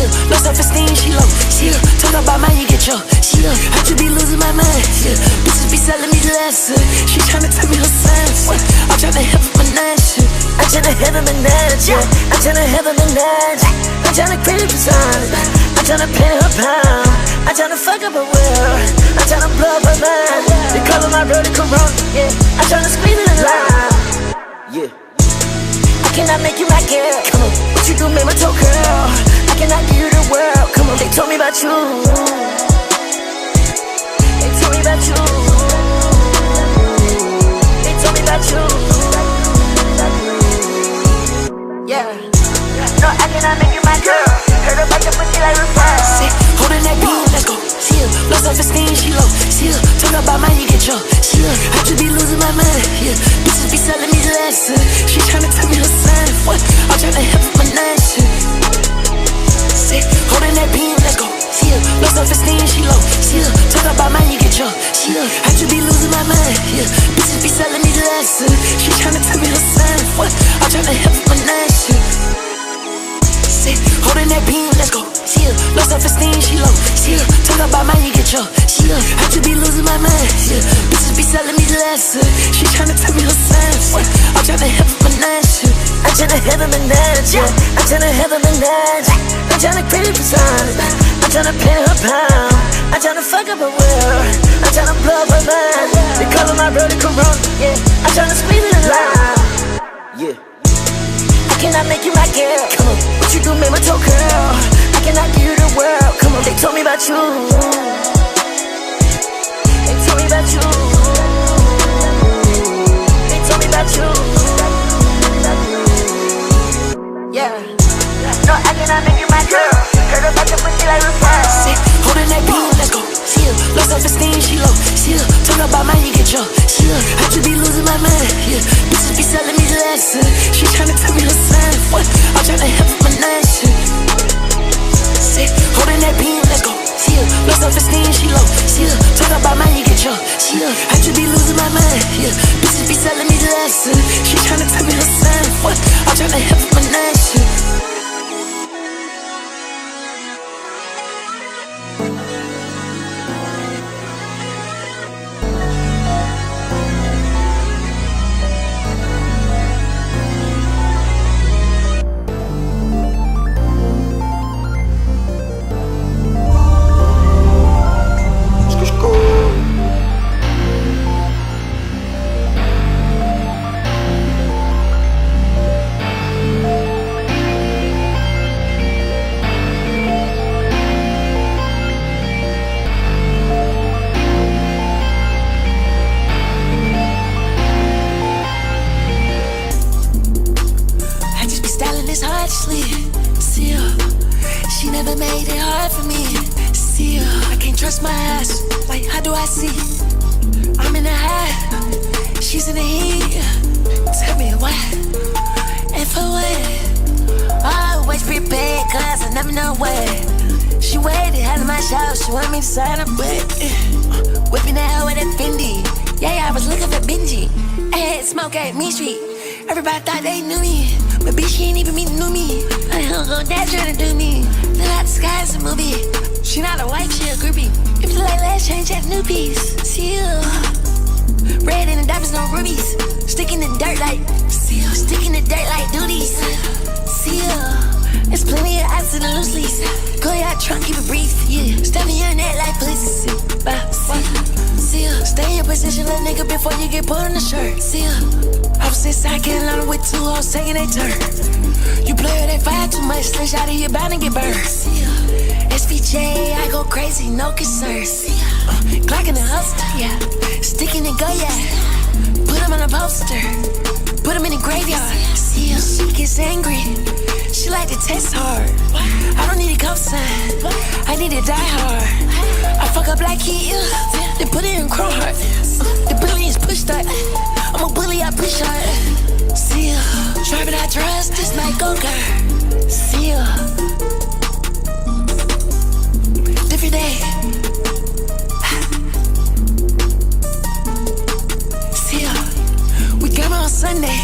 Seal, low self-esteem, she low. Seal, talk about mine, you get your. Seal, I just be losing my mind. Seal, bitches be selling me less. She tryna tell me her sense. I'm tryna have a menage. I'm tryna have a menage. I'm tryna have a menage. I'm tryna create a design. I'm tryna pay her pound. I'm tryna fuck up her world. I'm tryna blow up her mind. They call my brother Corona. Yeah, I'm tryna squeeze it alive. Yeah. I cannot make you my girl. Come on, what you do made my toe curl. I cannot give you the world. Come on, they told me about you. They told me about you. They told me about you. Yeah. No, I cannot make you my girl. Heard about the pussy like referral. Say, holding that beam, let's go. Seal, low self-esteem, she low. Seal, talk about mine, you get your. Seal, I just be losing my mind. Yeah, bitches be selling me less. She tryna tell me her sign. What? I'm tryna help my nation. Say, holding that beam, let's go. Seal, low self-esteem, she low. Seal, talk about mine, you get your. Seal, I just be losing my mind. Yeah, bitches be selling me less. She tryna tell me her sign. What? I'm tryna help my nation. Holding that beam, let's go. Seal, low self-esteem, she low. Seal, talk about mine, you get your. Seal, I just be losing my mind. Yeah, bitches be selling me less. She tryna tell me her signs. I'm tryna have a menage. I'm tryna have a menage. I'm tryna have a menage. I'm tryna create a design. I'm tryna pay her pound. I'm tryna fuck up her world. I'm tryna blow up her mind. They call my brother Corona. Yeah, I'm tryna squeeze it alive. Yeah. I cannot make you my girl. Come on, what you do made my toe curl. I cannot give you the world. Come on, they told me about you. They told me about you. They told me about you. Yeah. No, I cannot make you my girl. Heard about the pussy like referral. Say, holding that beam, let's go. Seal, low self-esteem, she low. Seal, talk about mine, you get your. Seal, I just be losing my mind. Yeah, bitches be selling me less. She tryna tell me her sign. What? I'm tryna help my nation. Say, holding that beam, let's go. Seal, low self-esteem, she low. Seal, talk about mine, you get your. Seal, I just be losing my mind. Yeah, bitches be selling me less. She tryna tell me her sign. What? I'm tryna help my nation. Everybody thought they knew me, but bitch, she ain't even knew me. I hung on that trying to do me. Look like the sky is a movie. She not a wife, she a groupie. If you like last change, that new piece. Seal. Red in the diamonds, no rubies. Sticking in the dirt like seal. Sticking the dirt like duties. Seal. There's plenty of ice in the loose leaves. Go out trunk, keep it brief. Yeah. Stuffing your neck like pussy. Seal. Stay in your position, little nigga, before you get put on the shirt. Seal. I was inside Carolina with two hoes taking their turn. You play with that fire too much, slish out of your bound and get burned. SVJ, I go crazy, no concerns. Glock in the holster, yeah. Sticking and go, yeah. Put him on a poster, put him in the graveyard. She gets angry, she like to test hard. I don't need a cop sign, I need to die hard. I fuck up like he is, then put it in Chrome Heart. The billions push that, I'm a bully, I push hard. See ya, driving I trust, this night go girl. See ya, different day. See ya, we got on Sunday.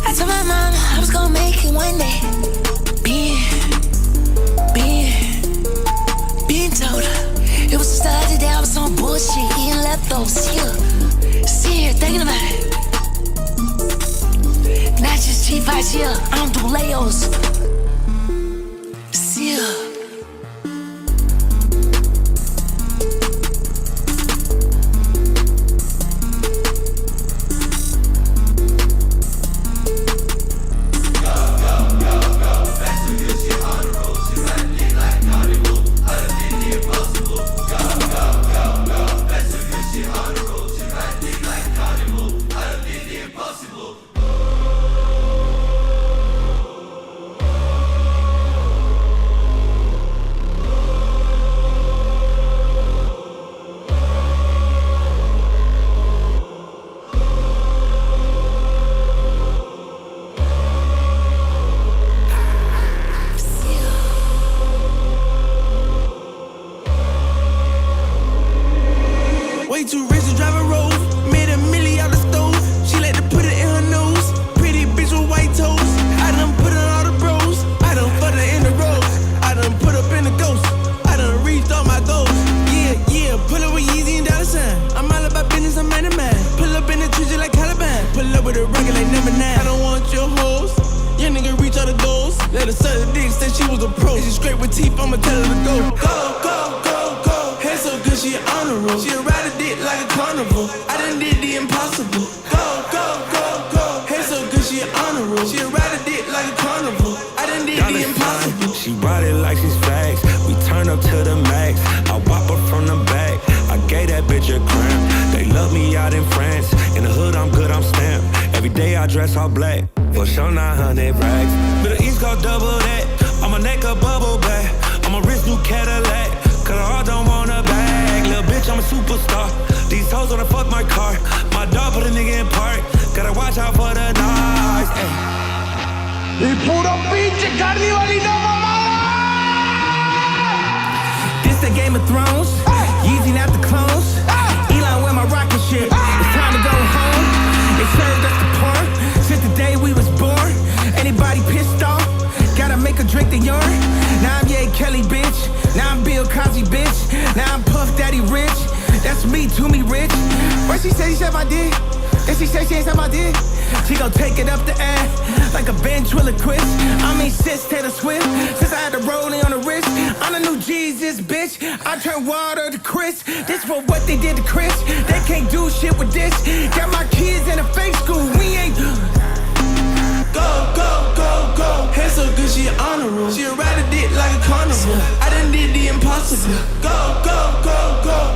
I told my mom I was gonna make it one day. bullshit, eating leftovers, yeah. Sit here thinking about it. Not just G5, yeah. I don't do layos. See ya. Way too rich to drive a Rover. Made a milli out the stove. She like to put it in her nose. Pretty bitch with white toes. I done put on all the bros. I done fucked her in the road. I done put up in the ghost. I done reached all my goals. Yeah, pull up with Yeezy and dollar sign. I'm all about business, I'm man of mine. Pull up in the treasure like Caliban. Pull up with a rocket like number 9. I don't want your hoes. Your nigga reach all the goals. Let her suck the dick, said she was a pro. She scrape with teeth, I'ma tell her to go. Go. Hair so good, she on the road. She'll ride a dick like a carnival. I done did the impossible. Go. Hair so good, she on the road. She'll ride a dick like a carnival. I done did the impossible. She brought it like she's facts. We turn up to the max. I whop her from the back. I gave that bitch a cramp. They love me out in France. In the hood, I'm good, I'm stamped. Every day I dress all black. For sure 900 racks. Middle East go double that. On my neck a bubble back. On my wrist new Cadillac. Cause I don't want a bag. Little bitch, I'm a superstar. These hoes wanna fuck my car. My dog put a nigga in park. Gotta watch out for the noise. Y puro pinche carnivalito, mamá. This the Game of Thrones. Yeezy not the clones. Elon wear my rocket ship. It's time to go home. They served us the porn since the day we was born. Anybody pissed off? Gotta make a drink the urine. Now I'm Ye Kelly, bitch. Now I'm Bill Cosby, bitch. Now I'm Puff Daddy Rich. That's me, to me rich. What she said, he said my dick. Then she said she ain't said my dick. She gon' take it up the ass like a ventriloquist. I mean, sis Taylor Swift. Since I had the rolling on the wrist, I'm the new Jesus, bitch. I turn water to Chris. This for what they did to Chris. They can't do shit with this. Got my kids in a fake school. We ain't. Go. Hair so good, she on the road. She'll ride a dick like a carnival. I done did the impossible. Go.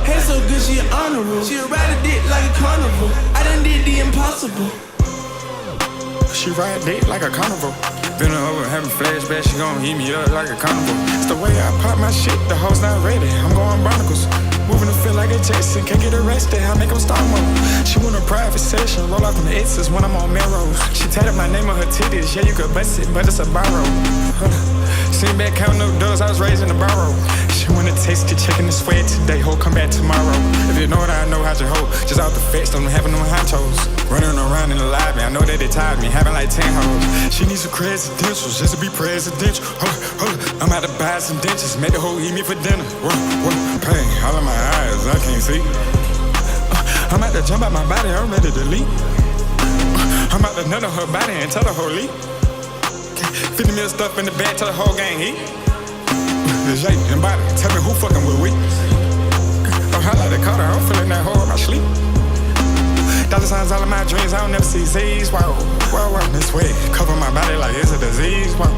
Hair so good, she on the road. She'll ride a dick like a carnival. I done did the impossible. She ride dick like a carnival. Been over having flashbacks, she gon' eat me up like a carnival. It's the way I pop my shit, the hoes not ready. I'm going barnacles. Moving to feel like a Jason, can't get arrested, I make them start mode. She want a private session, roll off them X's when I'm on Melrose. She tatted my name on her titties, yeah you could bust it, but it's a borrow. Seen back counting up doors, I was raised in the barrow. She wanna taste the chicken and sweat today, ho, come back tomorrow. If you know what I know, how's your hoe? Just out the fence, don't having them high toes. Running around in the lobby, I know that they tired me, having like 10 hoes. She needs some presidentials, just to be presidential. Hold up, I'm out to buy some dentures, make the hoe eat me for dinner. Pain, all in my eyes, I can't see. I'm out to jump out my body, I'm ready to leave. I'm out to nut on her body and tell her hoe leave. 50 mil stuff in the bag, tell the whole gang eat. The Jake and body, tell me who fucking with we. Oh, I like the Carter, I'm feeling that hoe in my sleep. Dollar signs all in my dreams, I don't never see Z's. Wow, this way, cover my body like it's a disease. Wow.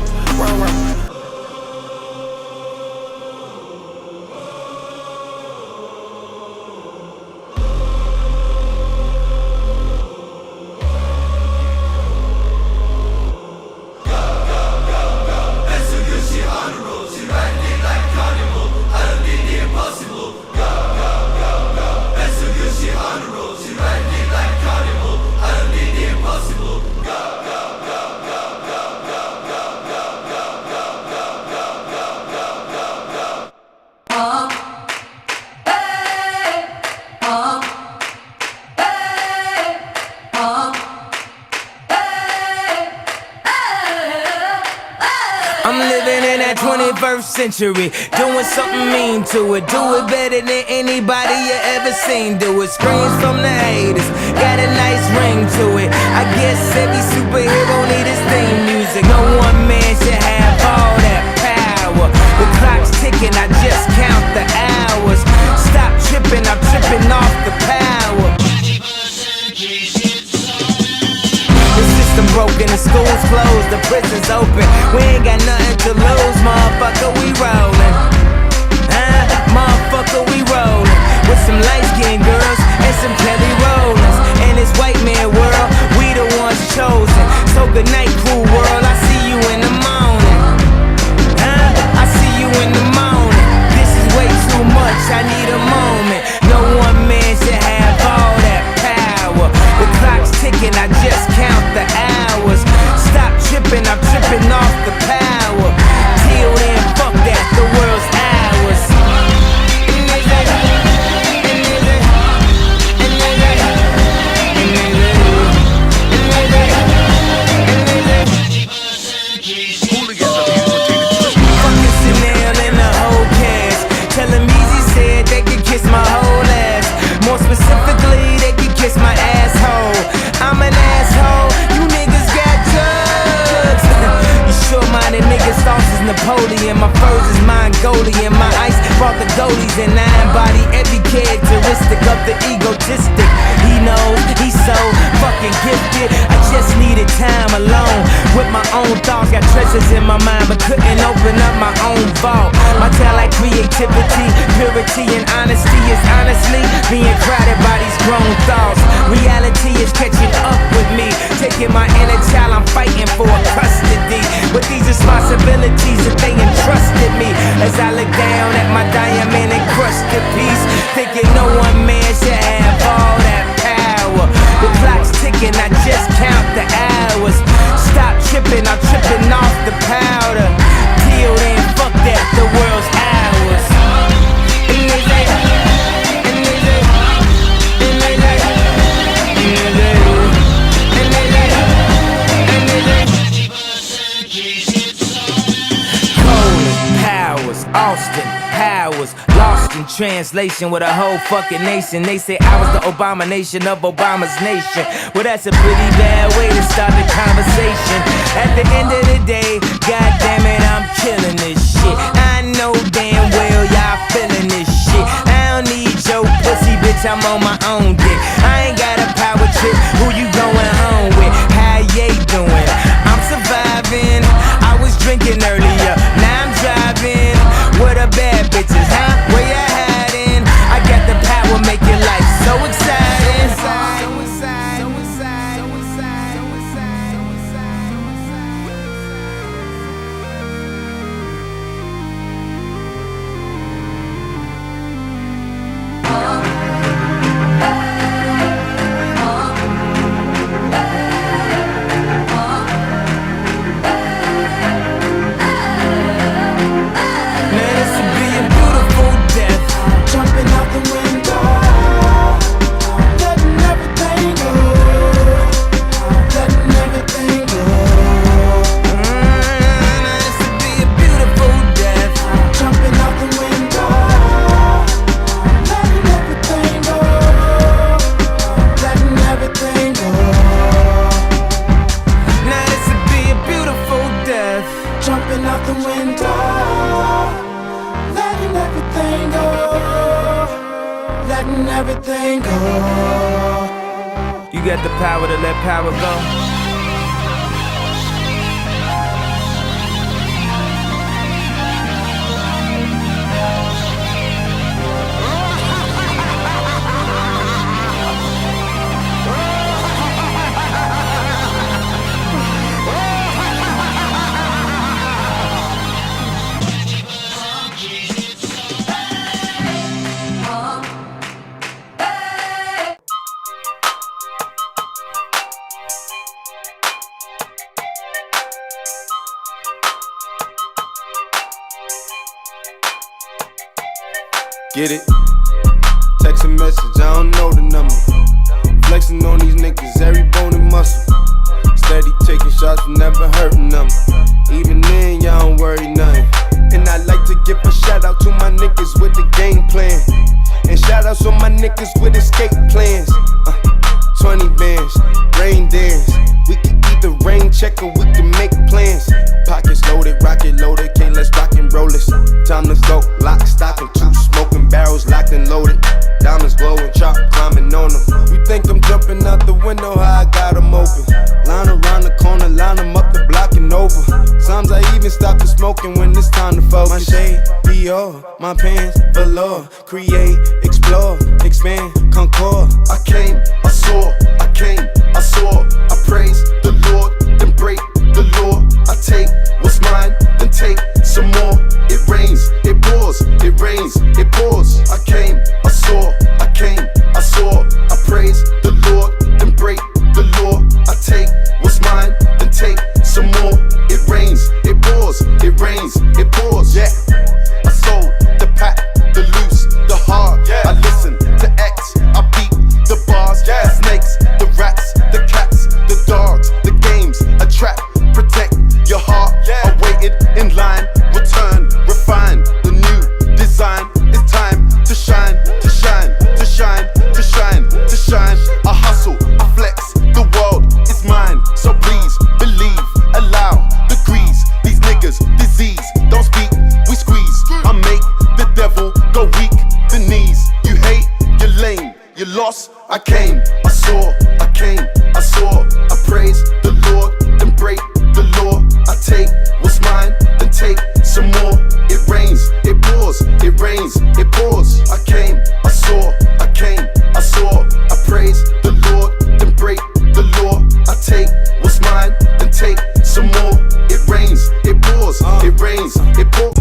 21st century, doing something mean to it. Do it better than anybody you ever seen do it. Screams from the haters, got a nice ring to it. I guess every superhero need his theme music. No one man should have all that power. The clock's ticking, I just count the hours. Stop tripping, I'm tripping off the power. The system broken, the school's closed, the prison's open. We ain't got nothing to lose, motherfucker, we rollin'. Motherfucker, we rollin'. With some light-skinned girls and some Kelly Rollins. In this white man world, we the ones chosen. So good night, cool world, I see you in the morning. I see you in the morning. This is way too much, I need a moment. No one man should have all that power. The clock's ticking, I just count the hours. Stop tripping, I'm tripping off the power. Till then, fuck that, the world's ours. Fucking Chanel and the whole cast. Tell them Easy said they could kiss my whole ass. More specifically, they could kiss my asshole. I'm an asshole, you niggas got drugs. You short-minded niggas, sauce is Napoleon. My furs is Mongolian. My ice brought the goalies and I embody every characteristic of the egotistic. He knows he's so fucking gifted. I just needed time alone with my own thoughts. Got treasures in my mind but couldn't open up my own vault. My talent, creativity, purity and honesty is honestly being crowded by these grown thoughts. Reality is catching up with me, taking my inner child, I'm fighting for custody. With these responsibilities that they entrusted me, as I look down at my diamond encrusted piece, thinking no one man should have all that power. The clock's ticking, I just count the hours. Stop tripping, I'm tripping off the powder. Till then, fuck that, the world's ours. Austin Powers, lost in translation with a whole fucking nation. They say I was the abomination of Obama's nation. Well, that's a pretty bad way to start the conversation. At the end of the day, goddamn it, I'm killing this shit. I know damn well y'all feeling this shit. I don't need your pussy, bitch, I'm on my own dick. I ain't got a power trip, who you going home with? How you doing? I'm surviving. I was drinking earlier, now I'm driving. What a bad bitches, huh? Where you hiding? I got the power, make your life so exciting. You got the power to let power go. Get it? Text a message, I don't know the number. Flexing on these niggas, every bone and muscle. Steady taking shots, never hurting them. Even then, y'all don't worry nothing. And I like to give a shout out to my niggas with the game plan. And shout outs on my niggas with escape plans. 20 bands, rain dance. We can either rain check or we can make plans. Pockets loaded, rocket loaded, okay, let's rock and roll this. Time to go, lock, stock, and 2 smoking barrels locked and loaded. Diamonds glowing, chop climbing on them. You think I'm jumping out the window, how I got them open. Line around the corner, line them up the block and over. Sometimes I even stop the smoking when it's time to focus. My shade, Dior, my pants, velour. Create, explore, expand, concord. I came, I saw, I came, I saw. I praise the Lord, then break the law. I take what's mine, then take some more. It rains, it pours, it rains, it pours. I came, I saw, I came, I saw. I praise the Lord, then break the law. I take what's mine, then take some more. It rains, it pours, it rains, it pours. Yeah, I sold the pack, the loose, the hard. Yeah. I listen to X, I beat the bars. Yeah. The snakes, the rats, the cats, the dogs, the games, a trap, protect your heart. Yeah. I waited in line, return, refine the new design. It's time to shine, to shine, to shine, to shine, to shine. I hustle, I flex, the world is mine. So please believe, allow degrees. These niggas disease, don't speak, we squeeze. I make the devil go weak, the knees. You hate, you're lame, you lost. I came, I saw, I came, I saw. I praise the Lord, then break the law. I take what's mine, then take some more. It rains, it pours, it rains, it pours. I came, I saw, I came, I saw. I praise the Lord, then break the law. I take what's mine, then take some more. It rains, it pours, it rains, it pours.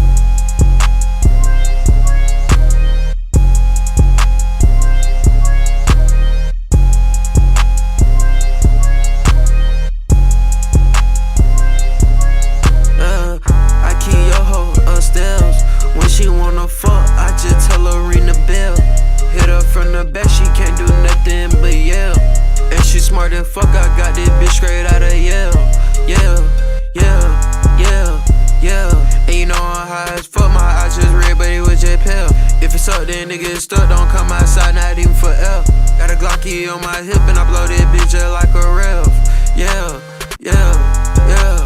She wanna fuck, I just tell her ring the bell. Hit her from the back, she can't do nothing but yell. And she smart as fuck, I got this bitch straight out of Yale. Yeah, yeah, yeah, yeah. And you know I'm high as fuck, my eyes just red, but it was just pale. If it's up, then nigga stuck, don't come outside, not even for L. Got a Glocky on my hip, and I blow this bitch just like a rev. Yeah, yeah, yeah,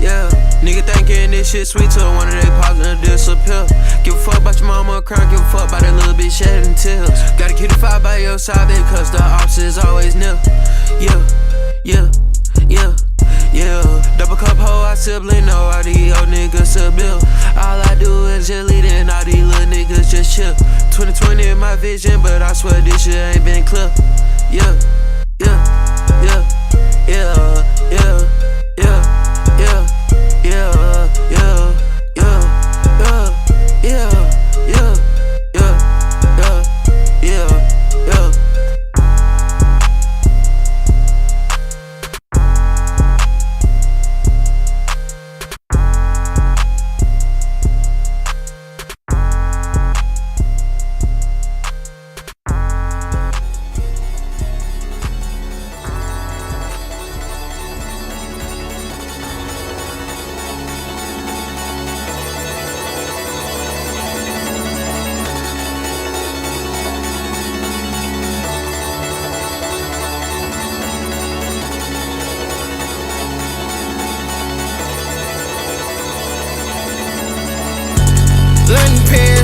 yeah. Nigga thinking this shit sweet till one of they pops and disappear. Give a fuck about your mama crying, give a fuck about that little bitch shedding tears. Gotta keep the fire by your side because the ops is always near. Yeah, yeah, yeah, yeah. Double cup hoe, I sibling, no, all these old niggas a bill. All I do is just lead and all these little niggas just chill. 2020 in my vision, but I swear this shit ain't been clear. Yeah, yeah, yeah, yeah, yeah, yeah. Yeah, yeah, yeah, yeah, yeah, yeah, yeah, yeah, yeah, yeah, yeah.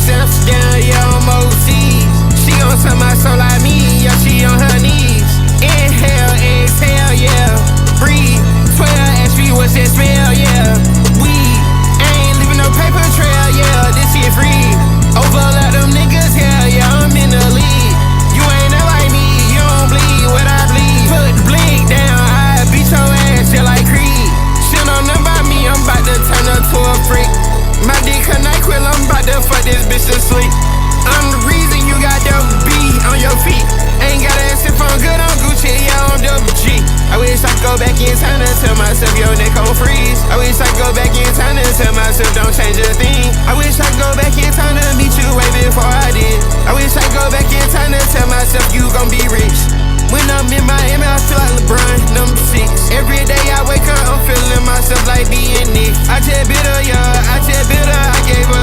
Amsterdam, yeah, I'm overseas. She gon' turn my soul like me, yeah, she on her knees. Inhale, exhale, yeah, breathe. 12 HP, what's that smell, yeah, weed. Ain't leaving no paper trail, yeah, this shit free. Overlap them niggas, hell yeah, I'm in the lead. You ain't that like me, you don't bleed what I bleed. Put the blink down, I beat your ass just like Creed. She don't know about me, I'm about to turn her to a freak. My dick her NyQuil, I'm about to fuck this bitch to sleep. I'm the reason you got double B on your feet. Ain't gotta ask if I'm good on Gucci, yeah, I'm double G. I wish I could go back in time and tell myself your neck on freeze. I wish I could go back in time and tell myself don't change a thing. I wish I could go back in time to meet you way before I did. I wish I could go back in time to tell myself you gon' be rich. When I'm in Miami, I feel like LeBron, number 6. Every day I wake up, I'm feeling myself like being Nick. I just bit her, yeah, I just bit her, I gave her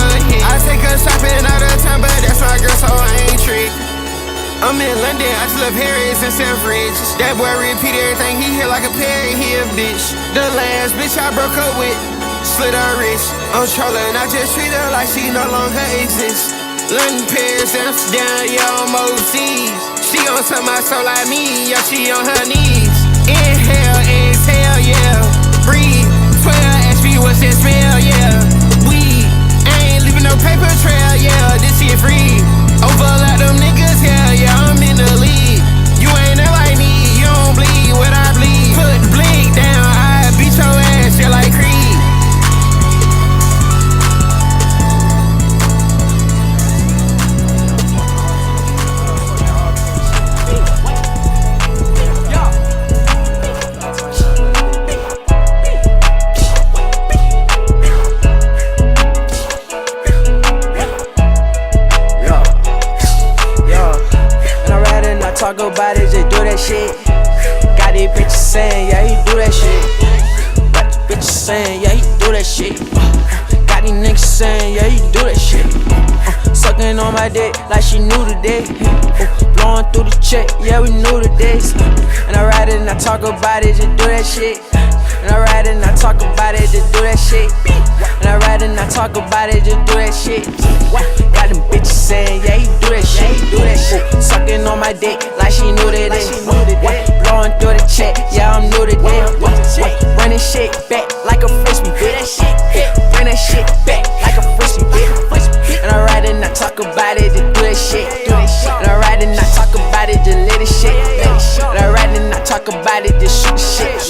I'm in London, I just left Harris and Selfridge. That boy repeat everything, he hear like a parrot, he a bitch. The last bitch I broke up with, slit her wrist. I'm trolling, I just treat her like she no longer exists. London, Paris, Amsterdam, yeah, I'm overseas. She on some my soul like me, yeah, she on her knees. Inhale, exhale, yeah, breathe. 12 HP, what's that smell, yeah. Weed, I ain't leaving no paper trail, yeah, this shit free. Overlap them niggas, hell yeah, I'm in the lead. You ain't there like me, you don't bleed what I bleed. Put the blink down, I beat your ass, yeah, like Creed. Talk about it, just do that shit. Got these bitches saying, yeah, he do that shit. Got these bitches saying, yeah, he do that shit. Got these niggas saying, yeah, he do that shit. Sucking on my dick like she knew today. Blowing through the check, yeah, we knew the days. And I ride it and I talk about it, just do that shit. And I ride it and I talk about it, just do that shit. And I ride it and I talk about it, just do that shit. Got them bitches saying, yeah, he do that shit, he do that shit. Sucking on my dick like she knew that day. Blowing through the check, yeah, I'm new today. Running shit back like a frisbee, bitch. Bring that shit back like a frisbee, bitch. And I ride it and I talk about it, just do that shit. And I ride it and I talk about it, just let it shit. And I ride it and I talk about it, just shoot the shit.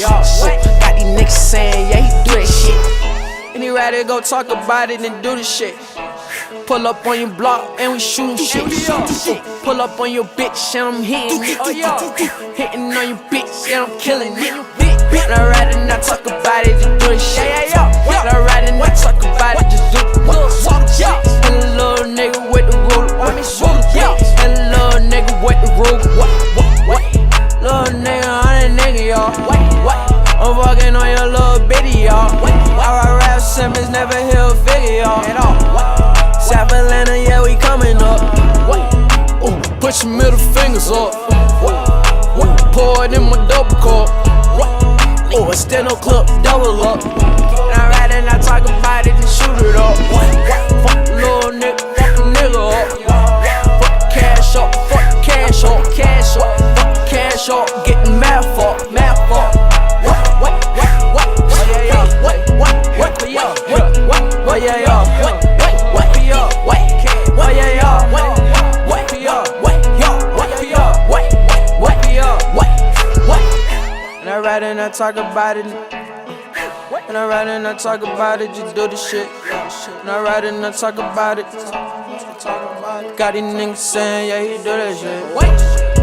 Got these niggas saying, yeah, he do that shit. And he rather go talk about it than do the shit. Pull up on your block and we shootin' shit. Pull up on your bitch and I'm hitting it. Hitting on your bitch and I'm killing it. And I ride and I talk about it, just do the shit. And I ride and I talk about it, just do it. And a little nigga with the ruler. And a little nigga with the ruler. Little nigga on a nigga, y'all. I'm walking on your little bitty, y'all. I rap Simmons, never hit a figure, y'all. South Atlanta, yeah, we coming up. Ooh, put your middle fingers up. Pour it in my double cup. Oh, a steno clip, double up. And I ride and I talk about it, just shoot it up. Fuck the little nigga, fuck the nigga up. Fuck the cash up, fuck the cash up, cash up. Fuck the cash up, getting mad fuck, mad fuck. And I ride and I talk about it. And I ride and I talk about it, just do the shit. And I ride and I talk about it. Got these niggas saying, yeah, he do that shit.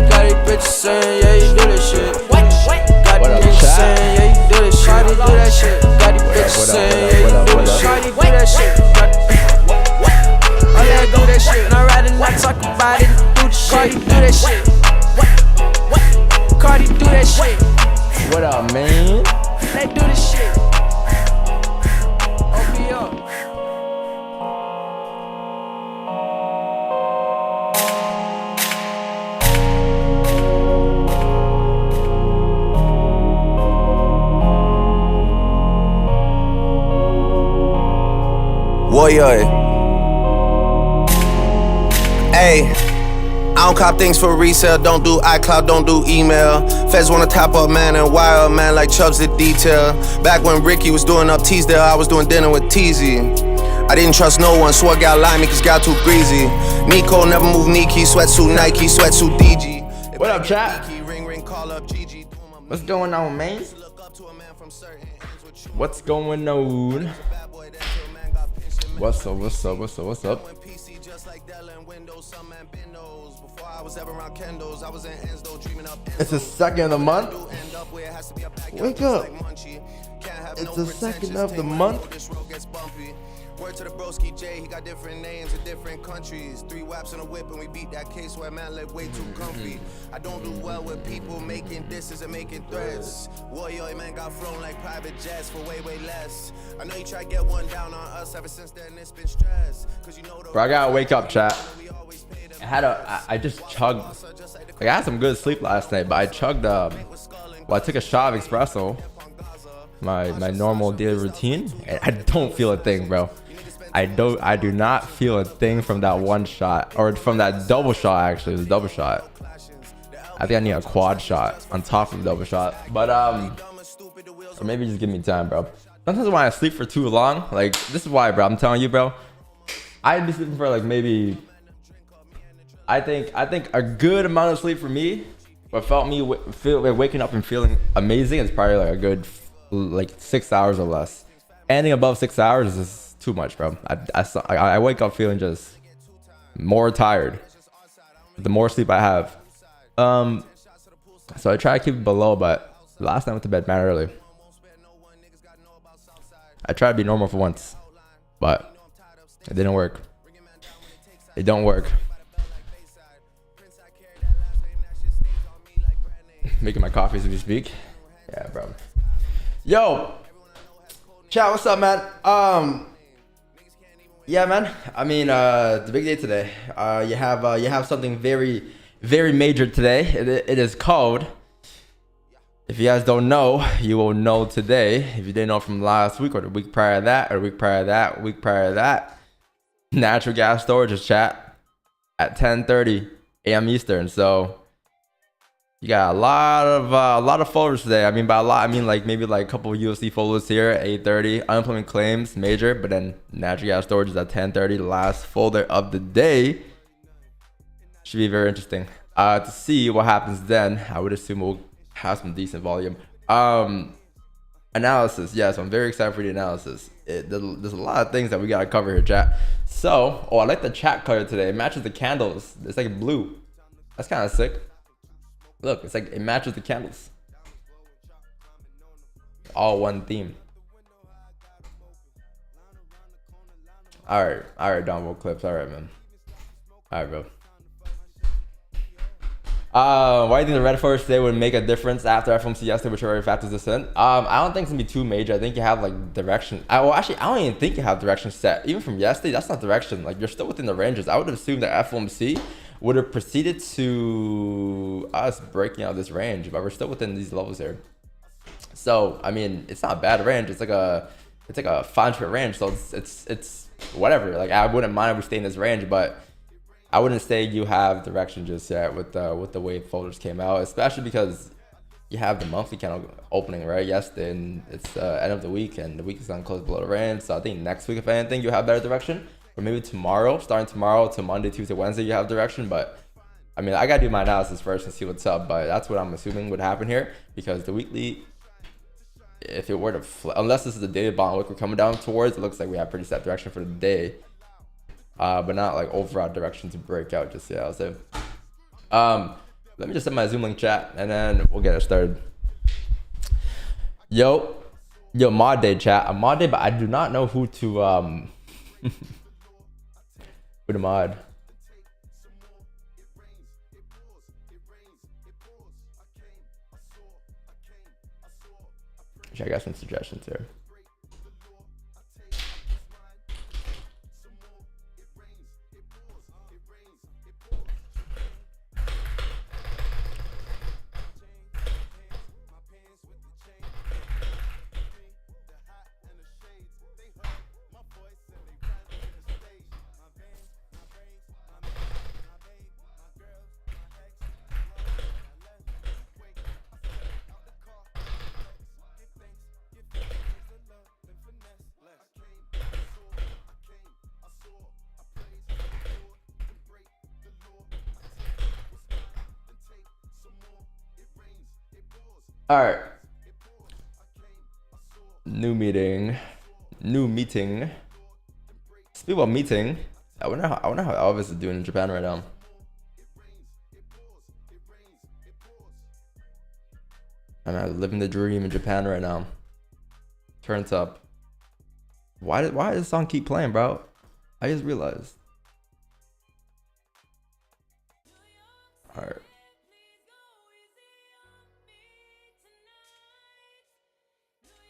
Got these bitches saying, yeah, he do that shit. Got these niggas saying, yeah, he do that shit. Shawty do that shit. Got these bitches saying, yeah, he do that shit. Shawty do that shit. Oh yeah, do that shit. And I ride and I talk about it, do the shit. Cardi do that shit. Cardi do that shit. What up, man? They do the shit. OP up. Warrior. Hey. I don't cop things for resale, don't do iCloud, don't do email. Feds wanna top up man and wire up man like Chubbs did detail. Back when Ricky was doing up Teasdale, I was doing dinner with Teasy. I didn't trust no one, swore gal lied me cause gal too greasy. Nico never move Nike, sweatsuit Nike, sweatsuit DG. What up, chat? What's going on, man? What's going on? What's up, what's up, what's up, what's up? It's the second of the month. Wake up. It's the second of the month. Word to the broski J, he got different names in different countries. 3 whaps on a whip and we beat that case where man live way too comfy. I don't do well with people making disses and making threats. Warrior man got flown like private jets for way less. I know you try to get one down on us ever since then it's been stress. Cause you know Bro, I gotta wake up, chat. I just chugged. Like I had some good sleep last night, but I chugged. Well, I took a shot of espresso, my normal daily routine, and I don't feel a thing, bro. I do not feel a thing from that one shot, or from that double shot. Actually, it was a double shot. I think I need a quad shot on top of the double shot, but or maybe just give me time, bro. Sometimes when I sleep for too long, like this is why, bro. I'm telling you, bro. I'd be sleeping for like maybe. I think a good amount of sleep for me, what felt me waking up and feeling amazing, is probably like a good like 6 hours or less. Anything above 6 hours is too much, bro. I wake up feeling just more tired the more sleep I have. So I try to keep it below, but last night I went to bed mad early. I tried to be normal for once, but it didn't work. It don't work. Making my coffee as we speak. Yeah, bro. Yo, chat, what's up, man? Yeah, man. I mean, the big day today. You have something very, very major today. It is called. If you guys don't know, you will know today. If you didn't know from last week or the week prior to that, or the week prior to that, week prior to that, natural gas storage is chat at 10:30 a.m. Eastern. So you got a lot of folders today. I mean, by a lot, I mean like maybe like a couple of USD folders here at 8:30. Unemployment claims major, but then natural gas storage is at 10:30. The last folder of the day should be very interesting. To see what happens then, I would assume we'll have some decent volume. Analysis, yes, I'm very excited for the analysis. There's a lot of things that we gotta cover here, chat. So, I like the chat color today. It matches the candles. It's like blue. That's kind of sick. Look, it's like it matches the candles. All one theme. All right, downvote clips. All right, man. All right, bro. Why do you think the red forest today would make a difference after FOMC yesterday, which already factors this in? I don't think it's gonna be too major. I think you have like direction. Well, actually, I don't even think you have direction set. Even from yesterday, that's not direction. Like you're still within the ranges. I would assume that FOMC would have proceeded to us breaking out this range, but we're still within these levels here. So I mean, it's not a bad range. It's like a 500 range. So it's whatever. Like I wouldn't mind if we stay in this range, but I wouldn't say you have direction just yet with the way folders came out, especially because you have the monthly candle opening right yesterday, and it's end of the week, and the week is gonna close below the range. So I think next week, if anything, you have better direction, or maybe tomorrow, starting tomorrow to Monday, Tuesday, Wednesday, you have direction. But I mean, I gotta do my analysis first and see what's up. But that's what I'm assuming would happen here, because the weekly, if it were to unless this is the daily bond wick we're coming down towards, it looks like we have pretty set direction for the day. But not like overall direction to break out just yet, I'll say. Let me just set my Zoom link chat and then we'll get it started. Yo, mod day chat. A mod day, but I do not know who to who to mod. I got some suggestions here. All right. New meeting. Speak about meeting. I wonder how Elvis is doing in Japan right now. I'm living the dream in Japan right now. Turns up. Why does this song keep playing, bro? I just realized. All right.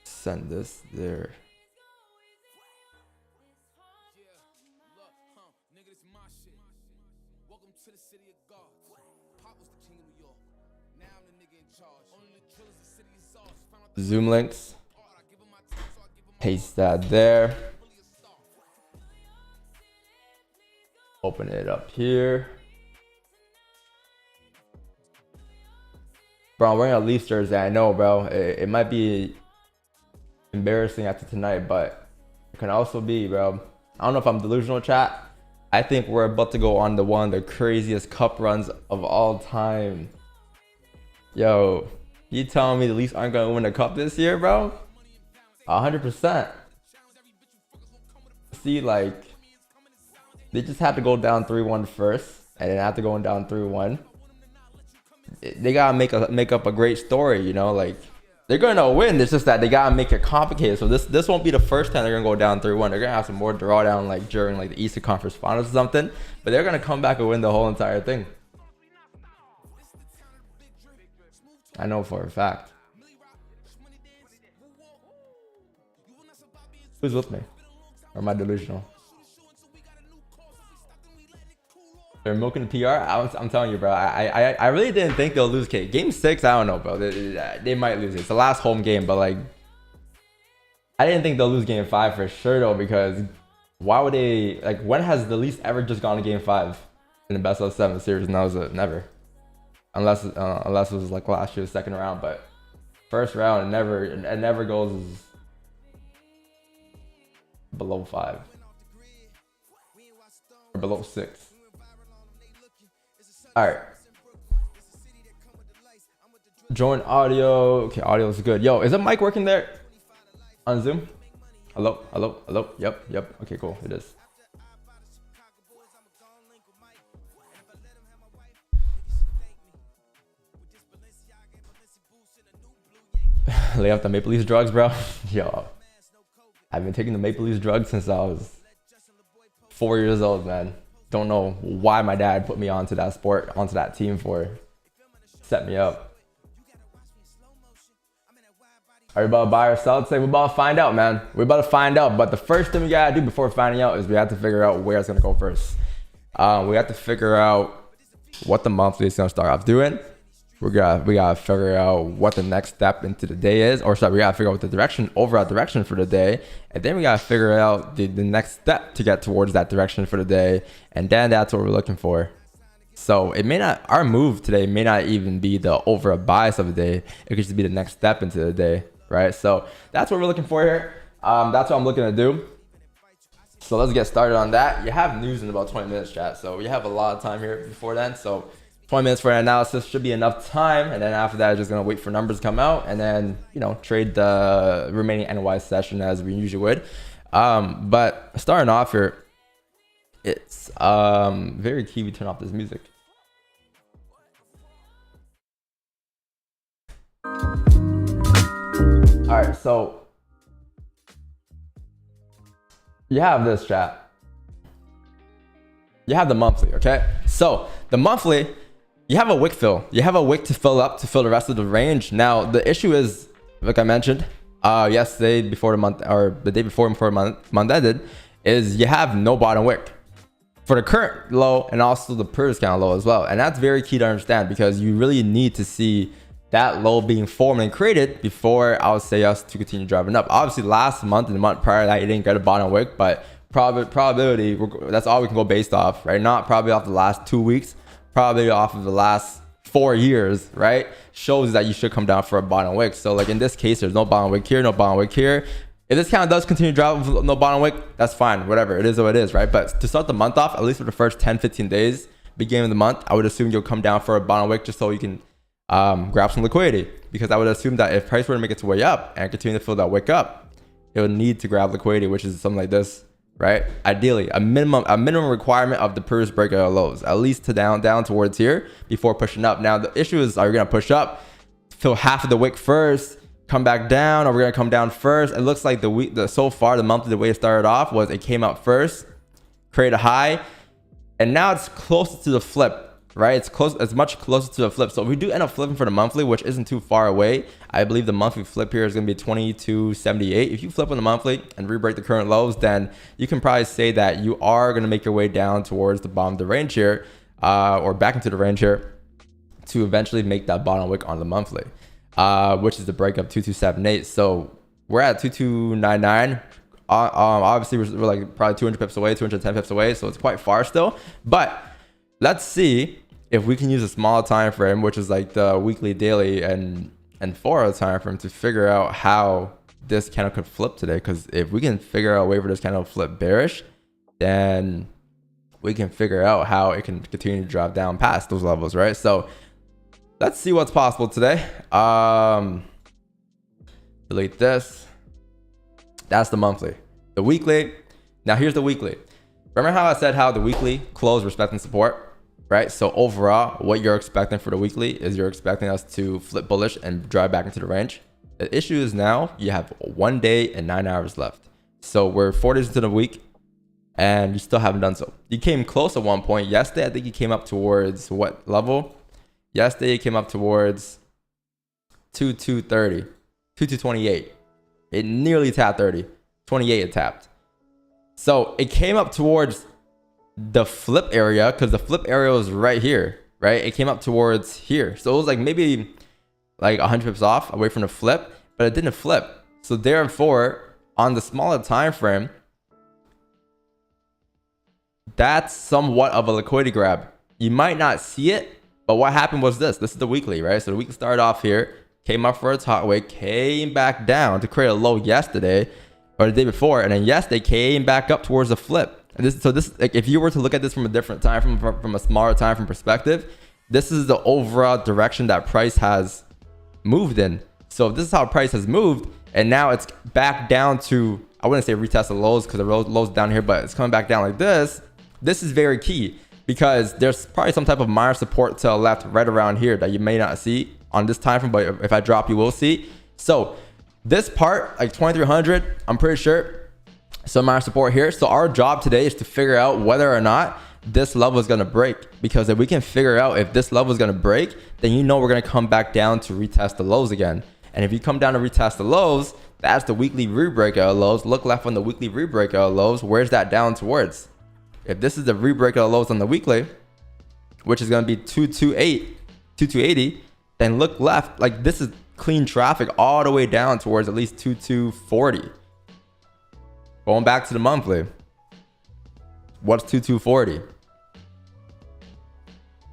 Send this there. Nigga, this my shit. Welcome to Zoom links. Paste that there. Open it up here. Bro, I'm wearing a Leafs jersey. I know, bro. It might be embarrassing after tonight, but it can also be, bro. I don't know if I'm delusional, chat. I think we're about to go on to one of the craziest cup runs of all time. Yo, you telling me the Leafs aren't going to win the cup this year, bro? 100%. See, like, they just have to go down 3-1 first, and then after going down 3-1, they gotta make up a great story, you know, like they're gonna win. It's just that they gotta make it complicated. So this won't be the first time they're gonna go down 3-1. They're gonna have some more drawdown like during like the Eastern Conference Finals or something, but they're gonna come back and win the whole entire thing. I know for a fact. Who's with me? Or am I delusional? They're milking the PR. I'm telling you, bro. I really didn't think they'll lose. Game 6, I don't know, bro. They might lose it. It's the last home game, but like, I didn't think they'll lose Game 5 for sure, though. Because why would they? Like, when has the Leafs ever just gone to Game 5 in the best of 7 series? And that was it. Never. Unless it was like last year's second round, but first round it never goes below 5 or below 6. All right. Join audio. Okay, audio is good. Yo, is the mic working there on Zoom? Hello, hello, hello. Yep. Okay, cool. It is. Lay off the Maple Leafs drugs, bro. Yo, I've been taking the Maple Leafs drugs since I was 4 years old, man. Don't know why my dad put me onto that sport, onto that team for. Set me up. Are we about to buy or sell today? We're about to find out, man. We're about to find out. But the first thing we gotta do before finding out is we have to figure out where it's gonna go first. We have to figure out what the monthly is gonna start off doing. We gotta figure out what the next step into the day is, or sorry, we gotta figure out what the overall direction for the day, and then we gotta figure out the next step to get towards that direction for the day, and then that's what we're looking for. So it may not, our move today may not even be the overall bias of the day. It could just be the next step into the day, right? So that's what we're looking for here. That's what I'm looking to do. So let's get started on that. You have news in about 20 minutes, chat. So we have a lot of time here before then. So 20 minutes for an analysis should be enough time, and then after that, just gonna wait for numbers to come out, and then trade the remaining NY session as we usually would. But starting off here, it's very key we turn off this music. All right, so you have this, chat. You have the monthly, okay? So the monthly, you have a wick fill. You have a wick to fill up to fill the rest of the range. Now, the issue is, like I mentioned, yesterday before the month, or the day before month ended, is you have no bottom wick for the current low and also the per discount low as well. And that's very key to understand, because you really need to see that low being formed and created before I would say us to continue driving up. Obviously, last month and the month prior to that, you didn't get a bottom wick, but probability, that's all we can go based off, right? Not probably off the last 2 weeks, probably off of the last 4 years, right? Shows that you should come down for a bottom wick. So like in this case, there's no bottom wick here, no bottom wick here. If this count does continue to drop with no bottom wick, that's fine, whatever, it is what it is, right? But to start the month off, at least for the first 10-15 days, beginning of the month, I would assume you'll come down for a bottom wick just so you can grab some liquidity, because I would assume that if price were to make its way up and continue to fill that wick up, it would need to grab liquidity, which is something like this, right? Ideally, a minimum requirement of the previous breakout lows, at least to down towards here before pushing up. Now the issue is, are you gonna push up, fill half of the wick first, come back down, or we're gonna come down first? It looks like so far the monthly, the way it started off was it came up first, create a high, and now it's closer to the flip, right? It's much closer to the flip. So if we do end up flipping for the monthly, which isn't too far away, I believe the monthly flip here is going to be 22.78. If you flip on the monthly and re-break the current lows, then you can probably say that you are going to make your way down towards the bottom of the range here, or back into the range here. to eventually make that bottom wick on the monthly, which is the break of 2278. So we're at 2299. Obviously we're like probably 200 pips away, 210 pips away, so it's quite far still. But let's see if we can use a small time frame, which is like the weekly, daily, and 4 hour time frame, to figure out how this candle could flip today. Because if we can figure out a way for this candle to flip bearish, then we can figure out how it can continue to drop down past those levels, right? So let's see what's possible today. Delete this. That's the monthly. The weekly. Now here's the weekly. Remember how I said how the weekly closed respecting support, right? So overall, what you're expecting for the weekly is you're expecting us to flip bullish and drive back into the range. The issue is now you have 1 day and 9 hours left. So we're 4 days into the week and you still haven't done so. You came close at one point. Yesterday, I think you came up towards what level? Yesterday, you came up towards 2230, 2228. It nearly tapped 30. 28 it tapped. So it came up towards the flip area, because the flip area was right here, right? It came up towards here. So it was like maybe like 100 pips off away from the flip, but it didn't flip. So therefore, on the smaller time frame, that's somewhat of a liquidity grab. You might not see it, but what happened was this. This is the weekly, right? So the weekly started off here, came up for a top wick, came back down to create a low yesterday or the day before, and then yesterday came back up towards the flip. And this, like, if you were to look at this from a different time, from a smaller time frame perspective, this is the overall direction that price has moved in. So this is how price has moved, and now it's back down to, I wouldn't say retest the lows because the lows down here, but it's coming back down like this. This is very key because there's probably some type of minor support to the left right around here that you may not see on this time frame, but if I drop, you will see. So this part, like 2300, I'm pretty sure some minor support here. So our job today is to figure out whether or not this level is going to break, because if we can figure out if this level is going to break, then you know we're going to come back down to retest the lows again. And if you come down to retest the lows, that's the weekly rebreaker of lows. Look left on the weekly rebreaker of lows. Where's that down towards? If this is the rebreaker of lows on the weekly, which is going to be 2280, then look left. Like, this is clean traffic all the way down towards at least 2240. Going back to the monthly, what's 2240?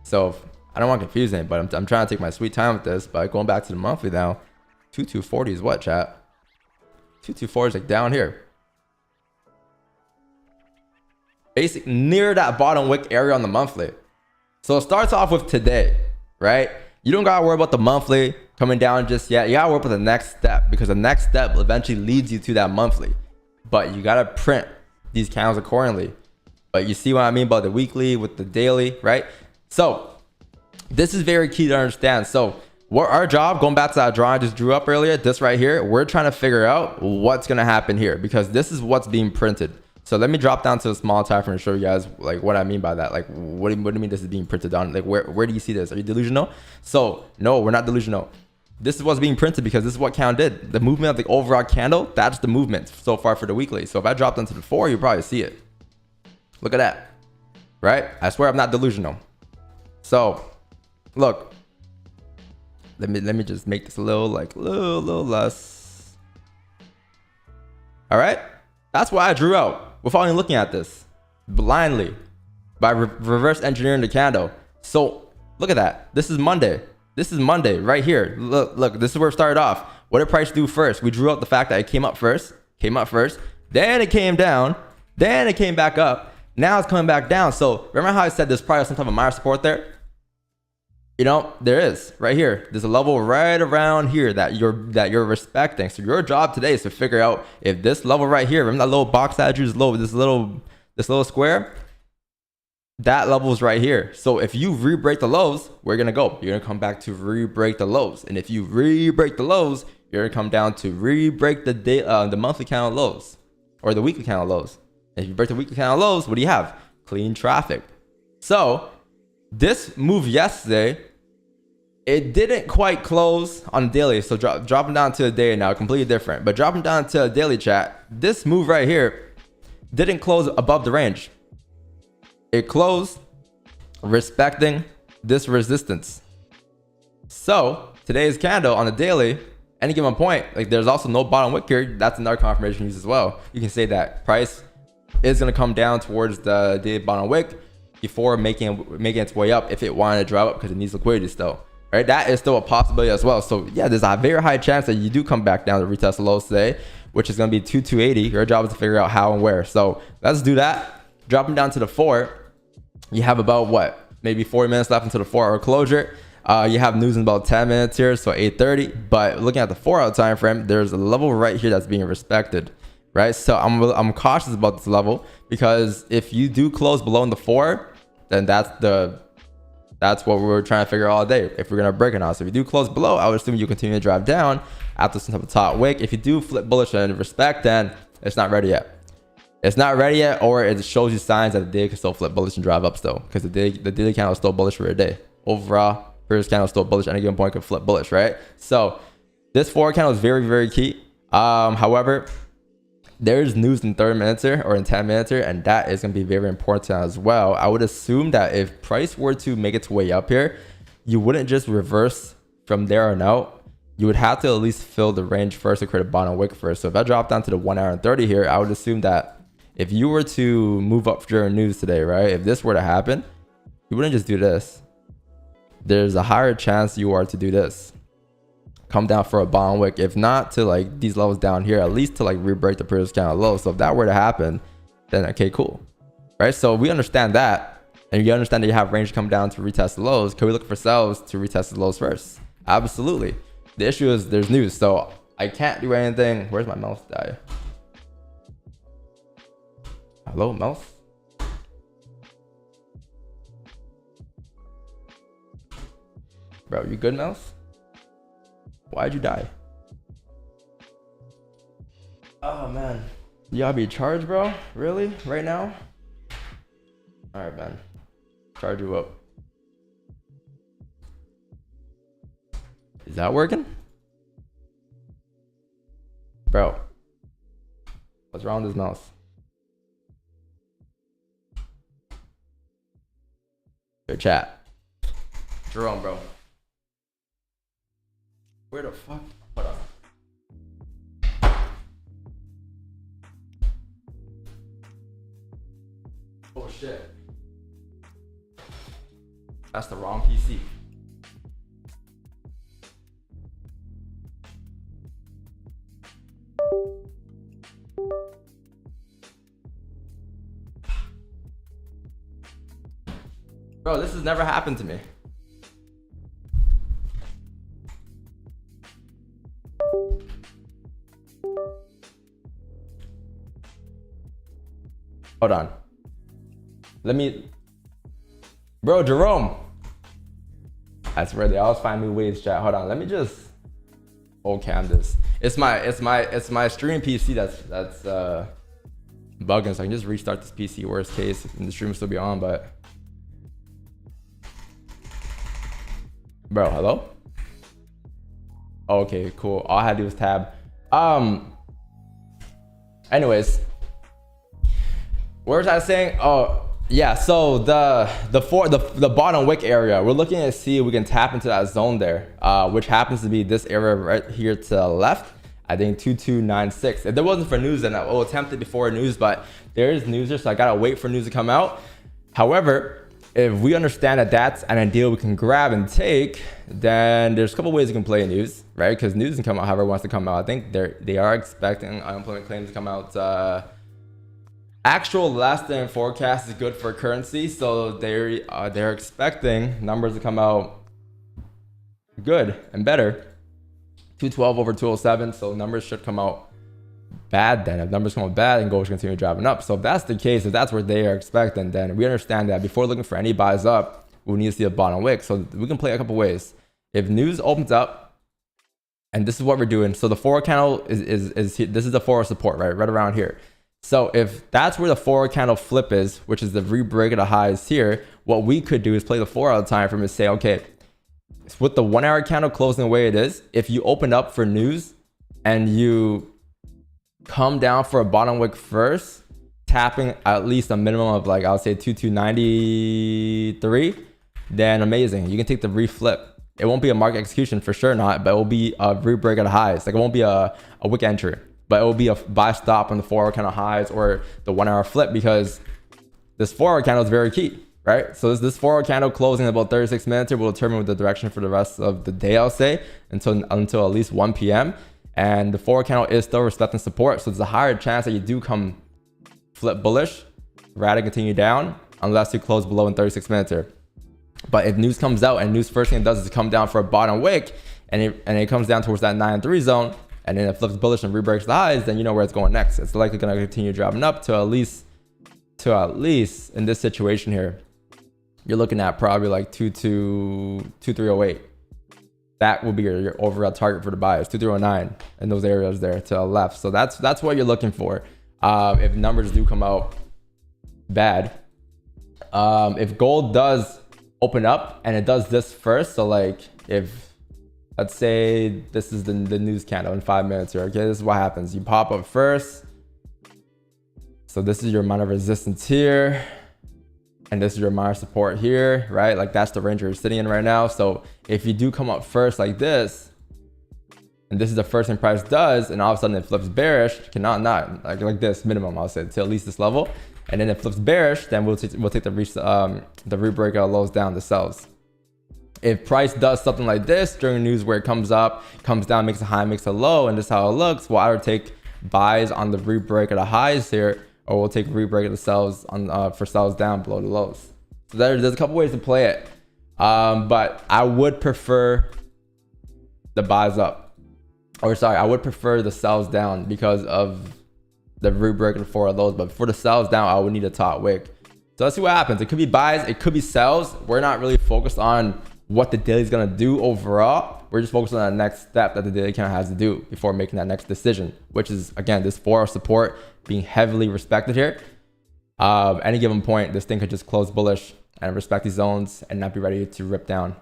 So I don't want to confuse it, but I'm trying to take my sweet time with this. But going back to the monthly now, 2240 is what, chat? 2240 is like down here, basic near that bottom wick area on the monthly. So it starts off with today, right? You don't gotta worry about the monthly coming down just yet. You gotta worry about the next step, because the next step eventually leads you to that monthly. But you gotta print these candles accordingly. But you see what I mean about the weekly with the daily, right? So this is very key to understand. So what our job, going back to that drawing I just drew up earlier, this right here, we're trying to figure out what's gonna happen here, because this is what's being printed. So let me drop down to a small time frame and show you guys like what I mean by that. Like, what do you mean this is being printed on? Like, where do you see this? Are you delusional? So no, we're not delusional. This is what's being printed because this is what candle did. The movement of the overall candle, that's the movement so far for the weekly. So if I dropped into the 4, you probably see it. Look at that, right? I swear I'm not delusional. So look, let me just make this a little less. All right, that's why I drew out without even looking at this blindly by reverse engineering the candle. So look at that. This is Monday. This is Monday right here. Look, this is where it started off. What did price do first? We drew out the fact that it came up first, then it came down, then it came back up. Now it's coming back down. So remember how I said there's probably some type of minor support there? You know, there is right here. There's a level right around here that you're respecting. So your job today is to figure out if this level right here, remember that little box that I drew, this little square, that level is right here. So if you re-break the lows, where you're gonna go? You're gonna come back to re-break the lows. And if you re-break the lows, you're gonna come down to re-break the monthly candle lows or the weekly candle lows. And if you break the weekly candle lows, what do you have? Clean traffic. So this move yesterday, it didn't quite close on the daily. So dropping down to a day now, completely different. But dropping down to a daily chat, this move right here didn't close above the range. It closed respecting this resistance. So today's candle on the daily, any given point, like there's also no bottom wick here. That's another confirmation use as well. You can say that price is going to come down towards the daily bottom wick before making its way up if it wanted to drop up because it needs liquidity still. Right, that is still a possibility as well. So yeah, there's a very high chance that you do come back down to retest the lows today, which is going to be 2280. Your job is to figure out how and where. So let's do that. Dropping down to the 4, you have about what, maybe 40 minutes left until the 4-hour closure. You have news in about 10 minutes here, so 8:30. But looking at the 4-hour time frame, there's a level right here that's being respected, right? So I'm cautious about this level because if you do close below in the 4, then that's what we're trying to figure out all day, if we're going to break it out. So if you do close below, I would assume you continue to drive down after some type of top wick. If you do flip bullish and respect, then it's not ready yet. It's not ready yet, or it shows you signs that the day can still flip bullish and drive up still, because the daily candle is still bullish for a day. Overall, previous candle is still bullish. Any given point could flip bullish, right? So this 4 candle is very, very key. However, there's news in 30 minutes here or in 10 minutes here, and that is going to be very important as well. I would assume that if price were to make its way up here, you wouldn't just reverse from there on out. You would have to at least fill the range first to create a bottom wick first. So if I drop down to the 1 hour and 30 here, I would assume that if you were to move up during news today, right, if this were to happen, you wouldn't just do this. There's a higher chance you are to do this, come down for a bottom wick, if not to like these levels down here, at least to like re-break the previous candle low. So if that were to happen, then okay, cool, right? So we understand that, and you understand that you have range to come down to retest the lows. Can we look for sells to retest the lows first? Absolutely. The issue is there's news, so I can't do anything. Where's my mouse die? Hello, mouse? Bro, you good, mouse? Why'd you die? Oh man, you gotta be charged, bro? Really? Right now? All right, man. Charge you up. Is that working? Bro, what's wrong with this mouse? Your chat. Jerome, bro. Where the fuck? Hold on. Oh shit. That's the wrong PC. Bro, this has never happened to me. Hold on. Let me... Bro, Jerome. I swear they always find new ways, chat. Hold on. Let me just... Okay, I'm this. It's my stream PC that's bugging, so I can just restart this PC worst case and the stream will still be on, but... Bro, hello? Okay, cool. All I had to do was tab. Anyways, what was I saying? Oh yeah, so the bottom wick area, we're looking to see if we can tap into that zone there, which happens to be this area right here to the left. I think 2296. If there wasn't for news, then I will attempt it before news, but there is news here, so I gotta wait for news to come out. However, if we understand that that's an idea we can grab and take, then there's a couple ways you can play news, right? Because news can come out however it wants to come out. I think they are expecting unemployment claims to come out. Actual less than forecast is good for currency, so they're expecting numbers to come out good and better. 212 over 207, so numbers should come out bad then. If numbers come out bad, and gold should continue driving up. So if that's the case, if that's what they are expecting, then we understand that before looking for any buys up, we need to see a bottom wick. So we can play a couple ways. If news opens up, and this is what we're doing. So the 4 candle is this is the 4 support, right around here. So if that's where the 4 candle flip is, which is the re-break of the highs here, what we could do is play the 4 hour time frame and say, okay, with the 1 hour candle closing the way it is, if you open up for news and you come down for a bottom wick first, tapping at least a minimum of like, I would say 2293, then amazing. You can take the reflip, It won't be a market execution for sure not, but it will be a rebreak at highs. Like it won't be a wick entry, but it will be a buy stop on the 4 hour candle highs or the 1 hour flip, because this 4 hour candle is very key, right? So this 4 hour candle closing in about 36 minutes here will determine the direction for the rest of the day, I'll say, until at least 1 p.m. And the 4 hour candle is still respecting support. So there's a higher chance that you do come flip bullish rather than continue down, unless you close below in 36 minutes here. But if news comes out and news first thing it does is come down for a bottom wick, and it comes down towards that 9-3 zone, and then it flips bullish and rebreaks the highs, then you know where it's going next. It's likely going to continue dropping up to at least in this situation here, you're looking at probably like 2308. That will be your overall target for the buys, 2309 in those areas there to the left. So that's what you're looking for. If numbers do come out bad, if gold does open up and it does this first, so like if let's say this is the news candle in 5 minutes here, okay, this is what happens. You pop up first, so this is your amount of resistance here, and this is your amount of support here, right? Like that's the range you're sitting in right now. So if you do come up first like this, and this is the first thing price does, and all of a sudden it flips bearish, cannot not like this minimum, I'll say, to at least this level, and then it flips bearish, then we'll take the rebreak of lows down, the sells. If price does something like this during news where it comes up, comes down, makes a high, makes a low, and this is how it looks, we'll either take buys on the rebreak of the highs here, or we'll take rebreak of the sells on for sells down below the lows. So there's a couple ways to play it, but I would prefer the buys up, or sorry, I would prefer the sells down because of the rebreak of the 4 of those. But for the sells down, I would need a top wick. So let's see what happens. It could be buys, it could be sells. We're not really focused on what the daily is gonna do overall. We're just focused on the next step that the daily candle has to do before making that next decision, which is, again, this 4 hour support being heavily respected here. Any given point, this thing could just close bullish and respect these zones and not be ready to rip down.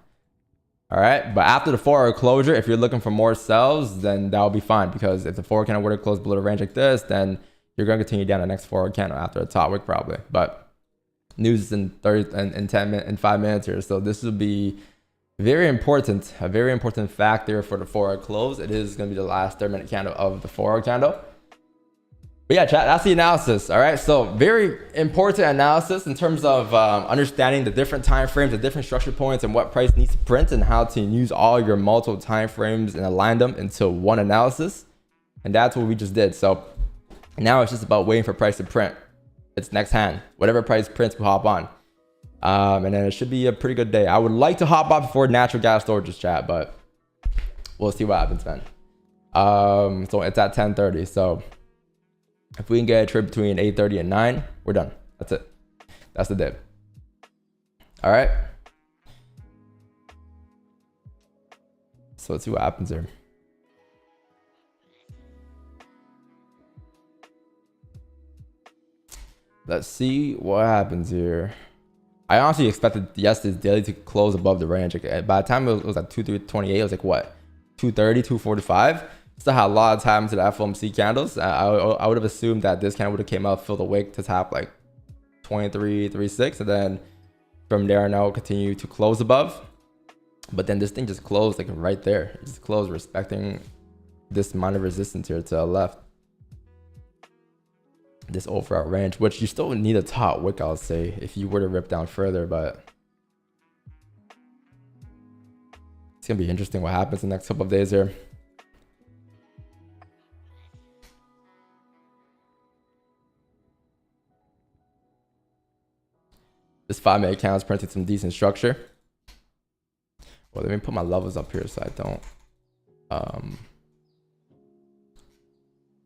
All right, but after the 4 hour closure, if you're looking for more sells, then that'll be fine, because if the 4 hour candle were to close below the range like this, then you're going to continue down the next 4 hour candle after the top wick probably. But news in 5 minutes here, so this will be very important, a very important factor for the 4 hour close. It is going to be the last 30-minute candle of the 4 hour candle. But yeah, chat, that's the analysis. All right, so very important analysis in terms of understanding the different time frames, the different structure points, and what price needs to print, and how to use all your multiple time frames and align them into one analysis. And that's what we just did. So now it's just about waiting for price to print its next hand. Whatever price prints, we'll hop on. And then it should be a pretty good day. I would like to hop off before natural gas storages, chat, but we'll see what happens, man. So it's at 10:30. So if we can get a trade between 8:30 and 9, we're done. That's it. That's the dip. All right. So let's see what happens here. Let's see what happens here. I honestly expected yesterday's daily to close above the range. Like, by the time it was like 228, it was like what? 230, 245. Still had a lot of time to the FOMC candles. I would have assumed that this candle would have came out, filled a wick to top like 23.36, and then from there now continue to close above. But then this thing just closed like right there. It just closed respecting this amount of resistance here to the left. This overall range, which you still need a top wick, I'll say, if you were to rip down further. But it's gonna be interesting what happens in the next couple of days here. This 5-minute candle is printing some decent structure. Well, let me put my levels up here so I don't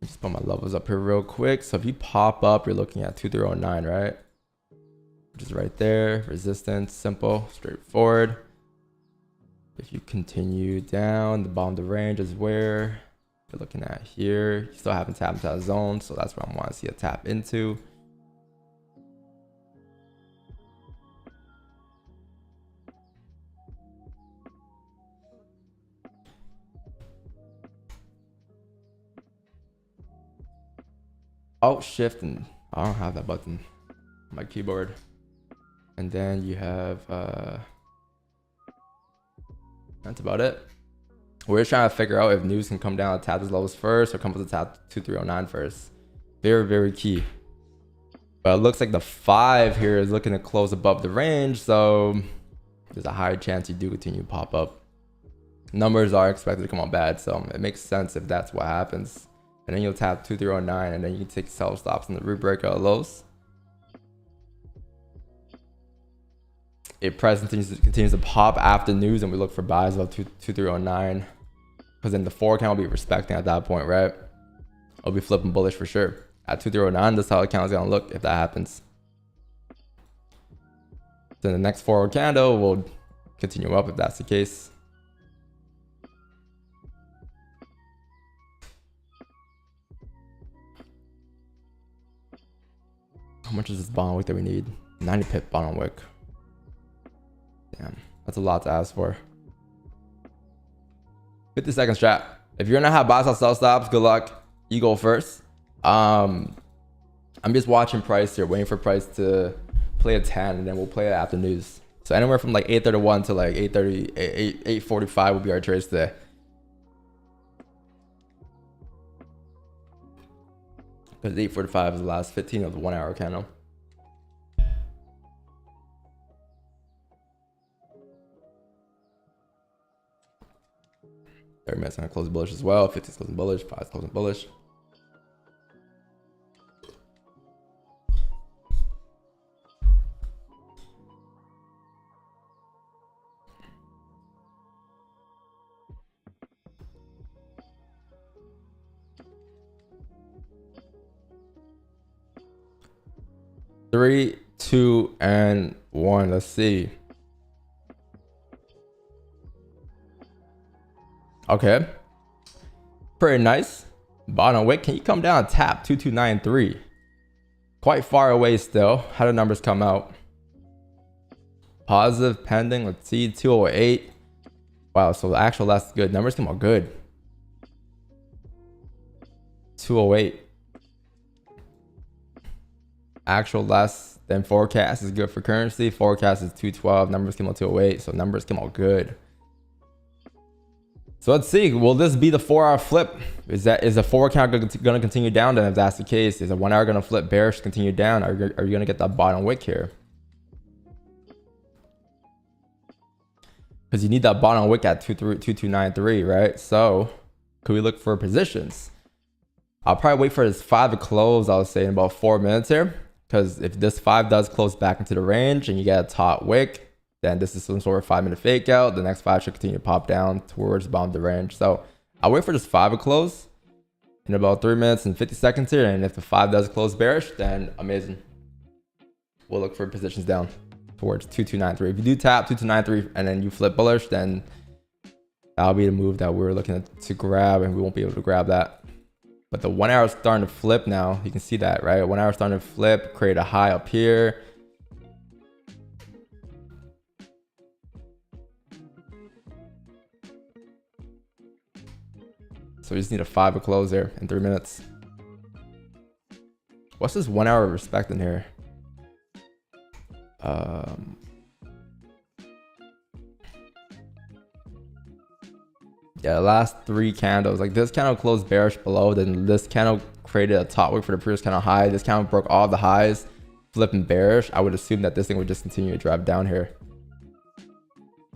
just put my levels up here real quick. So if you pop up, you're looking at 2309, right? Which is right there. Resistance, simple, straightforward. If you continue down, the bottom of the range is where you're looking at here. You still haven't tapped into that zone, so that's what I want to see a tap into. Alt Shift, and I don't have that button on my keyboard. And then you have That's about it. We're just trying to figure out if news can come down to tap these levels first or come up to tap 2309 first. Very, very key. But it looks like the 5 here is looking to close above the range, so there's a higher chance you do continue to pop up. Numbers are expected to come out bad, so it makes sense if that's what happens. And then you'll tap 2309, and then you can take sell stops in the root breakout lows. If price continues to pop after news, and we look for buys of 2309, because then the 4 count will be respecting at that point, right? I'll be flipping bullish for sure. At 2309, this is how the count is gonna look if that happens. Then the next forward candle will continue up if that's the case. How much is this bond wick that we need? 90 pip bond wick. Damn, that's a lot to ask for. 50 seconds strat. If you're gonna have buy sell stops, good luck. You go first. I'm just watching price here, waiting for price to play a 10, and then we'll play it after news. So anywhere from like 8:31 to like 8:30, 8:45 will be our trades today. Because 8:45 is the last 15 of the 1 hour candle. Minutes gonna close bullish as well. 50's closing bullish, 5's closing bullish. Three, 2, and 1. Let's see. Okay, pretty nice. Bottom wick, can you come down and tap 2293? Quite far away still. How do numbers come out? Positive, pending. Let's see, 208. Wow, so the actual last good. Numbers come out good. 208. Actual less than forecast is good for currency. Forecast is 212. Numbers came out 208, so numbers came out good. So let's see, will this be the 4 hour flip? Is the 4 count going to continue down? Then if that's the case, is the 1 hour going to flip bearish, continue down? Are you going to get that bottom wick here? Because you need that bottom wick at 2293, right? So could we look for positions? I'll probably wait for this 5 to close, I would say, in about 4 minutes here. Because if this 5 does close back into the range and you get a top wick, then this is some sort of 5-minute fake out. The next 5 should continue to pop down towards the bottom of the range. So I'll wait for this 5 to close in about 3 minutes and 50 seconds here. And if the 5 does close bearish, then amazing. We'll look for positions down towards 2293. If you do tap 2293 and then you flip bullish, then that'll be the move that we're looking to grab, and we won't be able to grab that. But the 1 hour is starting to flip now. You can see that, right? 1 hour starting to flip, create a high up here. So we just need a 5 to close there in 3 minutes. What's this 1 hour respect in here? Yeah, the last 3 candles, like this candle closed bearish below, then this candle created a top wick for the previous candle high. This candle broke all the highs, flipping bearish. I would assume that this thing would just continue to drive down here.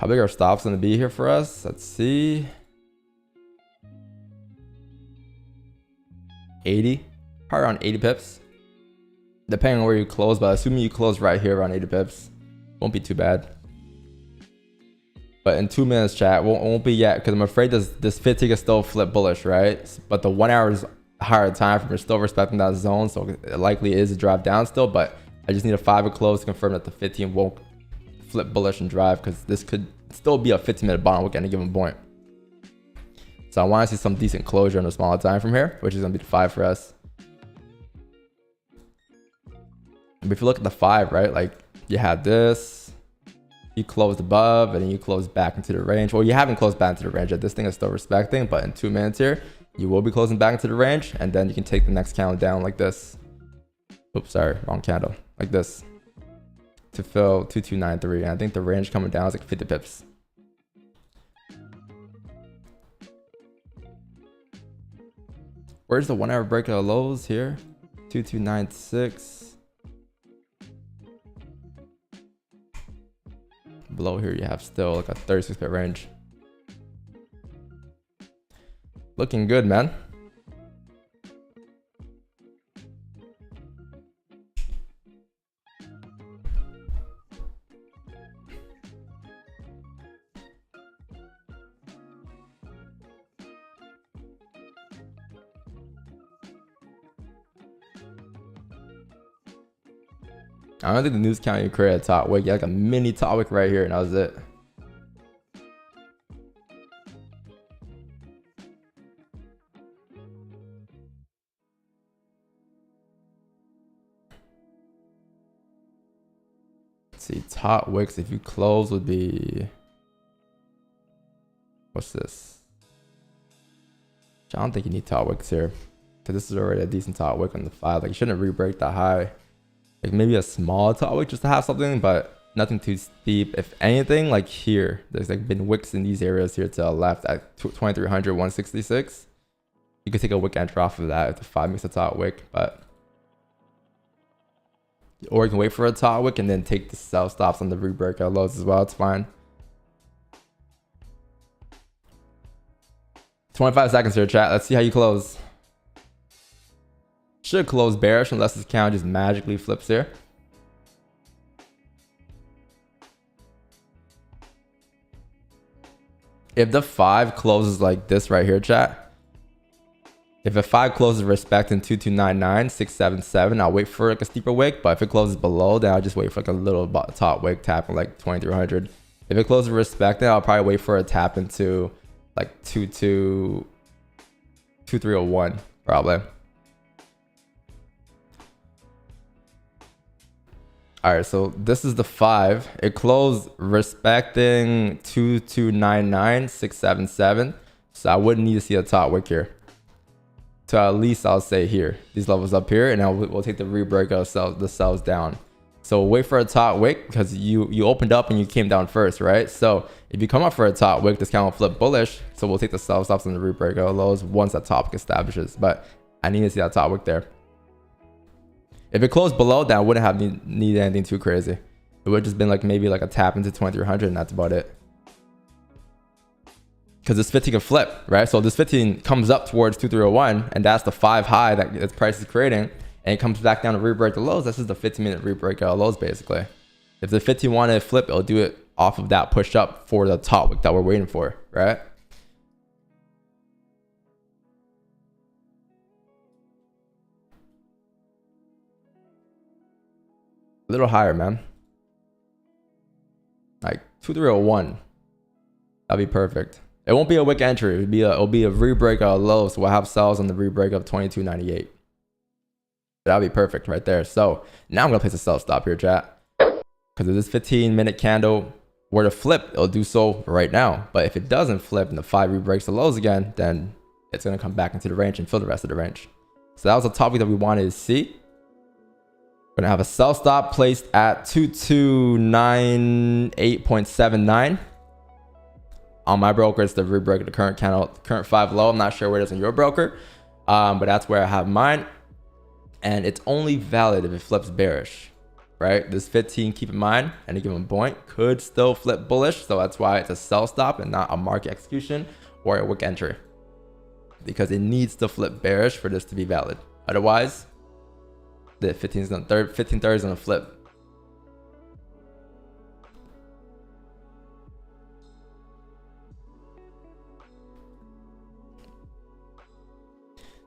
How big are stops going to be here for us? Let's see. 80, probably around 80 pips, depending on where you close, but assuming you close right here around 80 pips, won't be too bad. But in 2 minutes, chat, won't be yet, because I'm afraid this 50 can still flip bullish, right? But the 1 hour is higher time frame. We're still respecting that zone, so it likely is a drive down still, but I just need a 5 to close to confirm that the 15 won't flip bullish and drive, because this could still be a 15-minute bottom wick at any given point. So I want to see some decent closure on the smaller time from here, which is going to be the 5 for us. But if you look at the 5, right, like you had this, you closed above, and then you closed back into the range. Well, you haven't closed back into the range yet. This thing is still respecting, but in 2 minutes here, you will be closing back into the range, and then you can take the next candle down like this. Oops, sorry, wrong candle. Like this to fill 2293. And I think the range coming down is like 50 pips. Where's the 1 hour breakout of lows here? 2296. Below here, you have still like a 36-bit range. Looking good, man. I don't think the news count you create a top wick. You had like a mini top wick right here, and that was it. Let's see, top wicks if you close would be, what's this? I don't think you need top wicks here, because this is already a decent top wick on the 5. Like you shouldn't re-break that high. Like maybe a small top wick just to have something, but nothing too steep. If anything, like here, there's like been wicks in these areas here to the left at 2300, 166. You could take a wick entry off of that if the 5 makes a top wick, but or you can wait for a top wick and then take the sell stops on the re-breakout lows as well. It's fine. 25 seconds here, chat. Let's see how you close. Should close bearish unless this count just magically flips here. If the 5 closes like this right here, chat. If a 5 closes respecting 2299, 677, I'll wait for like a steeper wick. But if it closes below, then I'll just wait for like a little top wick tapping like 2300. If it closes respecting, I'll probably wait for a tap into like 2301 probably. All right, so this is the 5. It closed respecting 2299, 677. So I wouldn't need to see a top wick here. So at least I'll say here, these levels up here, and then we'll take the re-breakout of the sells down. So wait for a top wick because you opened up and you came down first, right? So if you come up for a top wick, this count will flip bullish. So we'll take the sell stops and the re-breakout lows once that top wick establishes. But I need to see that top wick there. If it closed below that, I wouldn't have need anything too crazy. It would have just been like maybe like a tap into 2300 and that's about it. Because this 15 can flip, right? So this 15 comes up towards 2301 and that's the 5 high that its price is creating. And it comes back down to re-break the lows. This is the 15-minute re-break lows basically. If the 15 wanted to flip, it'll do it off of that push up for the top wick that we're waiting for, right? A little higher, man. Like 2301. That'd be perfect. It won't be a wick entry. It'll be a re-break low. So we'll have sells on the re-break of 2298. That'll be perfect right there. So now I'm gonna place a sell stop here, chat. Because if this 15-minute candle were to flip, it'll do so right now. But if it doesn't flip and the 5 re-breaks the lows again, then it's gonna come back into the range and fill the rest of the range. So that was the topic that we wanted to see. We're gonna have a sell stop placed at 2298.79. On my broker, it's the re-break of the current candle, current 5 low. I'm not sure where it is on your broker, but that's where I have mine. And it's only valid if it flips bearish, right? This 15, keep in mind, any given point could still flip bullish. So that's why it's a sell stop and not a market execution or a wick entry, because it needs to flip bearish for this to be valid. Otherwise, the 1530 is gonna flip.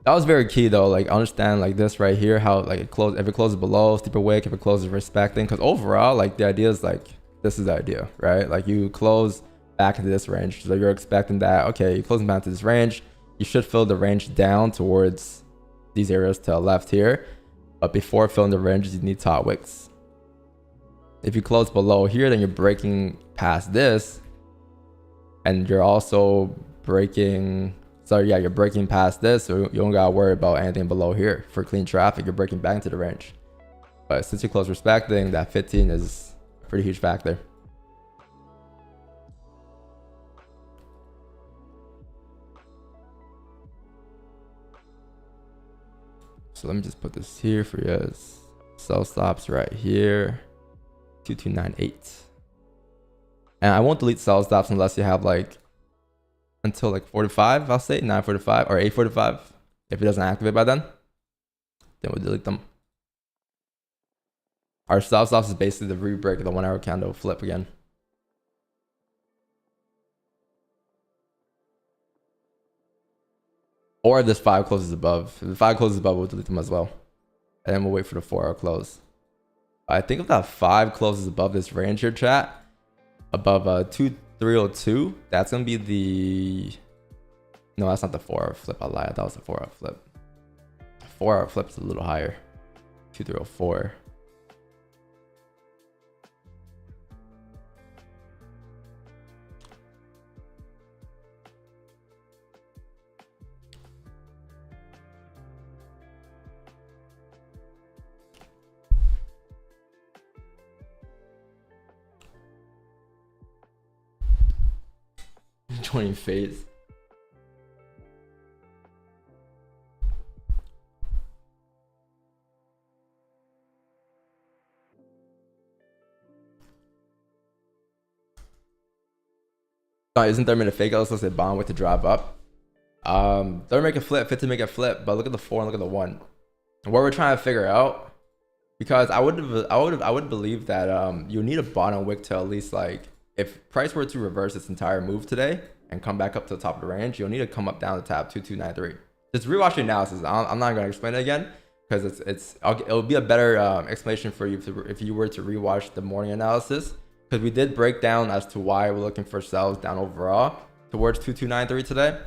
That was very key though. Like understand like this right here, how like it closes, if it closes below, steeper wick, if it closes respecting, because overall like the idea is like this is the idea, right? Like you close back into this range, so you're expecting that okay, you closing back to this range, you should fill the range down towards these areas to the left here. But before filling the ranges, you need top wicks. If you close below here, then you're breaking past this. And you're also breaking, so yeah, you're breaking past this. So you don't gotta worry about anything below here. For clean traffic, you're breaking back into the range. But since you close respecting, that 15 is a pretty huge factor. So let me just put this here for you. Sell stops right here. 2298. And I won't delete sell stops unless you have like until like 45, I'll say 9:45 or 8:45. If it doesn't activate by then we'll delete them. Our sell stops is basically the re-break of the 1 hour candle flip again. Or if this 5 closes above. If the 5 closes above, we'll delete them as well. And then we'll wait for the 4 hour close. I think if that 5 closes above this range here, chat, above 2302, that's gonna be the... No, that's not the 4 hour flip. I lied. That was the 4 hour flip. 4 hour flip is a little higher. 2304. Joining phase. Isn't there a fake? I was supposed to say bond with to drop up. They're make a flip, fit to make a flip, but look at the 4 and look at the 1. What we're trying to figure out, because I would believe that you need a bottom wick to at least, like, if price were to reverse its entire move today and come back up to the top of the range, you'll need to come up down to tap 2293. Just rewatch the analysis. I'm not going to explain it again because it'll be a better explanation for you if you were to rewatch the morning analysis, because we did break down as to why we're looking for sells down overall towards 2293 today.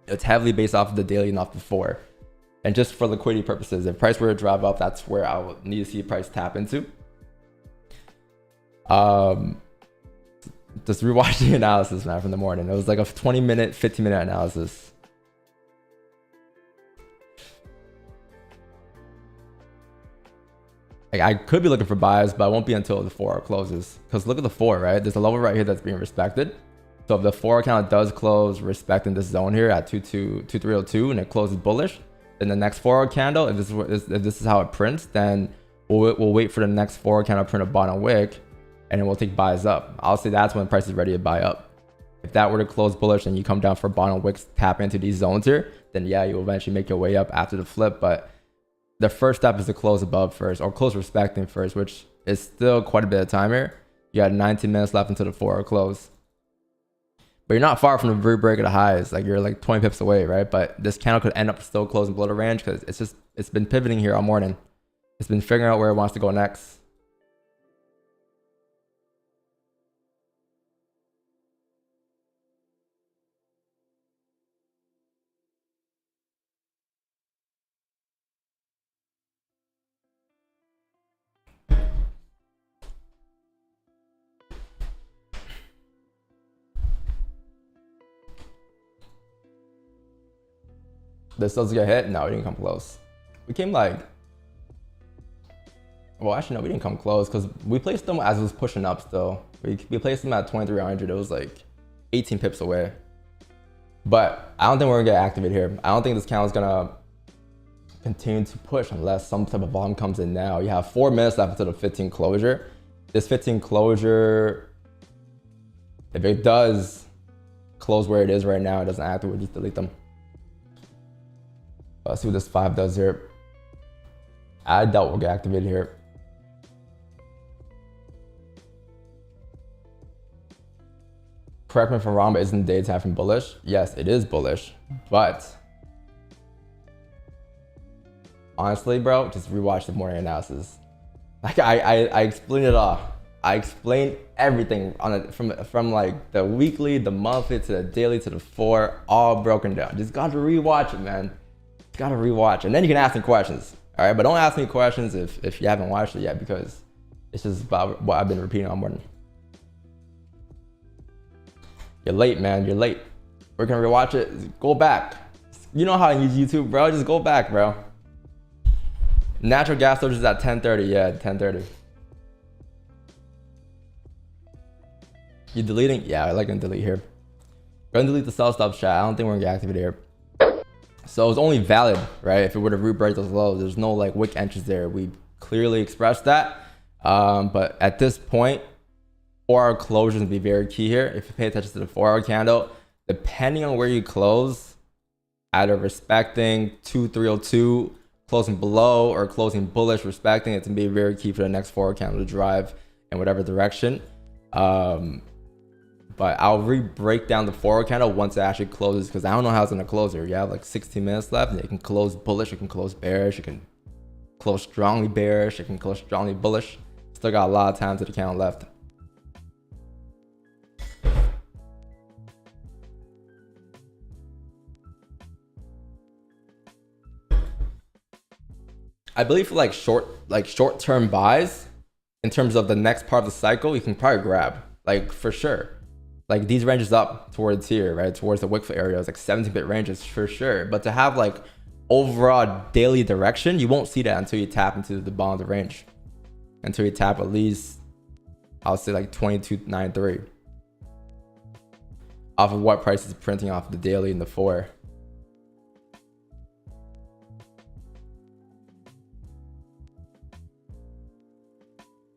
It's heavily based off of the daily and off the 4. And just for liquidity purposes, if price were to drop up, that's where I would need to see price tap into. Just rewatch the analysis, man, from the morning. It was like a 20-minute, 15-minute analysis. Like, I could be looking for buys, but I won't be until the 4 hour closes. Because look at the 4, right? There's a level right here that's being respected. So if the 4 count does close respecting this zone here at 2302 and it closes bullish, then the next 4 hour candle, if this is how it prints, then we'll wait for the next 4 hour candle to print a bottom wick, and then we'll take buys up. I'll say that's when the price is ready to buy up. If that were to close bullish and you come down for bottom wicks, tap into these zones here, then yeah, you'll eventually make your way up after the flip. But the first step is to close above first, or close respecting first, which is still quite a bit of time here. You got 19 minutes left until the 4 hour close. But you're not far from the re-break of the highs. Like, you're like 20 pips away, right? But this candle could end up still closing below the range because it's been pivoting here all morning. It's been figuring out where it wants to go next. This doesn't get hit? No, we didn't come close. We came like... Well, actually, no, we didn't come close because we placed them as it was pushing up still. We placed them at 2300. It was like 18 pips away. But I don't think we're going to get activated here. I don't think this candle is going to continue to push unless some type of volume comes in now. You have 4 minutes left until the 15 closure. This 15 closure, if it does close where it is right now, it doesn't activate, we'll just delete them. Let's see what this 5 does here. I doubt we'll get activated here. Correct me if I'm wrong, but isn't the daytime from bullish? Yes, it is bullish, but honestly, bro, just rewatch the morning analysis. Like, I explained it all. I explained everything on it from like the weekly, the monthly, to the daily, to the 4, all broken down. Just got to rewatch it, man. Gotta rewatch, and then you can ask me questions. All right, but don't ask me questions if you haven't watched it yet, because it's just about what I've been repeating all morning. You're late, man. You're late. We're gonna rewatch it. Go back. You know how to use YouTube, bro. Just go back, bro. Natural gas storage is at 10:30. Yeah, 10:30. You deleting? Yeah, I like gonna delete here. We're gonna delete the sell stop chat. I don't think we're gonna get activated here. So it's only valid, right, if it were to re-break those lows. There's no like wick entries there. We clearly expressed that. But at this point, 4-hour closures will be very key here. If you pay attention to the 4-hour candle, depending on where you close, either respecting 2302, closing below, or closing bullish, respecting, it's gonna be very key for the next 4-hour candle to drive in whatever direction. But I'll break down the 4-hour candle once it actually closes, because I don't know how it's gonna close here. You have like 16 minutes left, and it can close bullish, it can close bearish, it can close strongly bearish, it can close strongly bullish. Still got a lot of time to the candle left. I believe for like short-term buys, in terms of the next part of the cycle, you can probably grab, like for sure. Like these ranges up towards here, right? Towards the wick areas, like 17-bit ranges for sure. But to have like overall daily direction, you won't see that until you tap into the bottom of the range. Until you tap at least, I'll say like 2293. Off of what price is printing off the daily and the 4.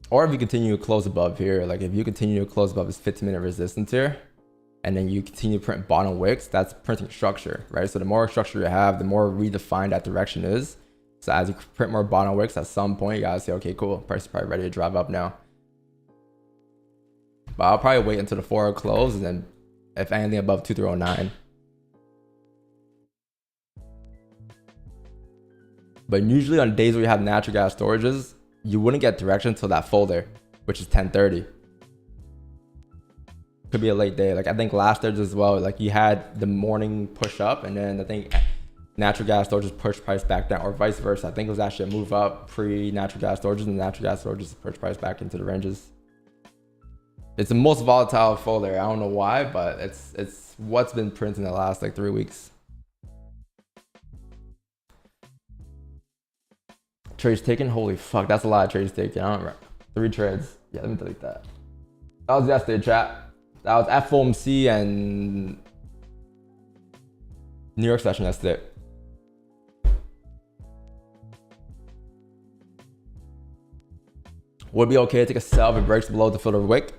Or if you continue to close above here, like if you continue to close above this 15-minute resistance here, and then you continue to print bottom wicks, that's printing structure, right? So the more structure you have, the more redefined that direction is. So as you print more bottom wicks, at some point you gotta say, okay, cool, price is probably ready to drive up now. But I'll probably wait until the 4-hour close, and then if anything above 2309. But usually on days where you have natural gas storages, you wouldn't get direction until that folder, which is 10:30. Could be a late day. Like I think last Thursday as well, like you had the morning push up, and then I think natural gas storages push price back down, or vice versa. I think it was actually a move up pre-natural gas storages, and natural gas storages push price back into the ranges. It's the most volatile folder. I don't know why, but it's what's been printing the last like 3 weeks. Trades taken? Holy fuck, that's a lot of trades taken. I don't remember. 3 trades. Yeah, let me delete that. That was yesterday, chat. That was FOMC and New York session yesterday. Would be okay to take a sell if it breaks below the filter wick.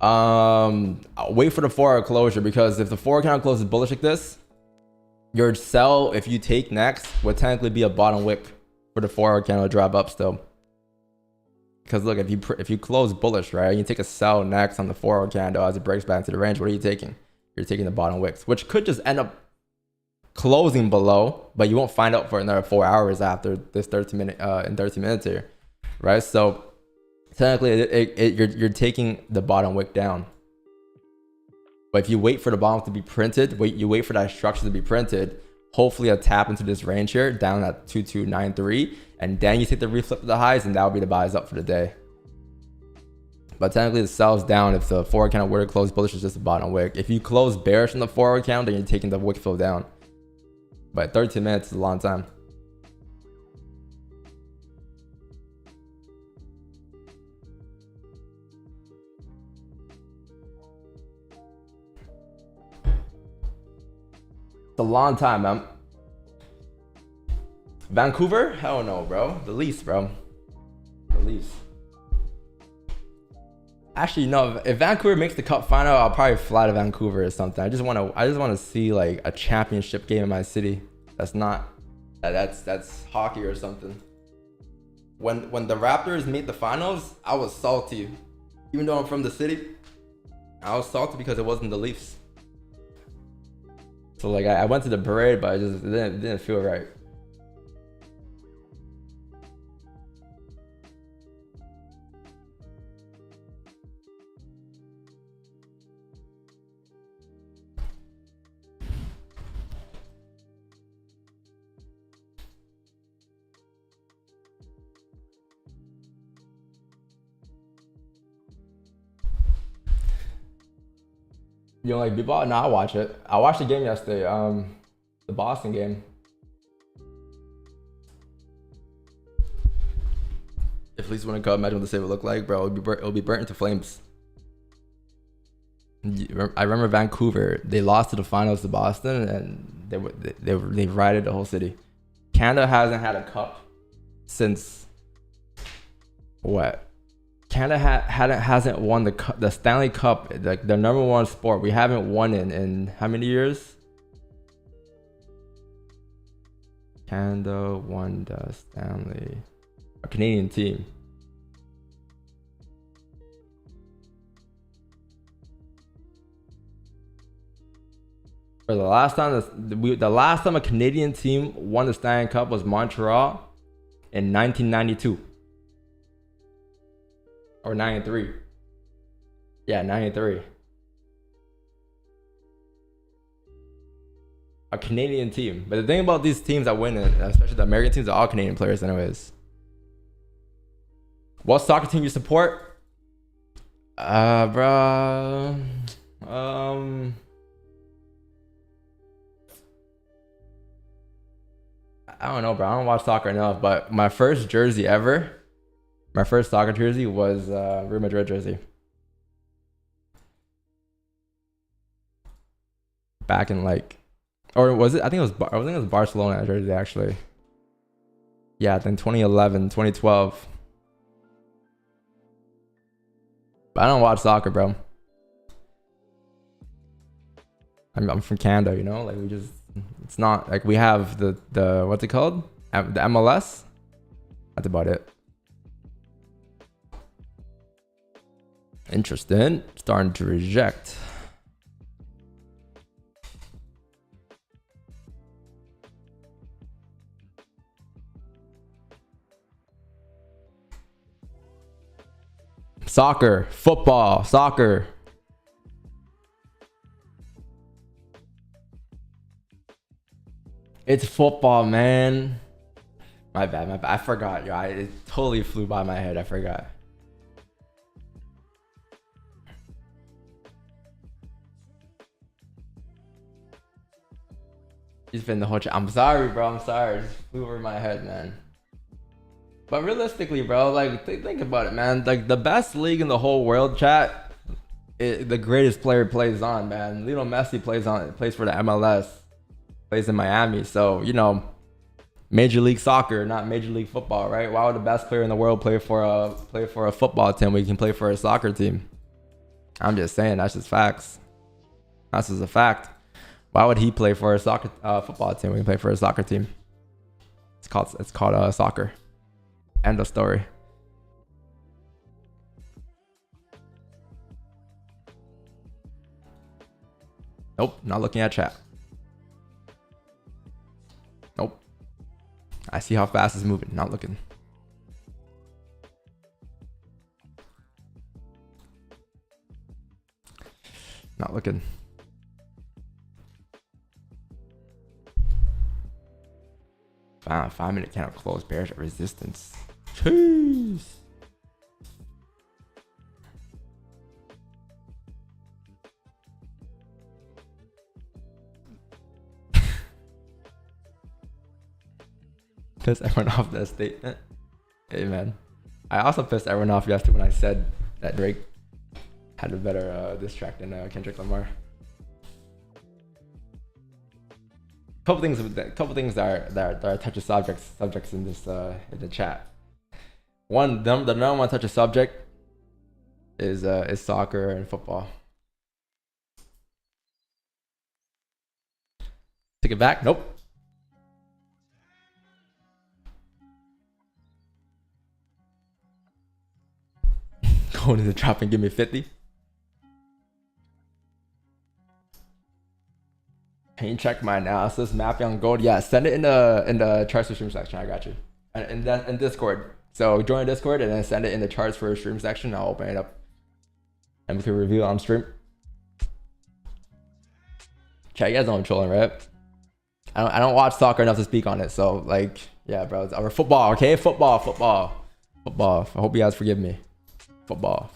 I'll wait for the 4-hour closure, because if the 4-hour candle closes bullish like this, your sell, if you take next, would technically be a bottom wick for the 4-hour candle to drop up still. Because look, if you close bullish, right, and you take a sell next on the 4-hour candle as it breaks back into the range, what are you taking? You're taking the bottom wicks, which could just end up closing below, but you won't find out for another 4 hours after this 30 minutes here, right? So technically, you're taking the bottom wick down. But if you wait for the bottom to be printed, you wait for that structure to be printed, hopefully I'll tap into this range here down at 2293, and then you take the reflip of the highs, and that'll be the buys up for the day. But technically the sell's down if the 4-hour candle were to close bullish, is just a bottom wick. If you close bearish in the 4-hour candle, then you're taking the wick fill down. But 13 minutes is a long time. It's a long time, man. Vancouver? Hell no, bro. The least, bro. The least. Actually, no. If Vancouver makes the cup final, I'll probably fly to Vancouver or something. I just want to see like a championship game in my city. That's hockey or something. When the Raptors made the finals, I was salty. Even though I'm from the city, I was salty because it wasn't the Leafs. So like I went to the parade, but it didn't feel right. You don't like b-ball? No, I watch it. I watched the game yesterday. The Boston game. If Leafs win a cup, imagine what the save would look like, bro. It'll be burnt into flames. I remember Vancouver. They lost to the finals to Boston, and they rioted the whole city. Canada hasn't had a cup since what? Canada hasn't won the Stanley Cup, like the #1 sport. We haven't won in how many years? Canada won the Stanley, a Canadian team. For the last time a Canadian team won the Stanley Cup was Montreal in 1992 or 93. Yeah, 93. A Canadian team. But the thing about these teams that win it, especially the American teams, are all Canadian players anyways. What soccer team you support? Bro. I don't know, bro. I don't watch soccer enough, but my first jersey ever, my first soccer jersey was Real Madrid jersey. Back in like, or was it? I think it was Barcelona jersey actually. Yeah, then 2011, 2012. But I don't watch soccer, bro. I'm from Canada, you know, like we just. It's not like we have the what's it called? The MLS. That's about it. Interesting. Starting to reject. Soccer, football, soccer. It's football, man. My bad. I forgot, yo. It totally flew by my head. I forgot. It's been the whole chat. I'm sorry, bro. I'm sorry. It just flew over my head, man. But realistically, bro, like think about it, man. Like the best league in the whole world, chat. The greatest player plays on, man. Lionel Messi plays for the MLS. Plays in Miami, so you know, Major League Soccer, not Major League Football, right? Why would the best player in the world play for a football team? We can play for a soccer team. I'm just saying, that's just facts. That's just a fact. Why would he play for a football team? We can play for a soccer team. It's called soccer. End of story. Nope, not looking at chat. Nope. I see how fast it's moving. Not looking. Not looking. Wow, 5-minute candle close. Bearish at resistance. Jeez. Pissed everyone off that statement. Hey man, I also pissed everyone off yesterday when I said that Drake had a better diss track than Kendrick Lamar. Couple things that are touchy subjects in this in the chat. One, the number one touchy subject is soccer and football. Take it back. Nope. Go into the trap and give me 50. Can you check my analysis mapping on gold? Yeah, send it in the charts for stream section. I got you. And that in Discord. So join Discord and then send it in the charts for stream section. I'll open it up and we can review it on stream. Chat, you guys know I'm trolling, right? I don't watch soccer enough to speak on it. So like, yeah, bro. It's our football, okay? Football. I hope you guys forgive me. Football.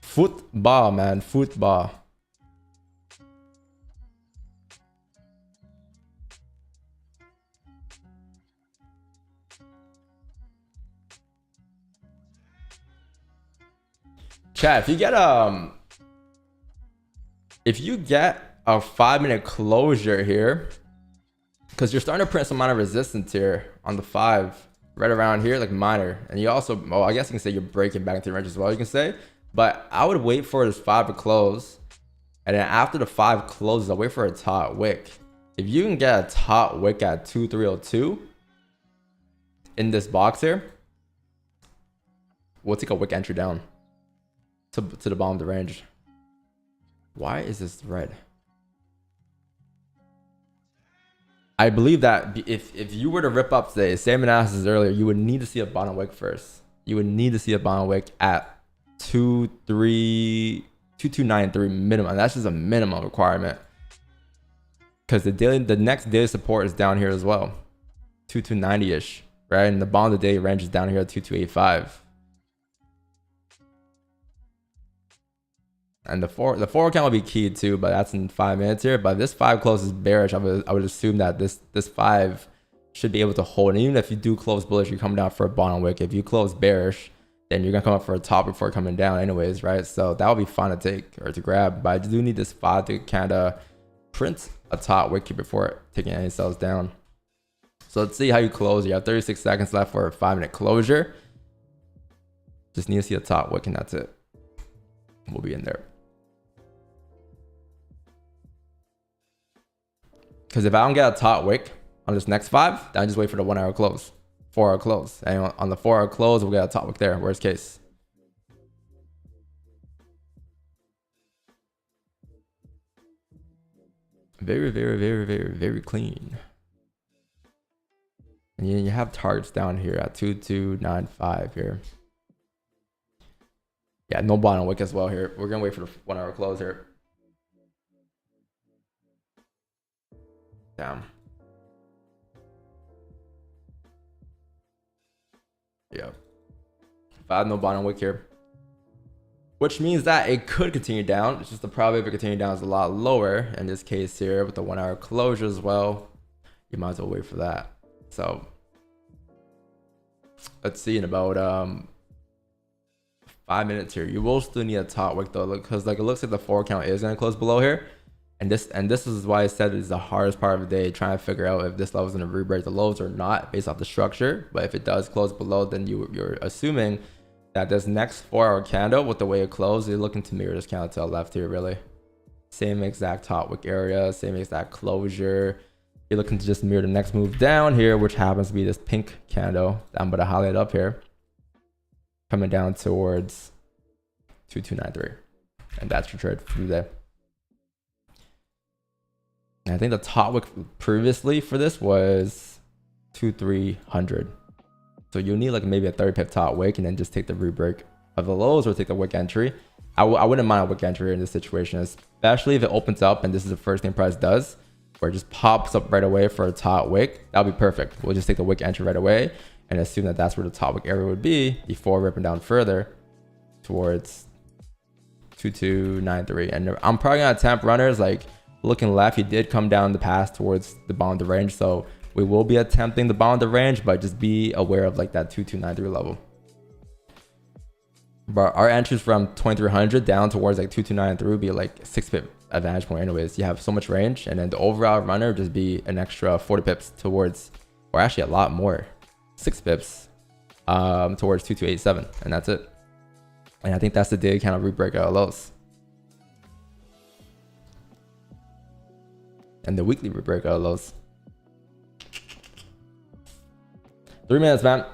Football, man. Football. Chat, if you get a 5-minute closure here, because you're starting to print some amount of resistance here on the 5 right around here, like minor. And you also, well, I guess you can say you're breaking back into the range as well, you can say. But I would wait for this 5 to close, and then after the 5 closes, I'll wait for a top wick. If you can get a top wick at 2302 in this box here, we'll take a wick entry down to the bottom of the range. Why is this red? I believe that if you were to rip up today, same analysis earlier, you would need to see a bottom wick first. You would need to see a bottom wick at 2293 minimum. That's just a minimum requirement, because the next daily support is down here as well, 2290-ish, right? And the bottom of the day range is down here at 2285. And the 4 count will be key too, but that's in 5 minutes here. But this 5 closes bearish. I would assume that this 5 should be able to hold. And even if you do close bullish, you come down for a bottom wick. If you close bearish, then you're gonna come up for a top before coming down anyways, right? So that would be fine to take or to grab. But I do need this 5 to kind of print a top wick here before taking any sells down. So let's see how you close. You have 36 seconds left for a 5-minute closure. Just need to see a top wick, and that's it. We'll be in there. Because if I don't get a top wick on this next 5, then I just wait for the 1 hour close, 4 hour close. And on the 4 hour close, we'll get a top wick there, worst case. Very, very, very, very, very clean. And you have targets down here at 2295 here. Yeah, no bottom wick as well here. We're going to wait for the 1 hour close here. Down. Yeah. 5, no bottom wick here, which means that it could continue down. It's just the probability of it continuing down is a lot lower in this case here with the 1 hour closure as well. You might as well wait for that. So let's see in about 5 minutes here. You will still need a top wick though, because like it looks like the 4 count is going to close below here. And this is why I said it's the hardest part of the day, trying to figure out if this level is going to re-break the lows or not based off the structure. But if it does close below, then you're assuming that this next 4 hour candle, with the way it closed, you're looking to mirror this candle to the left here, really. Same exact top wick area, same exact closure. You're looking to just mirror the next move down here, which happens to be this pink candle that I'm going to highlight up here, coming down towards 2293. And that's your trade for the day. I think the top wick previously for this was 2300. So you'll need like maybe a 30 pip top wick and then just take the re-break of the lows or take the wick entry. I wouldn't mind a wick entry in this situation, especially if it opens up and this is the first thing price does, where it just pops up right away for a top wick. That'll be perfect. We'll just take the wick entry right away and assume that that's where the top wick area would be before ripping down further towards 2293. And I'm probably gonna attempt runners like looking left. He did come down the path towards the bottom of the range, so we will be attempting the bottom of the range, but just be aware of like that 2293 level. But our entries from 2300 down towards like 2293 would be like 6 pip advantage point anyways. You have so much range, and then the overall runner would just be an extra 40 pips towards, or actually a lot more, 6 pips towards 2287, and that's it. And I think that's the daily kind of re-break out of lows. And the weekly re-break out of lows. 3 minutes, man.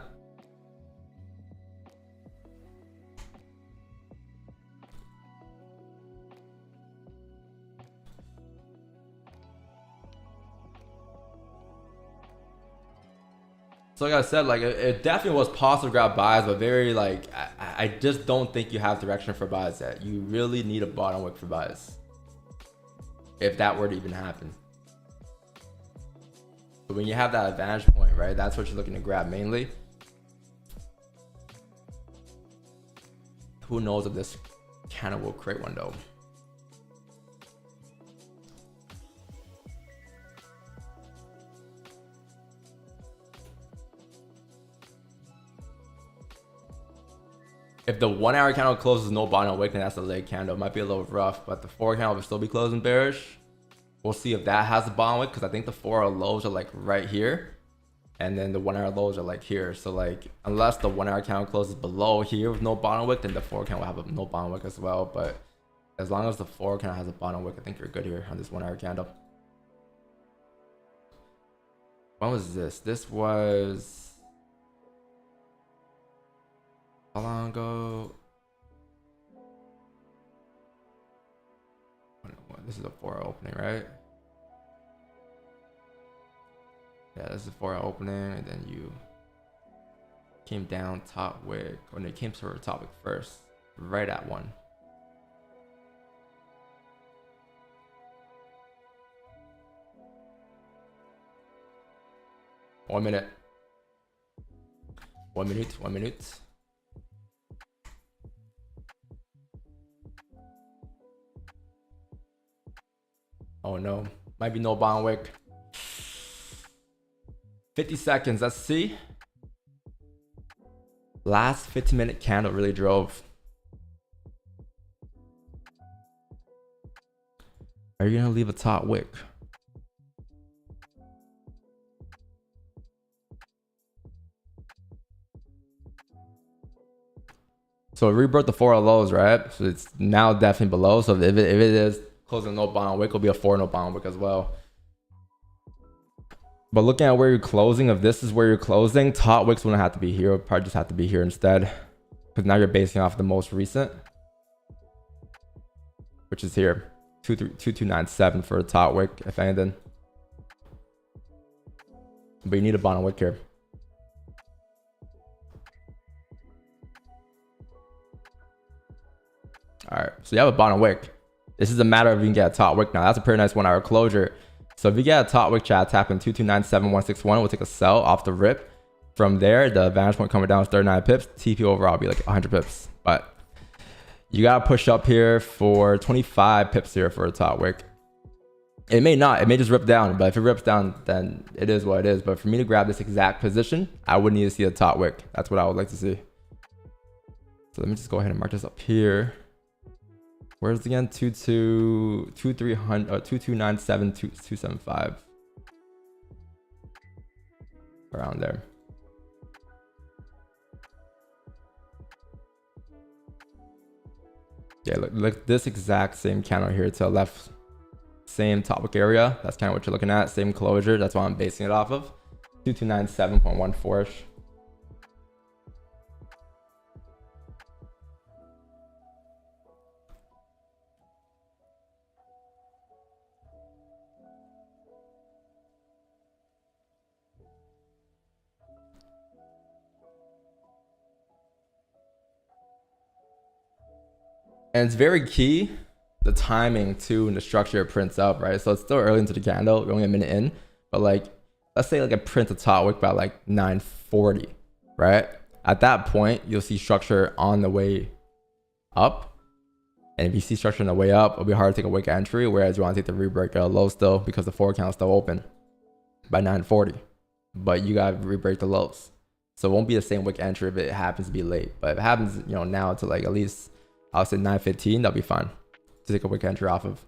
So like I said, like it definitely was possible to grab buys, but very like I just don't think you have direction for buys yet. You really need a bottom wick for buys, if that were to even happen. But when you have that advantage point, right, that's what you're looking to grab mainly. Who knows if this kind of will create one though. If the 1 hour candle closes no bottom wick, then that's a leg candle. It might be a little rough, but the 4 candle will still be closing bearish. We'll see if that has a bottom wick, because I think the 4-hour lows are like right here, and then the 1-hour lows are like here. So like unless the 1-hour candle closes below here with no bottom wick, then the 4 candle will have no bottom wick as well. But as long as the 4 candle has a bottom wick, I think you're good here on this 1-hour candle. When was this? This was how long ago? This is a 4-hour opening, right? Yeah, this is a 4-hour opening, and then you came down top wick, or no, it came to our top wick first, right at 1. One minute. 1 minute. 1 minute. Oh no, might be no bottom wick. 50 seconds, let's see. Last 15-minute candle really drove. Are you gonna leave a top wick? So it rebirthed the 4 lows, right? So it's now definitely below. So if it is closing no bottom wick, will be a 4 no bottom wick as well. But looking at where you're closing, if this is where you're closing, top wicks wouldn't have to be here. It would probably just have to be here instead, because now you're basing off the most recent, which is here, 2297 for a top wick, if anything. But you need a bottom wick here. All right, so you have a bottom wick. This is a matter of if you can get a top wick now. That's a pretty nice 1-hour closure. So if you get a top wick, chat, tap in 2297.161, we'll take a sell off the rip. From there, the vantage point coming down is 39 pips. TP overall will be like 100 pips. But you got to push up here for 25 pips here for a top wick. It may not. It may just rip down. But if it rips down, then it is what it is. But for me to grab this exact position, I would need to see a top wick. That's what I would like to see. So let me just go ahead and mark this up here. Where's it again? 2297, 275. Around there. Yeah, look this exact same candle here to the left. Same top wick area. That's kind of what you're looking at. Same closure. That's what I'm basing it off of. 2297.14-ish. And it's very key, the timing too, and the structure it prints up, right? So it's still early into the candle, we're only a minute in, but like, let's say like I print a top wick by like 9:40, right? At that point, you'll see structure on the way up. And if you see structure on the way up, it'll be hard to take a wick entry, whereas you want to take the rebreak low still, because the 4 candle is still open by 9:40. But you got to rebreak the lows. So it won't be the same wick entry if it happens to be late. But if it happens, you know, now to like at least, I'll say 9:15, that'll be fine to take a wick entry off of.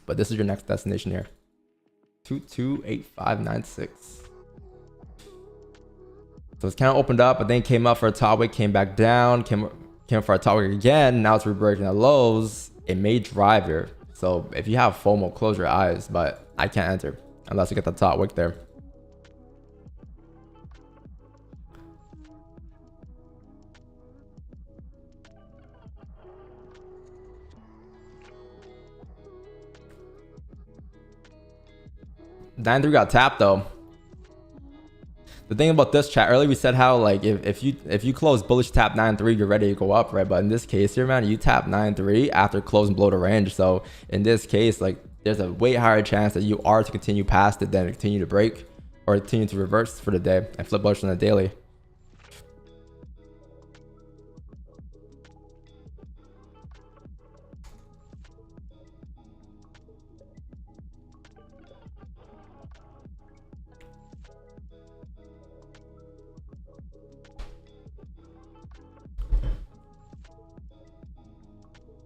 But this is your next destination here. 228596. So it's kind of opened up, but then came up for a top wick, came back down, came up for a top wick again. Now it's rebreaking the lows. It may drive here. So if you have FOMO, close your eyes, but I can't enter unless you get the top wick there. Nine 3 got tapped though. The thing about this chat, earlier we said how like if you close bullish tap 9-3, you're ready to go up, right? But in this case here, man, you tap 9-3 after closing below the range. So in this case, like there's a way higher chance that you are to continue past it than to continue to break or continue to reverse for the day and flip bullish on the daily.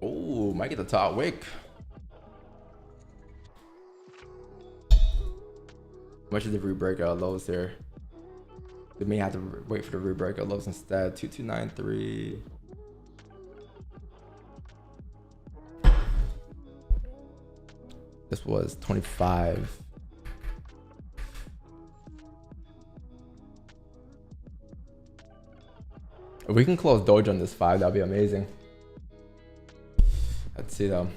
Oh, might get the top wick. Much of the rebreakout lows here. We may have to wait for the rebreakout lows instead. 2293. This was 25. If we can close Doge on this 5, that'd be amazing. Let's see though.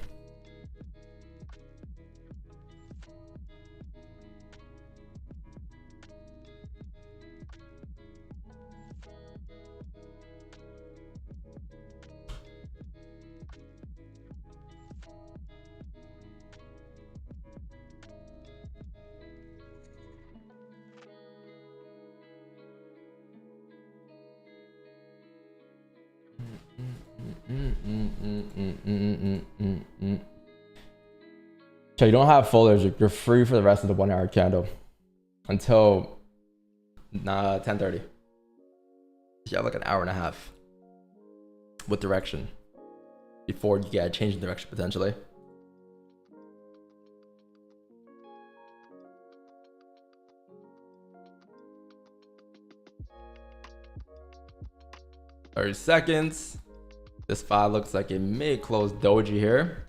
So you don't have folders. You're free for the rest of the 1 hour candle until 10:30. You have like an hour and a half with direction before you get a change in direction potentially. Thirty seconds. This 5 looks like it may close doji here.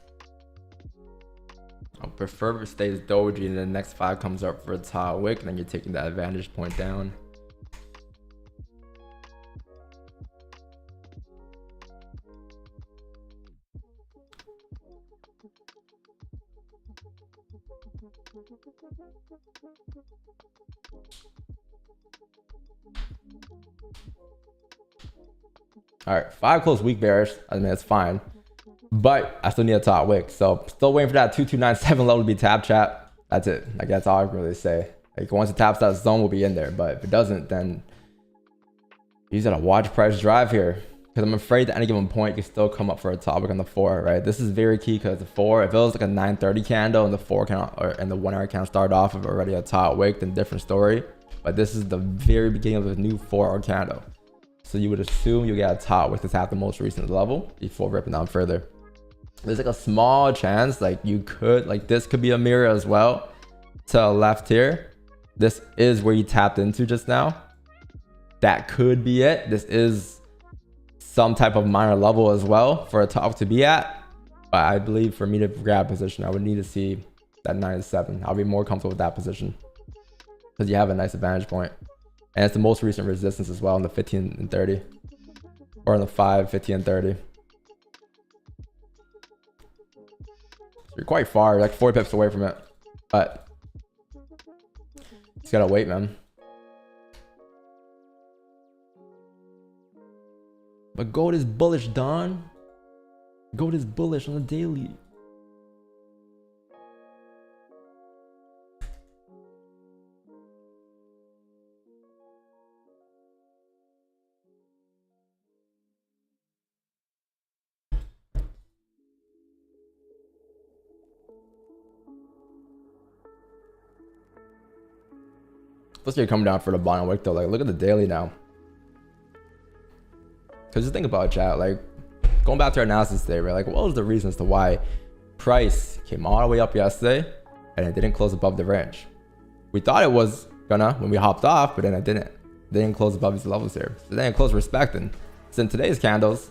I prefer it stays doji and the next 5 comes up for a top wick, and then you're taking that vantage point down. All right, 5 close weak bearish. I mean, it's fine, but I still need a top wick. So still waiting for that 2297 level to be tap chat. That's it. Like that's all I can really say. Like once it taps that zone, we'll be in there. But if it doesn't, then you just gotta watch price drive here. Because I'm afraid at any given point, you can still come up for a top wick on the 4, right? This is very key because the 4, if it was like a 930 candle and the 4 can, and the 1 hour can start off with already a top wick, then different story. But this is the very beginning of the new 4 hour candle. So you would assume you get a top wick that's at the most recent level before ripping down further. There's like a small chance like you could, like this could be a mirror as well to the left here. This is where you tapped into just now. That could be it. This is some type of minor level as well for a top to be at. But I believe for me to grab position, I would need to see that 9-7. I'll be more comfortable with that position because you have a nice advantage point. And it's the most recent resistance as well in the 15 and 30. Or in the 5, 15 and 30. So you're quite far, you're like 4 pips away from it. But just gotta wait, man. But gold is bullish, Don. Gold is bullish on the daily. Let's say come down for the bottom wick though. Like look at the daily now. Cause just think about it, chat. Like going back to our analysis today, right? Like what was the reason as to why price came all the way up yesterday and it didn't close above the range? We thought it was gonna when we hopped off, but then it didn't. They didn't close above these levels here. So they didn't close respecting. So in today's candles,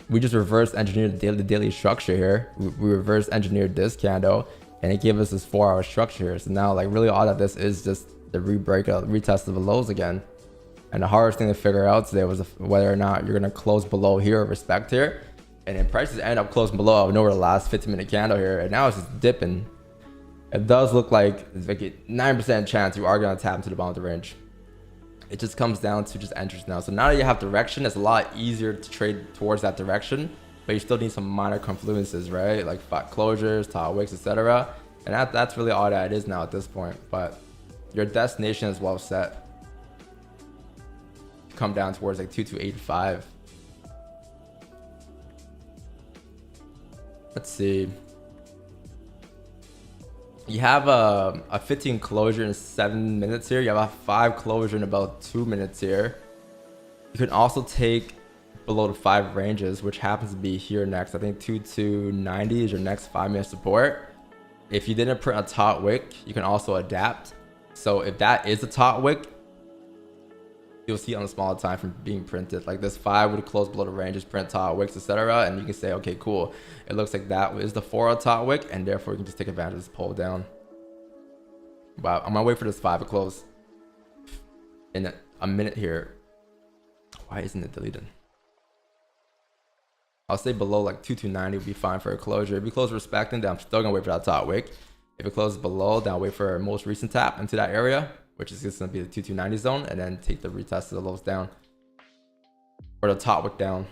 we just reverse engineered the daily structure here. We reverse engineered this candle. And it gave us this 4 hour structure here. So now like really all of this is just the retest of the lows again. And the hardest thing to figure out today was whether or not you're gonna close below here or respect here. And then prices end up closing below. I know we're the last 15-minute candle here. And now it's just dipping. It does look like it's like a 9% chance you are gonna tap into the bottom of the range. It just comes down to just entries now. So now that you have direction, it's a lot easier to trade towards that direction. But you still need some minor confluences, right? Like flat closures, top wicks, etc. And that's really all that it is now at this point. But your destination is well set. Come down towards like 2285. Let's see. You have a 15 closure in 7 minutes here. You have a 5 closure in about 2 minutes here. You can also take below the 5 ranges, which happens to be here next. I think 2290 is your next 5-minute support. If you didn't print a top wick, you can also adapt. So if that is a top wick, you'll see on the smaller time frame being printed. Like this 5 would close below the ranges, print top wicks, etc. And you can say, okay, cool. It looks like that is the 4 top wick, and therefore you can just take advantage of this pull down. Wow, I'm gonna wait for this 5 to close in a minute here. Why isn't it deleted? I'll say below like 2290 would be fine for a closure. If you close respecting, then I'm still gonna wait for that top wick. If it closes below, then I'll wait for a most recent tap into that area, which is just gonna be the 2290 zone, and then take the retest of the lows down or the top wick down.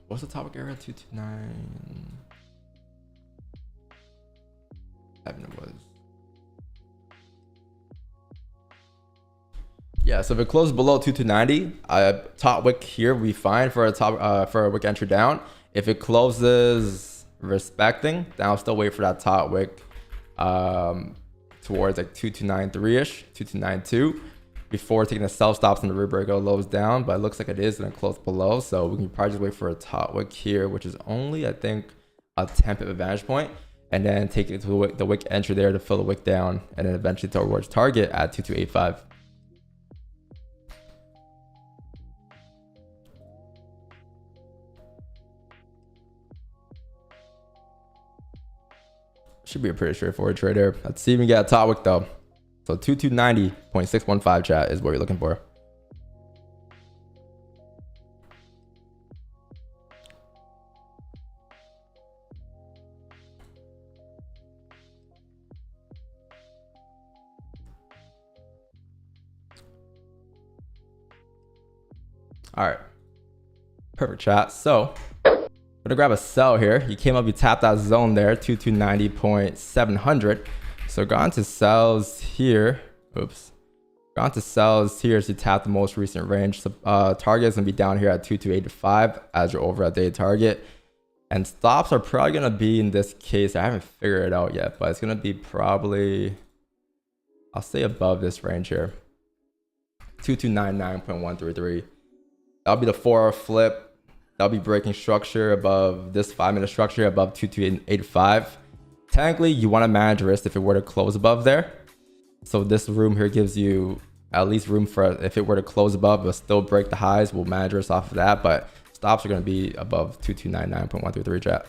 What's the topic area? 229. It was. Yeah, so if it closes below 2290, top wick here we fine for a top for a wick entry down. If it closes respecting, then I'll still wait for that top wick towards like 2293-ish, 2292. Before taking the sell stops and the reverse go lows down, but it looks like it is going to close below, so we can probably just wait for a top wick here, which is only I think a 10 pip advantage point, and then take it to the wick entry there to fill the wick down, and then eventually towards target at 2285. Should be a pretty straightforward trade there. Let's see if we can get a top wick though. So 2290.615 chat is what you're looking for. All right, perfect chat. So I'm gonna grab a sell here. You came up, you tapped that zone there, 2290.700. So gone to sells here. Oops. Gone to sells here as you tap the most recent range. So target is gonna be down here at 2285 as your overall day target. And stops are probably gonna be in this case. I haven't figured it out yet, but it's gonna be probably, I'll say above this range here. 2299.133. That'll be the 4-hour flip. That'll be breaking structure above this 5-minute structure above 2285. Technically, you want to manage risk if it were to close above there. So this room here gives you at least room for, if it were to close above, but still break the highs, we'll manage risk off of that. But stops are going to be above 2299.133 chat.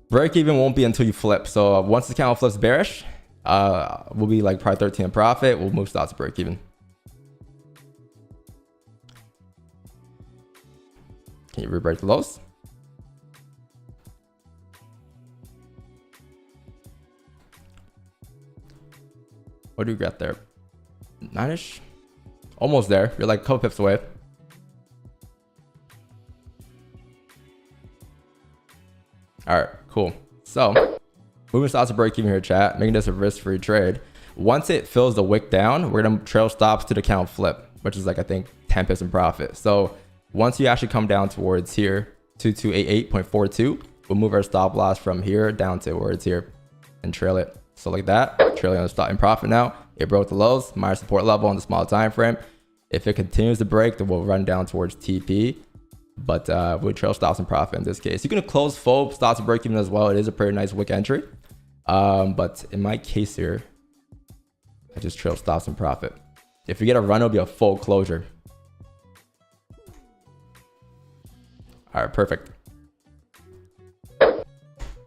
Break even won't be until you flip. So once the candle flips bearish, we'll be like probably 13 in profit. We'll move stops to break even. Can you re-break the lows? What do you got there? 9-ish? Almost there. You're like a couple pips away. All right, cool. So moving stops to break even here, chat, making this a risk-free trade. Once it fills the wick down, we're gonna trail stops to the count flip, which is like I think 10 pips in profit. So once you actually come down towards here, 2288.42, we'll move our stop loss from here down to where it's here and trail it. So like that, trailing on the stop in profit now. It broke the lows, minor support level on the small time frame. If it continues to break, then we'll run down towards TP. But we'll trail stops in profit in this case. You can close full stops to break even as well. It is a pretty nice wick entry. But in my case here, I just trail stops in profit. If you get a run, it'll be a full closure. All right, perfect. All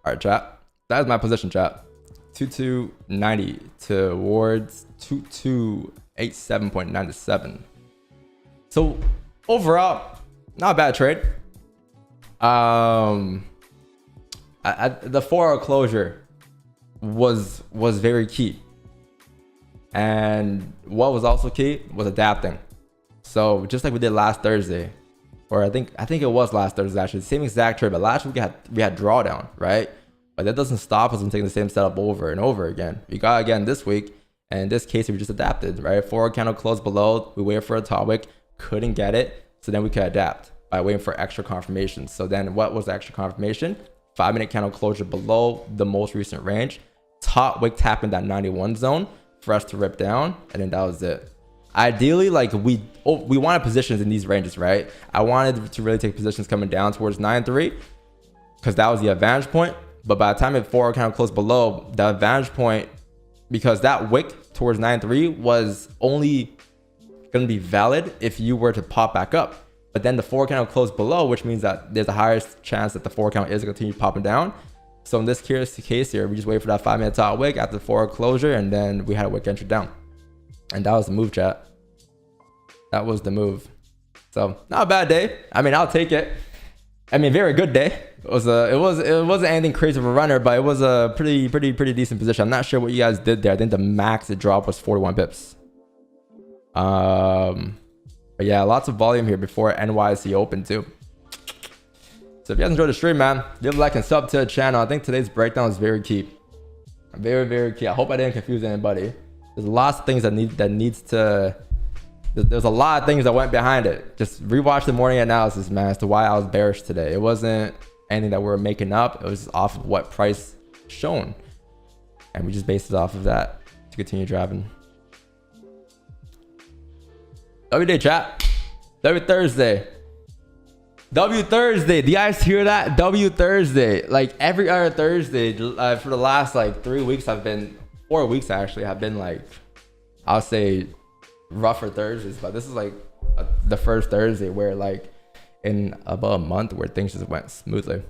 right, chat. That is my position, chat. 2290 towards 2287.97. So overall, not a bad trade. The 4-hour closure was very key, and what was also key was adapting. So just like we did last Thursday, or I think it was last Thursday actually, same exact trade, but last week we had drawdown, right? But that doesn't stop us from taking the same setup over and over again. We got again this week, And in this case, we just adapted, right? 4 candle closed below. We waited for a top wick, couldn't get it. So then we could adapt by waiting for extra confirmation. So then what was the extra confirmation? 5-minute candle closure below the most recent range. Top wick tapping that 91 zone for us to rip down. And then that was it. Ideally, like we wanted positions in these ranges, right? I wanted to really take positions coming down towards 9-3 because that was the advantage point. But by the time it 4 candle closed below, the advantage point, because that wick towards 9-3 was only going to be valid if you were to pop back up. But then the 4 candle closed below, which means that there's a higher chance that the 4 candle is going to continue popping down. So in this case here, we just wait for that 5-minute top wick after the 4 closure, and then we had a wick entry down. And that was the move, chat. That was the move. So not a bad day. I mean, I'll take it. I mean, very good day. It wasn't anything crazy of a runner, but it was a pretty decent position. I'm not sure what you guys did there. I think the max it dropped was 41 pips. But yeah, lots of volume here before NYC open too. So if you guys enjoyed the stream, man, leave a like and sub to the channel. I think today's breakdown is very key. Very key. I hope I didn't confuse anybody. There's lots of things there's a lot of things that went behind it. Just rewatch the morning analysis, man, as to why I was bearish today. It wasn't anything that we were making up. It was just off of what price shown. And we just based it off of that to continue driving. W day, chat. W Thursday. W Thursday. Do you guys hear that? W Thursday. Like every other Thursday for the last like 4 weeks actually have been like, I'll say rougher Thursdays, but this is like the first Thursday where like in about a month where things just went smoothly.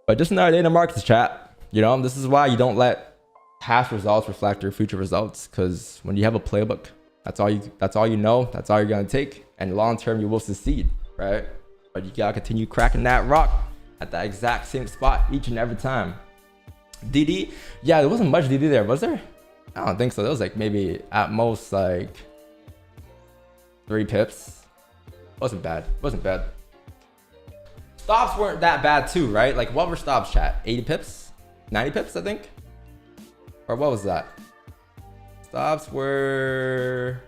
But just another day in the markets, chat. You know, this is why you don't let past results reflect your future results, because when you have a playbook, that's all you know, that's all you're gonna take, and long term you will succeed, right? But you gotta continue cracking that rock at that exact same spot each and every time. DD, yeah, there wasn't much DD there, was there? I don't think so. There was like maybe at most like 3 pips. Wasn't bad. Stops weren't that bad too, right? Like what were stops, chat? 80 pips? 90 pips, I think? Or what was that? Stops were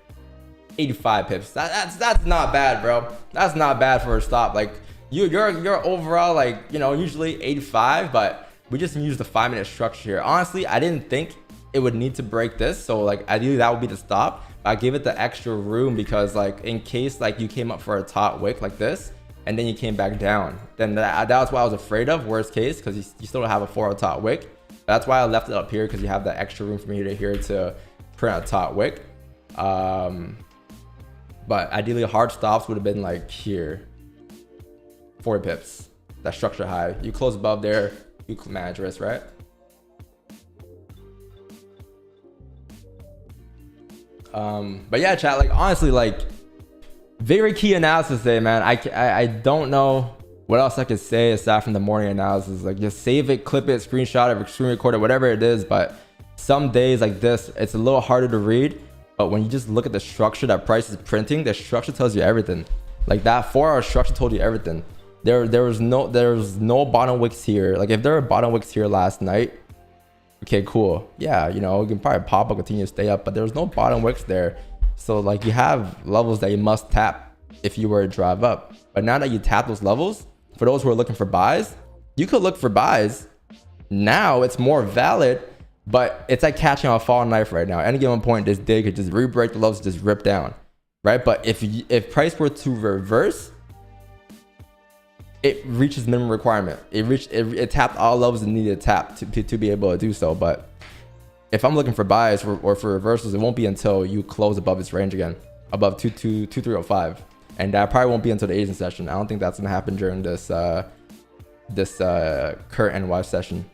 85 pips. That's not bad, bro. That's not bad for a stop. Like you're overall like, you know, usually 85, but we just use the 5-minute structure here. Honestly, I didn't think it would need to break this, so like ideally that would be the stop. But I gave it the extra room because like in case like you came up for a top wick like this and then you came back down, then that was what I was afraid of, worst case, because you still don't have a 4 top wick. That's why I left it up here, because you have that extra room from here to here to print a top wick. But ideally hard stops would have been like here, 40 pips, that structure high. You close above there, you can manage risk, right? But yeah, chat, like honestly, like very key analysis today, man. I don't know what else I could say aside from the morning analysis. Like just save it, clip it, screenshot it, screen record it, whatever it is. But some days like this, it's a little harder to read. But when you just look at the structure that price is printing, the structure tells you everything. Like that 4-hour structure told you everything. There was no bottom wicks here. Like if there were bottom wicks here last night, okay, cool. Yeah, you know, you can probably pop up, continue to stay up, but there's no bottom wicks there. So like you have levels that you must tap if you were to drive up. But now that you tap those levels, for those who are looking for buys, you could look for buys. Now it's more valid, but it's like catching a falling knife right now. At any given point, this day could just re-break the levels, just rip down, right? But if price were to reverse, it reaches minimum requirement. It tapped all levels it needed to tap to be able to do so. But if I'm looking for buys or for reversals, it won't be until you close above its range again, above 2305, and that probably won't be until the Asian session. I don't think that's gonna happen during this current NY session,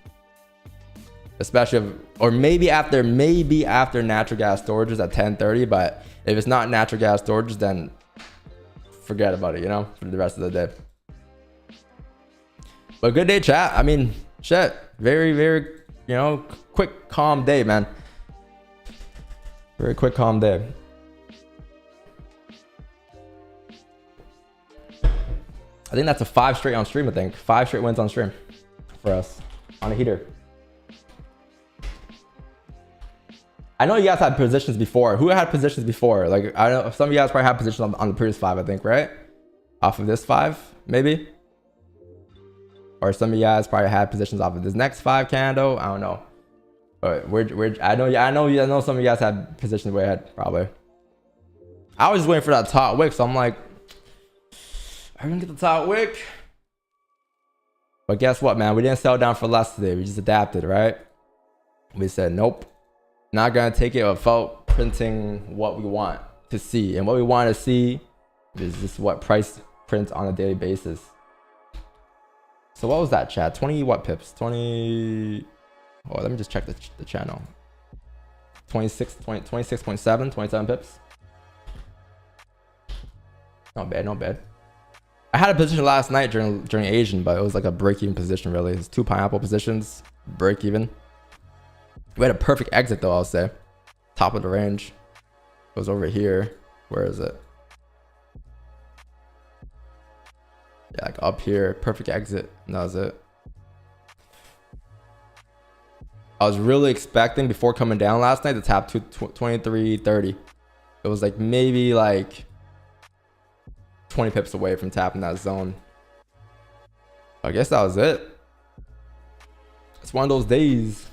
especially or maybe after natural gas storages at 10:30. But if it's not natural gas storages, then forget about it, you know, for the rest of the day. But good day, chat. I mean, shit, very, you know, quick, calm day, man. Very quick, calm day. I think that's a 5 straight on stream, I think. 5 straight wins on stream for us on a heater. I know you guys had positions before. Who had positions before? Like, I know some of you guys probably had positions on the previous 5, I think, right? Off of this 5, maybe? Or some of you guys probably had positions off of this next 5 candle. I don't know. But I know some of you guys had positions way ahead, probably. I was just waiting for that top wick, so I'm like, are we gonna get the top wick? But guess what, man? We didn't sell down for less today. We just adapted, right? We said, nope. Not gonna take it without printing what we want to see. And what we want to see is just what price prints on a daily basis. So what was that, chat? 20 what pips? 20... Oh, let me just check the channel. 26.7, 27 pips. Not bad, not bad. I had a position last night during Asian, but it was like a break-even position, really. It's 2 pineapple positions, break-even. We had a perfect exit, though, I'll say. Top of the range. It was over here. Where is it? Yeah, like up here. Perfect exit. And that was it. I was really expecting, before coming down last night, to tap 23.30. It was like maybe like 20 pips away from tapping that zone. I guess that was it. It's one of those days.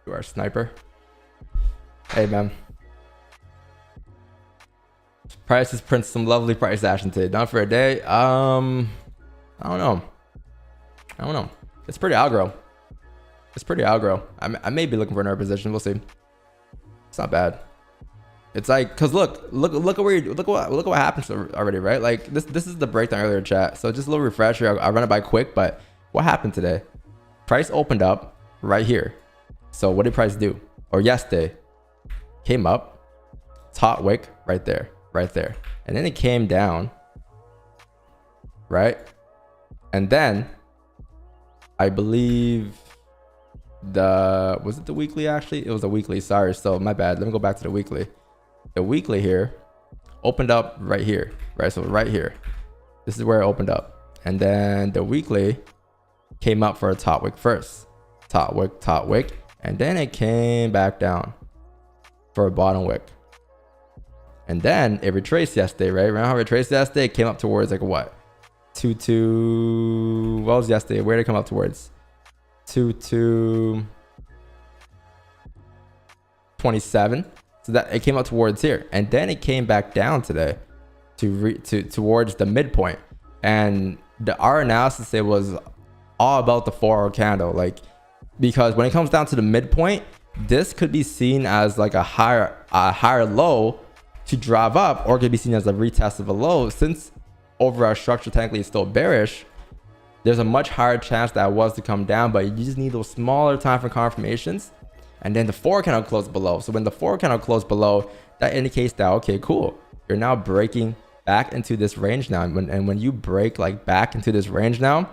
You are a sniper. Hey, man. Prices print some lovely price action today. Done for a day. I don't know. It's pretty aggro. I may be looking for another position. We'll see. It's not bad. It's like, cause look at what happened already, right? Like this is the breakdown earlier, chat. So just a little refresher. I'll run it by quick, but what happened today? Price opened up right here. So what did price do? Or yesterday, came up, top wick right there, and then it came down, right? And then I believe was it the weekly? Actually, it was a weekly. Sorry, so my bad. Let me go back to the weekly. The weekly here opened up right here, right? So right here, this is where it opened up, and then the weekly came up for a top wick first, top wick, and then it came back down for a bottom wick, and then it retraced yesterday, right? Remember how it retraced yesterday? It came up towards like what? 22. What was yesterday? Where did it come up towards? 27. So that it came up towards here, and then it came back down today towards the midpoint. And our analysis, it was all about the 4-hour candle, like, because when it comes down to the midpoint, this could be seen as like a higher low to drive up, or it could be seen as a retest of a low. Since overall structure technically is still bearish, there's a much higher chance that it was to come down, but you just need those smaller time frame confirmations. And then the 4 candle closed below. So when the 4 candle closed below, that indicates that, okay, cool, you're now breaking back into this range now. And when you break like back into this range now,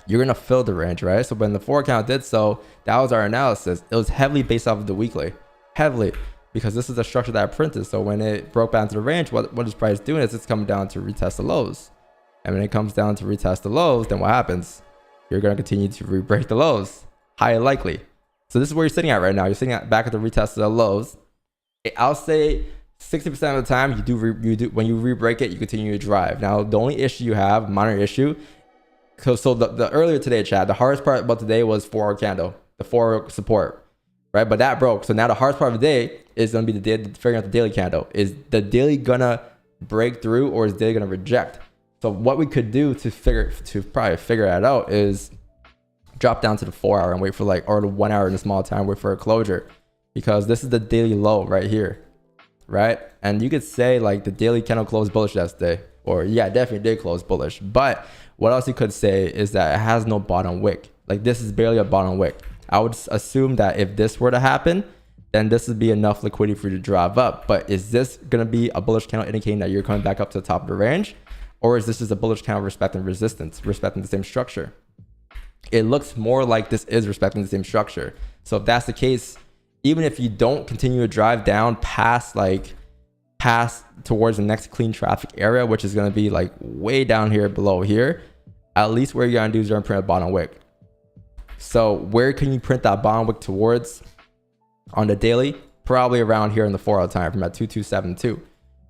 you're gonna fill the range, right? So when the 4 candle did so, that was our analysis. It was heavily based off of the weekly, heavily, because this is the structure that I printed. So when it broke back into the range, what is price doing is it's coming down to retest the lows. And when it comes down to retest the lows, then what happens? You're gonna continue to re-break the lows, highly likely. So this is where you're sitting at right now. You're sitting at back at the retest of the lows. I'll say 60% of the time you do when you re-break it, you continue to drive. Now the only issue you have, minor issue, so the earlier today, chat, the hardest part about today was 4-hour candle, the 4 support, right? But that broke. So now the hardest part of the day is gonna be figuring out the daily candle. Is the daily gonna break through, or is daily gonna reject? So what we could do to probably figure that out is drop down to the 4-hour and wait for or the 1 hour in a small time, wait for a closure, because this is the daily low right here, right? And you could say like the daily candle closed bullish yesterday, or yeah, definitely did close bullish. But what else you could say is that it has no bottom wick. Like this is barely a bottom wick. I would assume that if this were to happen, then this would be enough liquidity for you to drive up. But is this gonna be a bullish candle indicating that you're coming back up to the top of the range? Or is this just a bullish candle respecting resistance, respecting the same structure? It looks more like this is respecting the same structure. So if that's the case, even if you don't continue to drive down past towards the next clean traffic area, which is going to be like way down here below here, at least where you're gonna do is you're gonna print a bottom wick. So where can you print that bottom wick towards on the daily? Probably around here in the 4 hour time frame at 2272.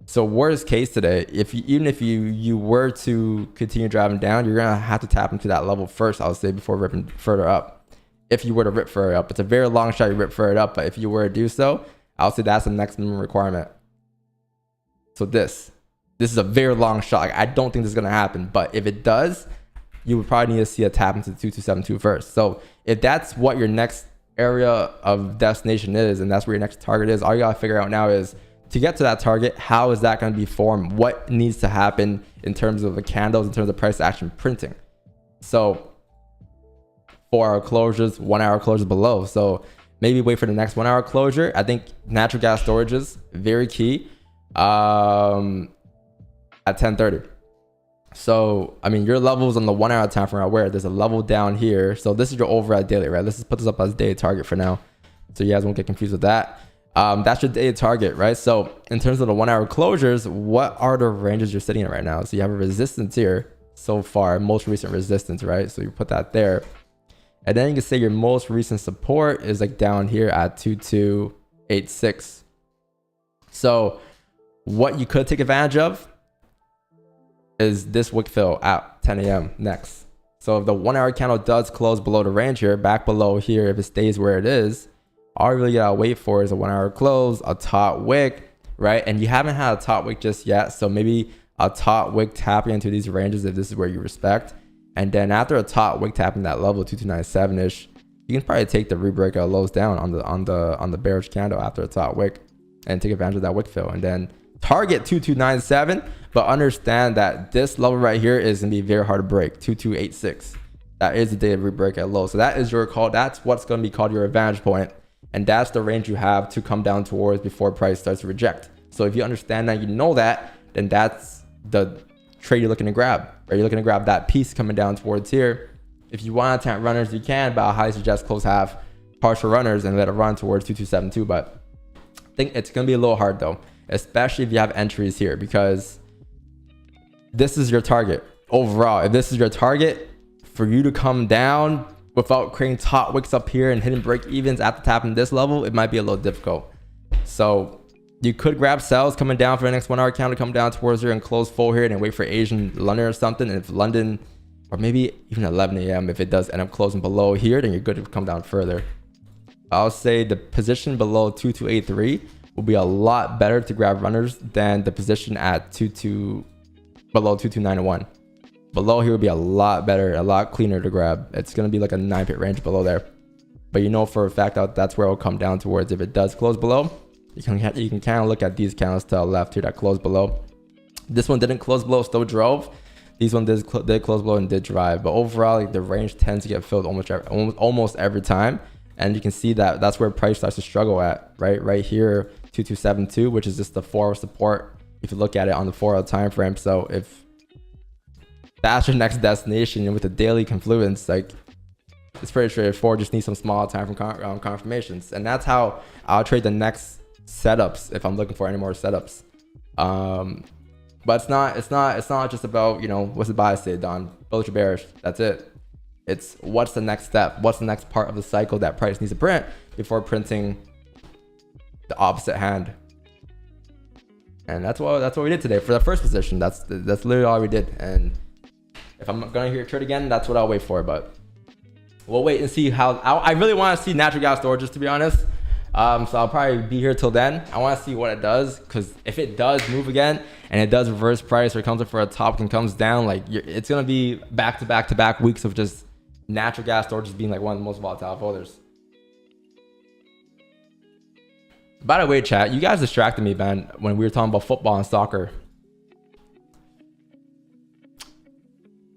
So worst case today, even if you were to continue driving down, you're gonna have to tap into that level first, I would say, before ripping further up. If you were to rip further up, it's a very long shot you rip further up, but if you were to do so, I would say that's the next minimum requirement. So this is a very long shot. Like, I don't think this is gonna happen, but if it does, you would probably need to see a tap into 2272 first. So if that's what your next area of destination is, and that's where your next target is, all you gotta figure out now is, to get to that target, how is that going to be formed? What needs to happen in terms of the candles, in terms of price action printing? So 4 hour closures, 1 hour closures below. So maybe wait for the next 1 hour closure. I think natural gas storage is very key at 10:30. So, I mean, your levels on the 1 hour time frame are where there's a level down here. So this is your overall daily, right? Let's just put this up as daily target for now, so you guys won't get confused with that. That's your daily target, right? So in terms of the 1 hour closures, what are the ranges you're sitting at right now? So you have a resistance here so far, most recent resistance, right? So you put that there. And then you can say your most recent support is like down here at 2286. So what you could take advantage of is this wick fill at 10 a.m. next. So if the 1 hour candle does close below the range here, back below here, if it stays where it is, all you really gotta wait for is a 1 hour close, a top wick, right? And you haven't had a top wick just yet, so maybe a top wick tapping into these ranges if this is where you respect. And then after a top wick tapping that level 2297-ish, you can probably take the rebreak of lows down on the bearish candle after a top wick and take advantage of that wick fill. And then target 2297, but understand that this level right here is gonna be very hard to break, 2286. That is the day of rebreak at low. So that is your call. That's what's gonna be called your advantage point. And that's the range you have to come down towards before price starts to reject. So if you understand that, you know that, then that's the trade you're looking to grab, right? You're looking to grab that piece coming down towards here. If you want to attempt runners, you can, but I highly suggest close half partial runners and let it run towards 2272. But I think it's going to be a little hard though, especially if you have entries here, because this is your target overall. If this is your target for you to come down without creating top wicks up here and hitting break evens after tapping this level, it might be a little difficult. So you could grab sells coming down for the next 1 hour count to come down towards here and close full here and wait for Asian London or something. And if London, or maybe even 11 a.m., if it does end up closing below here, then you're good to come down further. I'll say the position below 2283 will be a lot better to grab runners than the position at below 2291. Below here would be a lot better, a lot cleaner to grab. It's going to be like a 9-pip range below there. But you know for a fact that that's where it will come down towards. If it does close below, you can kind of look at these candles to the left here that close below. This one didn't close below, still drove. These one did close below and did drive. But overall, like, the range tends to get filled almost every time. And you can see that that's where price starts to struggle at, right? Right here, 2272, which is just the 4 hour support if you look at it on the 4 hour time frame. So if that's your next destination, and with the daily confluence, like, it's pretty straightforward. Just need some small time from confirmations, and that's how I'll trade the next setups if I'm looking for any more setups. But it's not just about, you know, what's the buy say, Don, bullish or bearish. That's it. It's what's the next step, what's the next part of the cycle that price needs to print before printing the opposite hand. And that's what we did today for the first position. That's literally all we did. And if I'm gonna hear it trade again, that's what I'll wait for. But we'll wait and see how. I really want to see natural gas storages, to be honest. So I'll probably be here till then. I want to see what it does, because if it does move again and it does reverse price, or it comes up for a top and comes down, like, it's gonna be back to back weeks of just natural gas storages being like one of the most volatile folders. By the way, chat, you guys distracted me, man, when we were talking about football and soccer.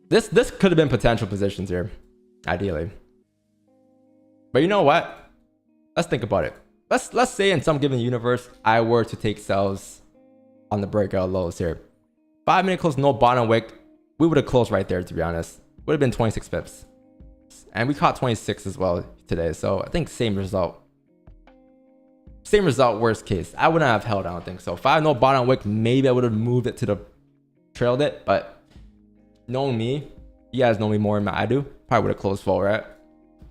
This could have been potential positions here, ideally. But you know what? Let's think about it. Let's say in some given universe, I were to take sells on the breakout lows here. 5-minute close, no bottom wick. We would have closed right there, to be honest. Would have been 26 pips. And we caught 26 as well today. So I think same result. Same result, worst case. I wouldn't have held, I don't think so. If I had no bottom wick, maybe I would have moved it to the trailed it. But knowing me, You guys know me more than I do. Probably would have closed full, right?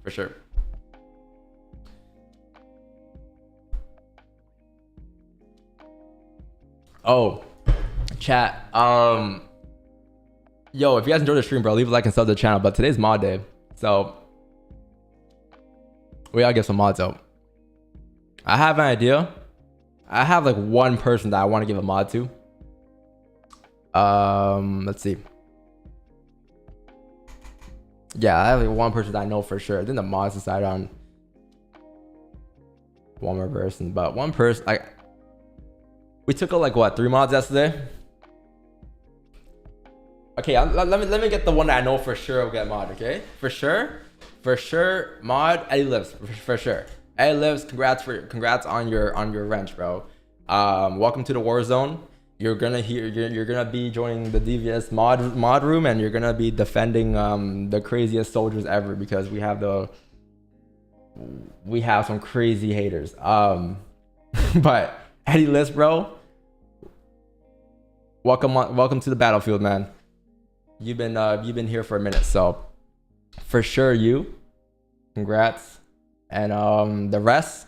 For sure. Oh, chat. Yo, if you guys enjoyed the stream, bro, leave a like and sub to the channel. But today's mod day, so we gotta get some mods out. I have an idea. I have like one person that I want to give a mod to. Let's see. Yeah, I have like one person that I know for sure. Then the mods decide on one more person, but one person, like, we took out like what, 3 mods yesterday? Okay, let me get the one that I know for sure will get mod. Okay, for sure, mod Eddie Lives for sure. Eddie Lives, congrats on your wrench, bro. Welcome to the war zone. You're gonna be joining the DVS mod room, and you're gonna be defending the craziest soldiers ever, because we have some crazy haters. But Eddie Lives, bro, welcome to the battlefield, man. You've been here for a minute, so for sure congrats. And the rest,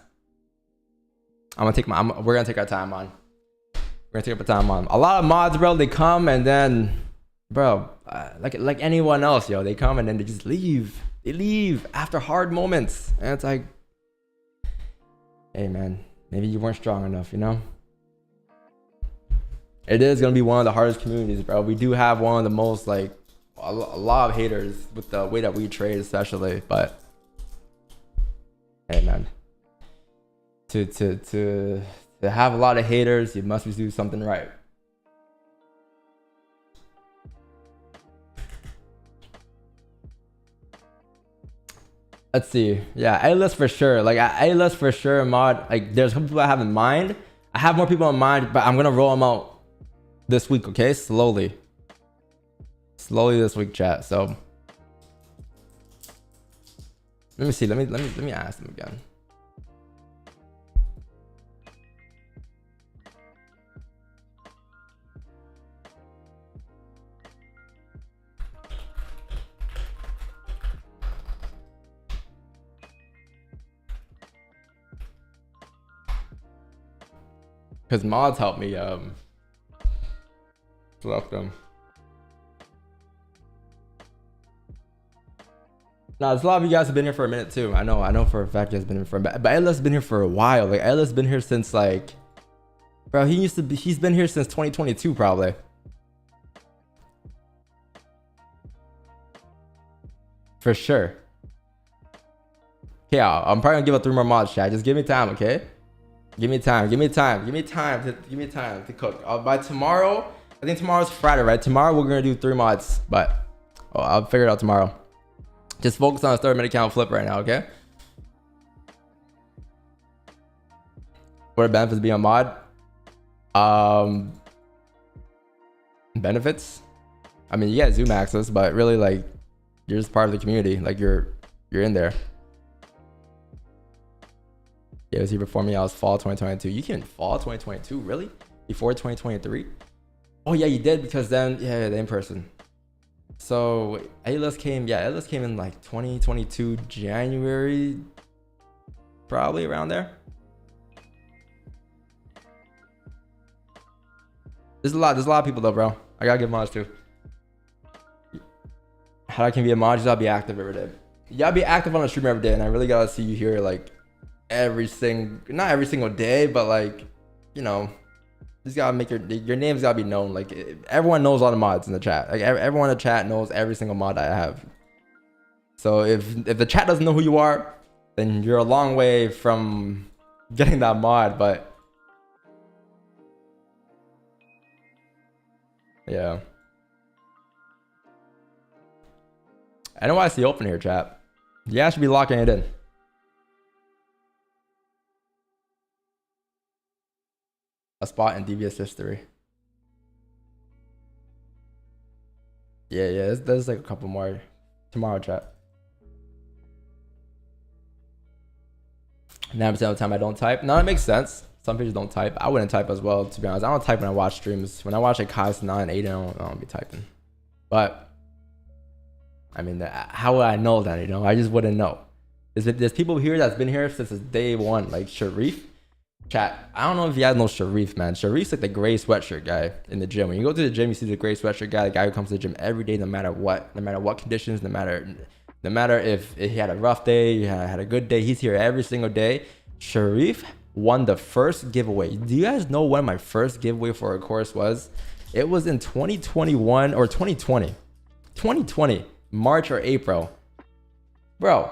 we're gonna take our time on. We're gonna take up time on. A lot of mods, bro, they come and then, bro, like anyone else, yo, they come and then they just leave. They leave after hard moments, and it's like, hey man, maybe you weren't strong enough, you know? It is gonna be one of the hardest communities, bro. We do have one of the most, like, a lot of haters with the way that we trade, especially. But hey, man, to have a lot of haters, you must do something right. Let's see. Yeah, A-list for sure. Like A-list for sure mod. Like there's some people I have in mind. I have more people in mind, but I'm gonna roll them out this week, okay? Slowly this week, chat. So let me see. Let me ask them again. Because mods help me select them. Now, there's a lot of you guys have been here for a minute too. I know for a fact you guys have been here for a minute. But Ella's been here for a while. Like Ella's been here since, like, bro, he's been here since 2022 probably. For sure. Okay, I'm probably gonna give up 3 more mods, chat. Just give me time, okay? Give me time to cook. By tomorrow, I think tomorrow's Friday, right? Tomorrow we're gonna do 3 mods, but I'll figure it out tomorrow. Just focus on a 30-minute account flip right now, okay? What are benefits of being a mod? Benefits? I mean, you get Zoom access, but really, like, you're just part of the community. Like, you're in there. Yeah, it was here before me. I was fall 2022. You came in fall 2022, really? Before 2023? Oh yeah, you did, because then the in person. So A-list came in like 2022 January, probably around there. There's a lot of people though, bro. I gotta give mods too. How I can be a mod? You gotta be active every day. You gotta be active on the stream every day, and I really gotta see you here like not every single day, but like, you know, you just gotta make your name's gotta be known. Like everyone knows all the mods in the chat. Like everyone in the chat knows every single mod I have. So if the chat doesn't know who you are, then you're a long way from getting that mod. But yeah, I know why I see open here, chat. You guys should be locking it in. A spot in DVS history. Yeah, there's like a couple more tomorrow, chat. 9% of the time I don't type. No, that makes sense. Some people don't type. I wouldn't type as well, to be honest. I don't type when I watch streams. When I watch like Kai's 9, 8, I don't be typing. But I mean, how would I know that? You know, I just wouldn't know. There's people here that's been here since day one, like Sharif. Chat, I don't know if you guys know Sharif, man. Sharif's like the gray sweatshirt guy in the gym. When you go to the gym, you see the gray sweatshirt guy, the guy who comes to the gym every day, no matter what conditions, no matter if he had a rough day, he had a good day, he's here every single day. Sharif won the first giveaway. Do you guys know when my first giveaway for a course was? It was in 2021 or 2020. 2020, March or April. Bro,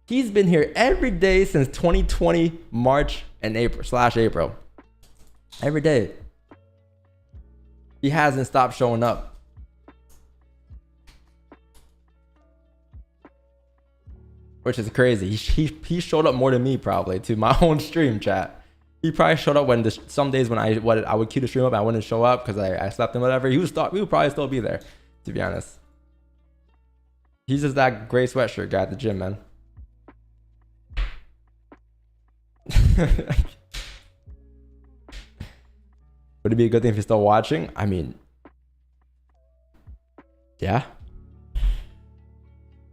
he's been here every day since 2020, March and April. Every day. He hasn't stopped showing up. Which is crazy. He showed up more than me probably to my own stream, chat. He probably showed up when some days when I would queue the stream up, I wouldn't show up because I slept and whatever. He would probably still be there, to be honest. He's just that gray sweatshirt guy at the gym, man. Would it be a good thing if you're still watching? I mean, yeah.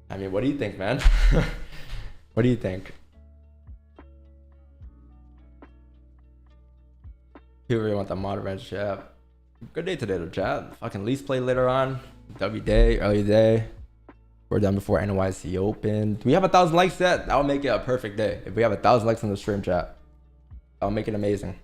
I mean, what do you think, man? What do you think? People really want the mod range, chat. Good day today, though, chat. Fucking lease play later on. W day, early day. We're done before NYC Open. Do we have 1,000 likes yet? That would make it a perfect day. If we have 1,000 likes on the stream, chat, that'll make it amazing.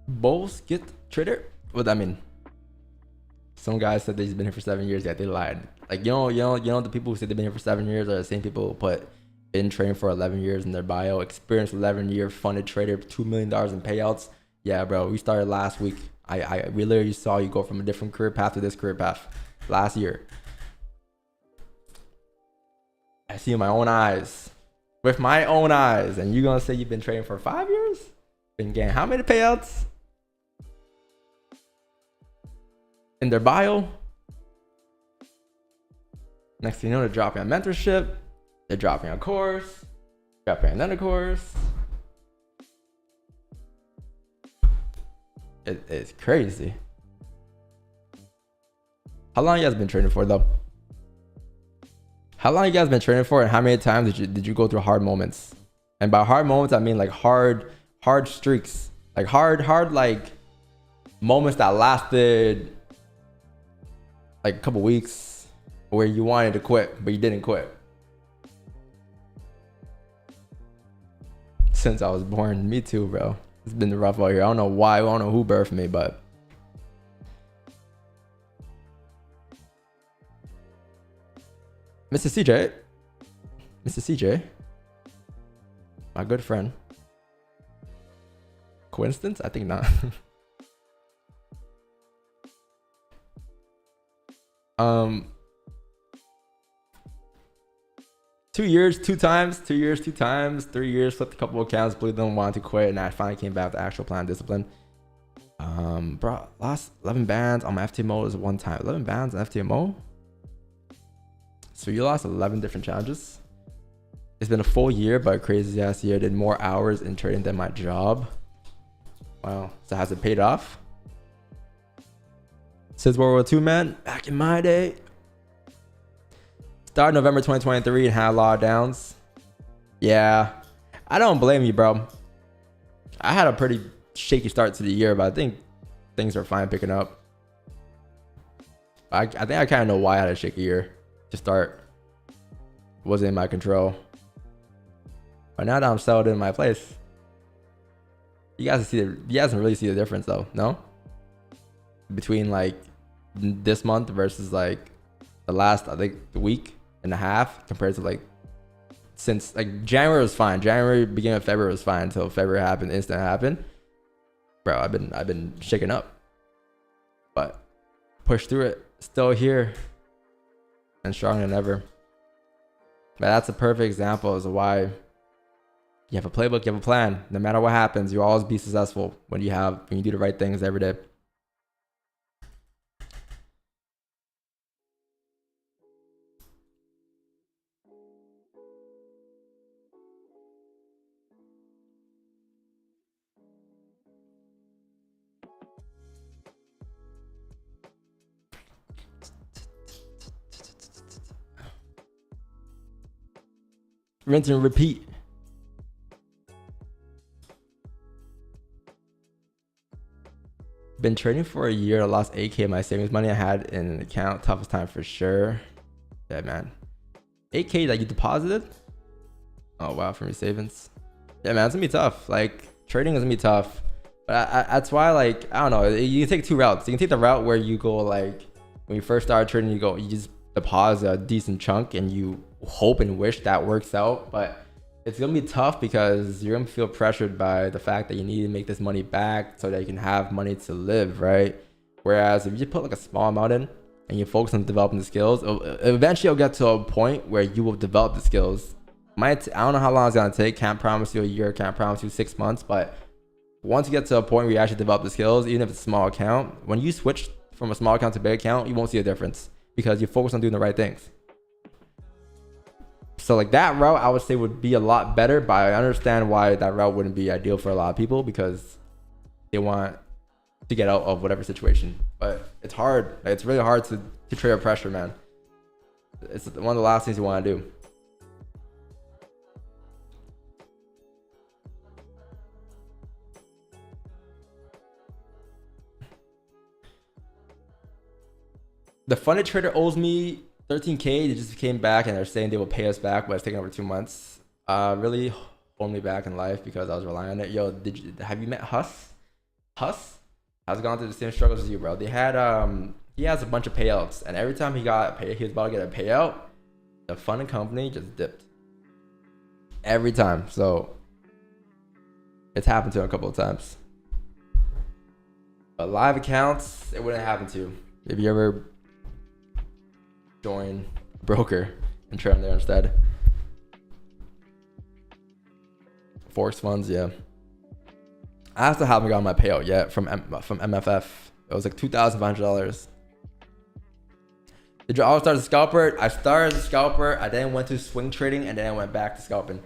Bulls get trader? What I mean? Some guys said that he's been here for 7 years. Yeah, they lied. Like you know the people who say they've been here for 7 years are the same people who put been trading for 11 years in their bio. Experienced 11-year funded trader, $2 million in payouts. Yeah, bro. We started last week. We literally saw you go from a different career path to this career path last year. I see with my own eyes. With my own eyes. And you gonna say you've been trading for 5 years? Been getting how many payouts? In their bio. Next thing you know, they're dropping a mentorship. They're dropping a course. Dropping another course. It's crazy. How long you guys been training for though? How long you guys been training for, and how many times did you go through hard moments? And by hard moments, I mean like hard streaks, like hard like moments that lasted like a couple weeks, where you wanted to quit but you didn't quit. Since I was born, me too, bro. It's been rough out here. I don't know why. I don't know who birthed me, but Mr. CJ, my good friend. Coincidence? I think not. 2 years, 2 times, 2 years, 2 times, 3 years, flipped a couple of accounts, believed them, wanted to quit, and I finally came back with actual plan discipline. Bro, lost 11 bands on my FTMO is one time. 11 bands on FTMO? So you lost 11 different challenges. It's been a full year, but a crazy ass year. Did more hours in trading than my job. Wow, so has it paid off? Since World War II, man, back in my day. Started November 2023 and had a lot of downs. Yeah, I don't blame you, bro. I had a pretty shaky start to the year, but I think things are fine picking up. I think I kind of know why I had a shaky year to start. Wasn't in my control. But now that I'm settled in my place, you guys can really see the difference though, no? Between like this month versus like the last, I think, week and a half compared to like since like January was fine. January, beginning of February was fine until February happened, instant happened. Bro, I've been shaken up. But pushed through it. Still here. And stronger than ever. But that's a perfect example as to why you have a playbook, you have a plan. No matter what happens, you'll always be successful when you do the right things every day. rinse and repeat. Been trading for a year. I lost 8K of my savings money I had in an account. Toughest time for sure. Yeah, man. 8K that you deposited? Oh, wow, from your savings. Yeah, man, it's gonna be tough. Like, trading is gonna be tough. But that's why, like, I don't know. You can take two routes. You can take the route where you go, like, when you first start trading, you just deposit a decent chunk and you hope and wish that works out. But it's gonna be tough because you're gonna feel pressured by the fact that you need to make this money back so that you can have money to live, right? Whereas if you put like a small amount in and you focus on developing the skills, eventually you'll get to a point where you will develop the skills. I don't know how long it's gonna take. Can't promise you a year, can't promise you 6 months, but once you get to a point where you actually develop the skills, even if it's a small account, when you switch from a small account to a big account, you won't see a difference because you focus on doing the right things. So like that route, I would say would be a lot better, but I understand why that route wouldn't be ideal for a lot of people because they want to get out of whatever situation. But it's hard. Like, it's really hard to trade under pressure, man. It's one of the last things you want to do. The funded trader owes me 13K. They just came back and they're saying they will pay us back, but it's taking over 2 months. Really hold me back in life because I was relying on it. Yo, have you met Huss? Huss has gone through the same struggles as you, bro. They had he has a bunch of payouts, and every time he got paid, he was about to get a payout, the funding company just dipped. Every time. So it's happened to him a couple of times. But live accounts, it wouldn't happen to you if you ever join a broker and trade on there instead. Forex funds, yeah. I still haven't gotten my payout yet from MFF. It was like $2,500. Did you always start as a scalper? I started as a scalper. I then went to swing trading and then I went back to scalping.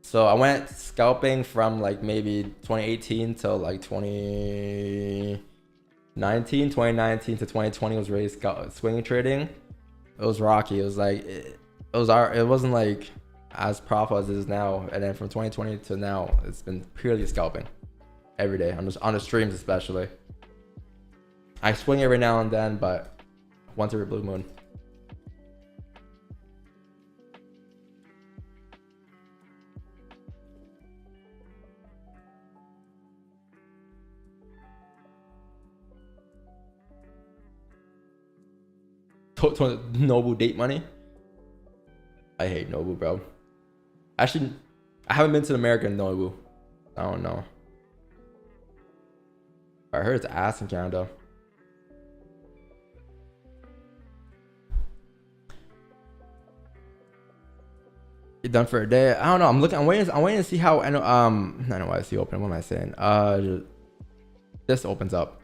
So I went scalping from like maybe 2018 till like 2019 to 2020 was really swing trading. It was rocky. It was like it wasn't like as profitable as it is now. And then from 2020 to now, it's been purely scalping every day on the streams especially. I swing every now and then, but once every blue moon. Nobu date money. I hate Nobu, bro. Actually, I haven't been to America in Nobu. I don't know. I heard it's ass in Canada. You done for a day? I don't know. I'm waiting to see how NYC open. What am I saying? This opens up.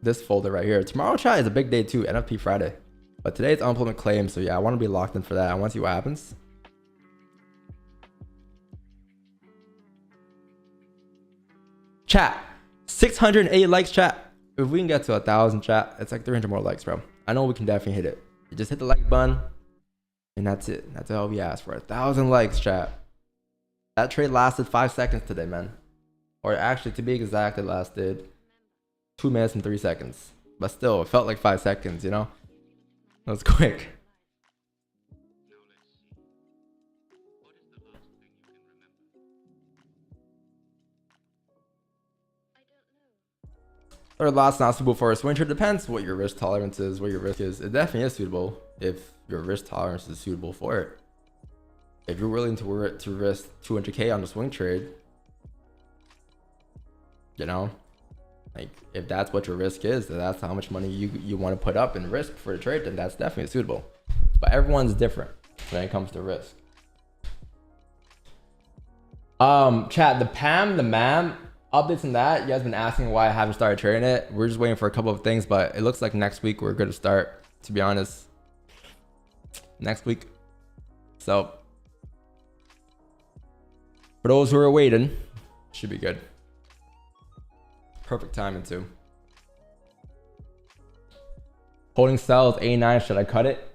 This folder right here. Tomorrow, chat, is a big day too. NFP Friday. But today it's unemployment claims, so yeah, I want to be locked in for that. I want to see what happens. Chat, 608 likes, chat. If we can get to 1,000, chat, it's like 300 more likes, bro. I know we can definitely hit it. You just hit the like button, and that's it. That's all we ask for. 1,000 likes, chat. That trade lasted 5 seconds today, man. Or actually, to be exact, it lasted 2 minutes and 3 seconds. But still, it felt like 5 seconds, you know? That was quick. Or lots not suitable for a swing trade. Depends what your risk tolerance is, what your risk is. It definitely is suitable if your risk tolerance is suitable for it. If you're willing to risk 200K on a swing trade, you know, like if that's what your risk is, then that's how much money you want to put up in risk for the trade, then that's definitely suitable. But everyone's different when it comes to risk. Chat, the PAM, the MAM, updates on that. You guys been asking why I haven't started trading it. We're just waiting for a couple of things, but it looks like next week we're going to start, to be honest. Next week. So for those who are waiting, should be good. Perfect timing too. Holding cells A9, should I cut it?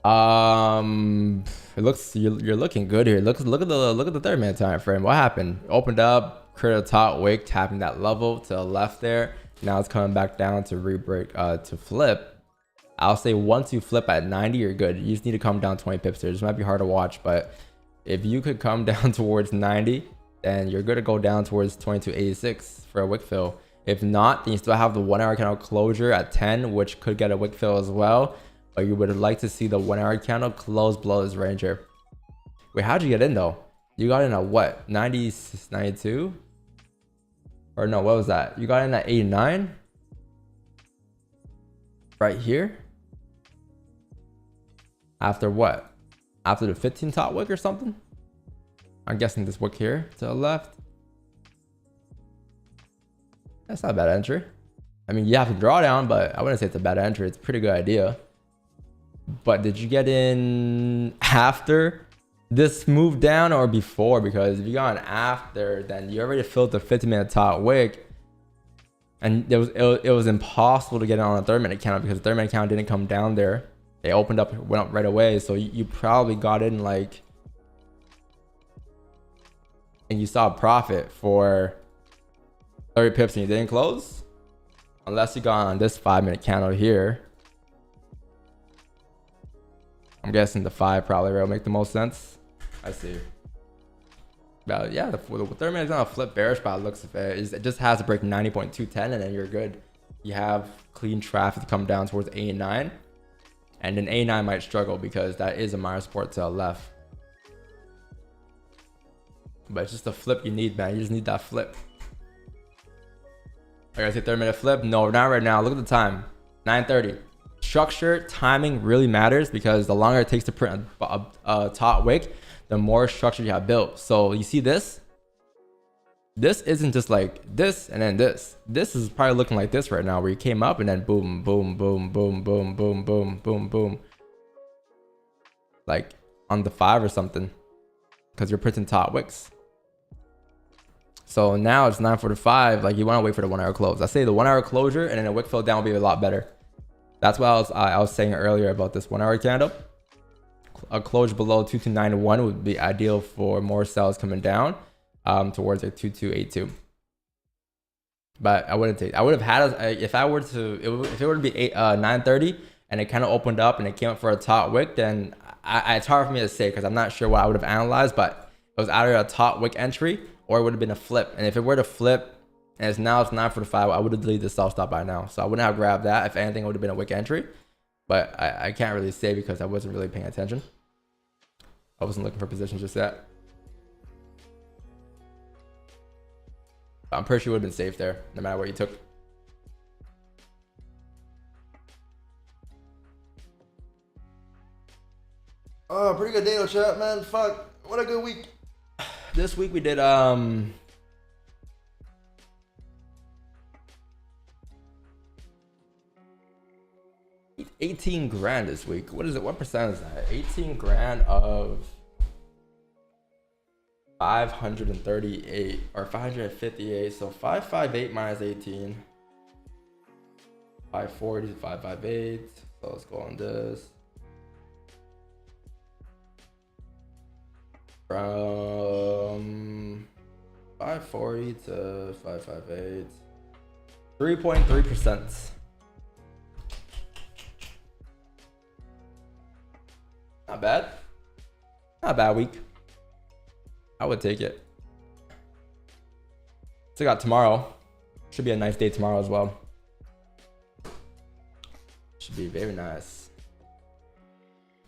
It looks you're looking good here. Look at the 30-minute time frame. What happened? Opened up, created a top wick, tapping that level to the left there. Now it's coming back down to re-break to flip. I'll say once you flip at 90, you're good. You just need to come down 20 pips here. This might be hard to watch, but if you could come down towards 90, then you're good to go down towards 22.86 for a wick fill. If not, then you still have the 1 hour candle closure at 10, which could get a wick fill as well. But you would like to see the 1 hour candle close below this range here. Wait, how'd you get in though? You got in at what? 90, 92? Or no, what was that? You got in at 89? Right here? After what? After the 15 top wick or something? I'm guessing this wick here to the left. That's not a bad entry. I mean, you have to draw down, but I wouldn't say it's a bad entry. It's a pretty good idea. But did you get in after this move down or before? Because if you got in after, then you already filled the 50-minute top wick. And it was impossible to get it on a 30-minute candle because the 30-minute candle didn't come down there. They opened up, went up right away. So you probably got in like, and you saw a profit for 30 pips and you didn't close. Unless you got on this 5-minute candle here. I'm guessing the 5 probably will make the most sense. I see. But yeah, the 30 minutes on a flip bearish by the looks of it. It just has to break 90.210 and then you're good. You have clean traffic to come down towards 89. And then 89 might struggle because that is a minor support to the left. But it's just a flip you need, man. You just need that flip. I gotta say 30-minute flip. No, not right now. Look at the time. 9:30. Structure, timing really matters because the longer it takes to print a top wick, the more structure you have built. So you see this? This isn't just like this and then this. This is probably looking like this right now where you came up and then boom, boom, boom, boom, boom, boom, boom, boom, boom. Like on the 5 or something because you're printing top wicks. So now it's 9:45. Like you want to wait for the 1 hour close. I say the 1 hour closure and then a wick fill down will be a lot better. That's what I was saying earlier about this 1 hour candle. A closure below 2291 would be ideal for more sales coming down towards a 2282. But I wouldn't take. I would have had if it were to be 9:30 and it kind of opened up and it came up for a top wick, then it's hard for me to say because I'm not sure what I would have analyzed. But it was either a top wick entry or it would have been a flip. And if it were to flip and it's 9:45, I would have deleted the sell stop by now. So I wouldn't have grabbed that. If anything, it would have been a wick entry. But I can't really say because I wasn't really paying attention. I wasn't looking for positions just yet. But I'm pretty sure you would have been safe there, no matter what you took. Oh, pretty good day though, chat, man. Fuck, what a good week. This week we did 18 grand this week. What is it? What percent is that? 18 grand of 538 or 558. So 558 minus 18. 540 to 558. So let's go on this. From 540 to 558. 3.3%. Not bad. Not a bad week. I would take it. Still got tomorrow. Should be a nice day tomorrow as well. Should be very nice.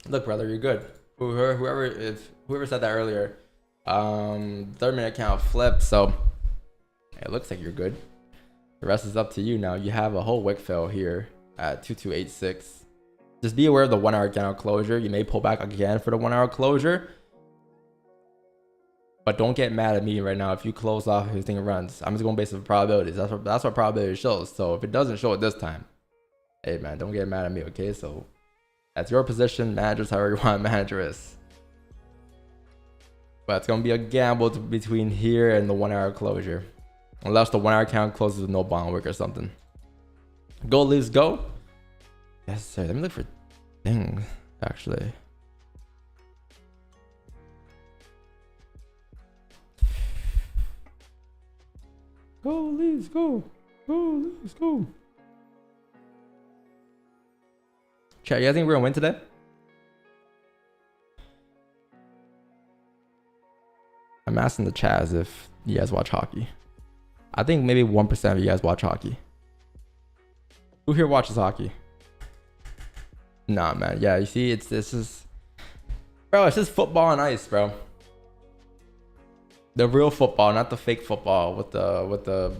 Look, brother, you're good. Whoever said that earlier. 30-minute count flipped, so it looks like you're good. The rest is up to you now. You have a whole wick fill here at 2286. Just be aware of the 1 hour candle closure. You may pull back again for the 1 hour closure. But don't get mad at me right now if you close off if thing runs. I'm just going based on probabilities. That's what probability shows. So if it doesn't show it this time, hey man, don't get mad at me, okay? So that's your position. Managers however you want to manager is. But it's going to be a gamble between here and the 1 hour closure. Unless the 1 hour count closes with no bond wick or something. Gold leaves go. Yes, sir. Let me look for things. actually. Go, Leafs, go. Go, Leafs, go. Chat, you guys think we're gonna win today? I'm asking the chat as if you guys watch hockey. I think maybe 1% of you guys watch hockey. Who here watches hockey? Nah, man. Yeah, you see, it's just football on ice, bro. The real football, not the fake football with the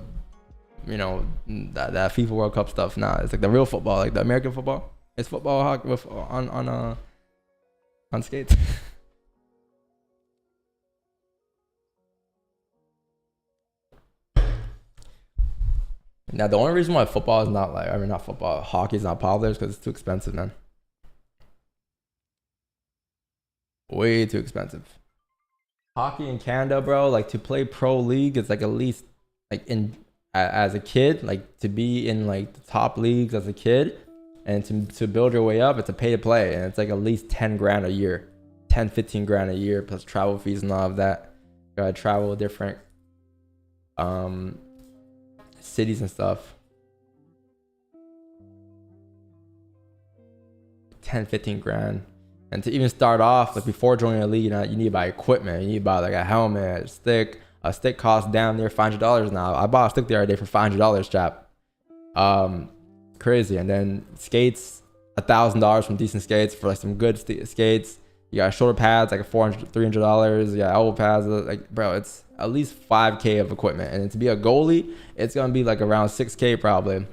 you know, that FIFA World Cup stuff. Nah, it's like the real football, like the American football. It's football hockey with on skates. Now, the only reason why football is not like, not football, hockey is not popular is because it's too expensive, man. Way too expensive. Hockey in Canada, bro, like to play pro league is like at least like as a kid, like to be in like the top leagues as a kid and to build your way up, it's a pay to play. And it's like at least 10 grand a year, 10, 15 grand a year plus travel fees and all of that. You gotta travel different cities and stuff. 10, 15 grand. And to even start off, like before joining a league, you need to buy equipment. You need to buy like a helmet, a stick. A stick costs down near $500 now. I bought a stick the other day for $500, chap. Crazy. And then skates, $1,000 from decent skates for like some good skates. You got shoulder pads, like $400, $300. You got elbow pads, like bro, it's at least $5K of equipment. And to be a goalie, it's gonna be like around $6K probably.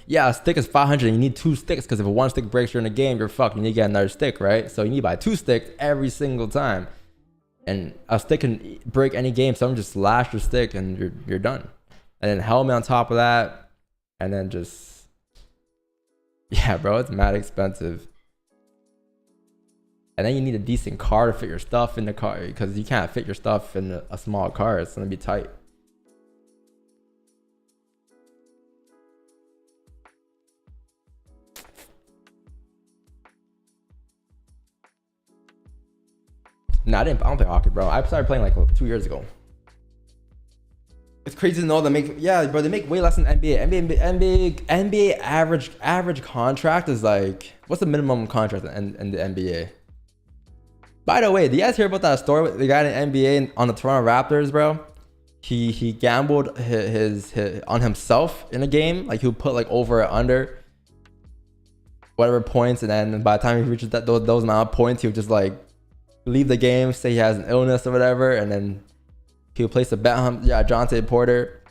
Yeah, a stick is $500. You need 2 sticks because if one stick breaks during the game, you're fucked. You need to get another stick, right? So you need to buy 2 sticks every single time. And a stick can break any game. Someone just slash your stick and you're done. And then helmet on top of that. And then just, yeah, bro, it's mad expensive. And then you need a decent car to fit your stuff in the car because you can't fit your stuff in a small car. It's gonna be tight. Nah, I don't play hockey, bro. I started playing like 2 years ago. It's crazy to know they make, yeah, bro, they make way less than NBA. NBA average contract is like, what's the minimum contract in the NBA? By the way, do you guys hear about that story with the guy in the NBA on the Toronto Raptors, bro? He gambled his on himself in a game. Like he'll put like over or under whatever points, and then by the time he reaches those amount of points, he'll just like leave the game, say he has an illness or whatever, and then he'll place a bet on him. Yeah, Jonte Porter.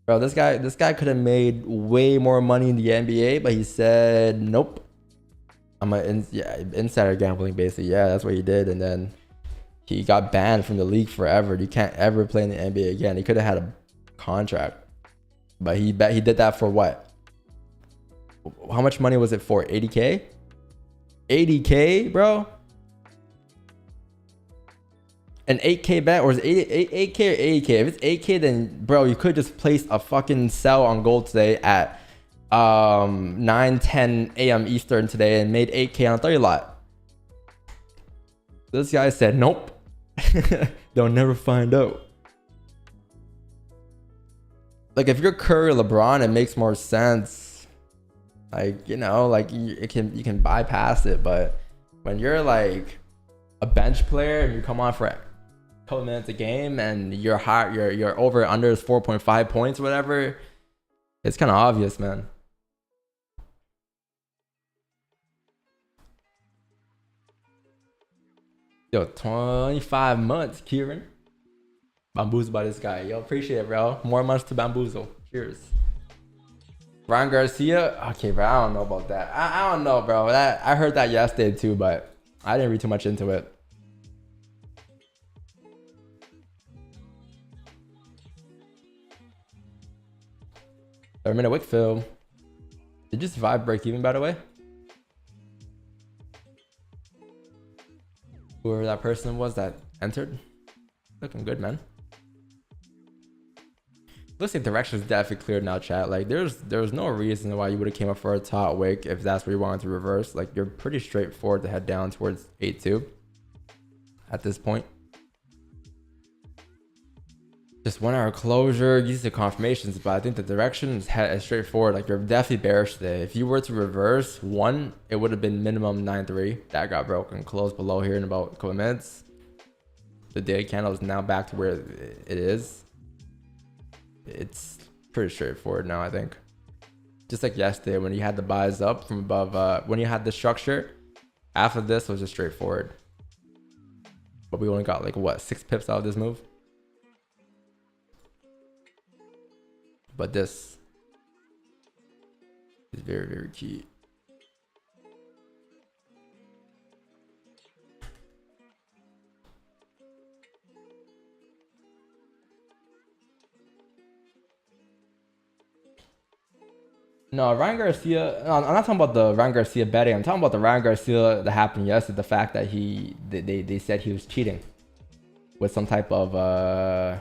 Bro, this guy could have made way more money in the NBA, but he said nope. I'm insider gambling basically. Yeah, that's what he did, and then he got banned from the league forever. You can't ever play in the NBA again. He could have had a contract, but he did that for what? How much money was it for? 80K? 80K, bro. An 8K bet, or is it 8K or 80K? If it's 8K, then bro, you could just place a fucking sell on gold today at 9:10 a.m. Eastern today and made 8K on a 30 lot. This guy said nope. They'll never find out. Like if you're Curry or LeBron, it makes more sense. Like, you know, like you can bypass it, but when you're like a bench player and you come on for a couple minutes a game and your over under is 4.5 points or whatever, it's kind of obvious, man. Yo, 25 months, Kieran. Bamboozled by this guy. Yo, appreciate it, bro. More months to bamboozle. Cheers. Ryan Garcia. Okay, bro, I don't know about that. I don't know, bro. I heard that yesterday too, but I didn't read too much into it. Minute Wickfield. Did you survive break even, by the way? Whoever that person was that entered. Looking good, man. Looks like direction is definitely clear now, chat. Like there's no reason why you would have came up for a top wick if that's where you wanted to reverse. Like you're pretty straightforward to head down towards 8-2 at this point. Just 1 hour closure, use the confirmations, but I think the direction is straightforward. Like you're definitely bearish today. If you were to reverse one, it would have been minimum 9-3. That got broken, closed below here in about a couple of minutes. The day candle is now back to where it is. It's pretty straightforward now, I think. Just like yesterday when you had the buys up from above, when you had the structure, after this was just straightforward. But we only got like what, 6 pips out of this move. But this is very, very key. No, Ryan Garcia. No, I'm not talking about the Ryan Garcia betting. I'm talking about the Ryan Garcia that happened yesterday. The fact that they said he was cheating with some type of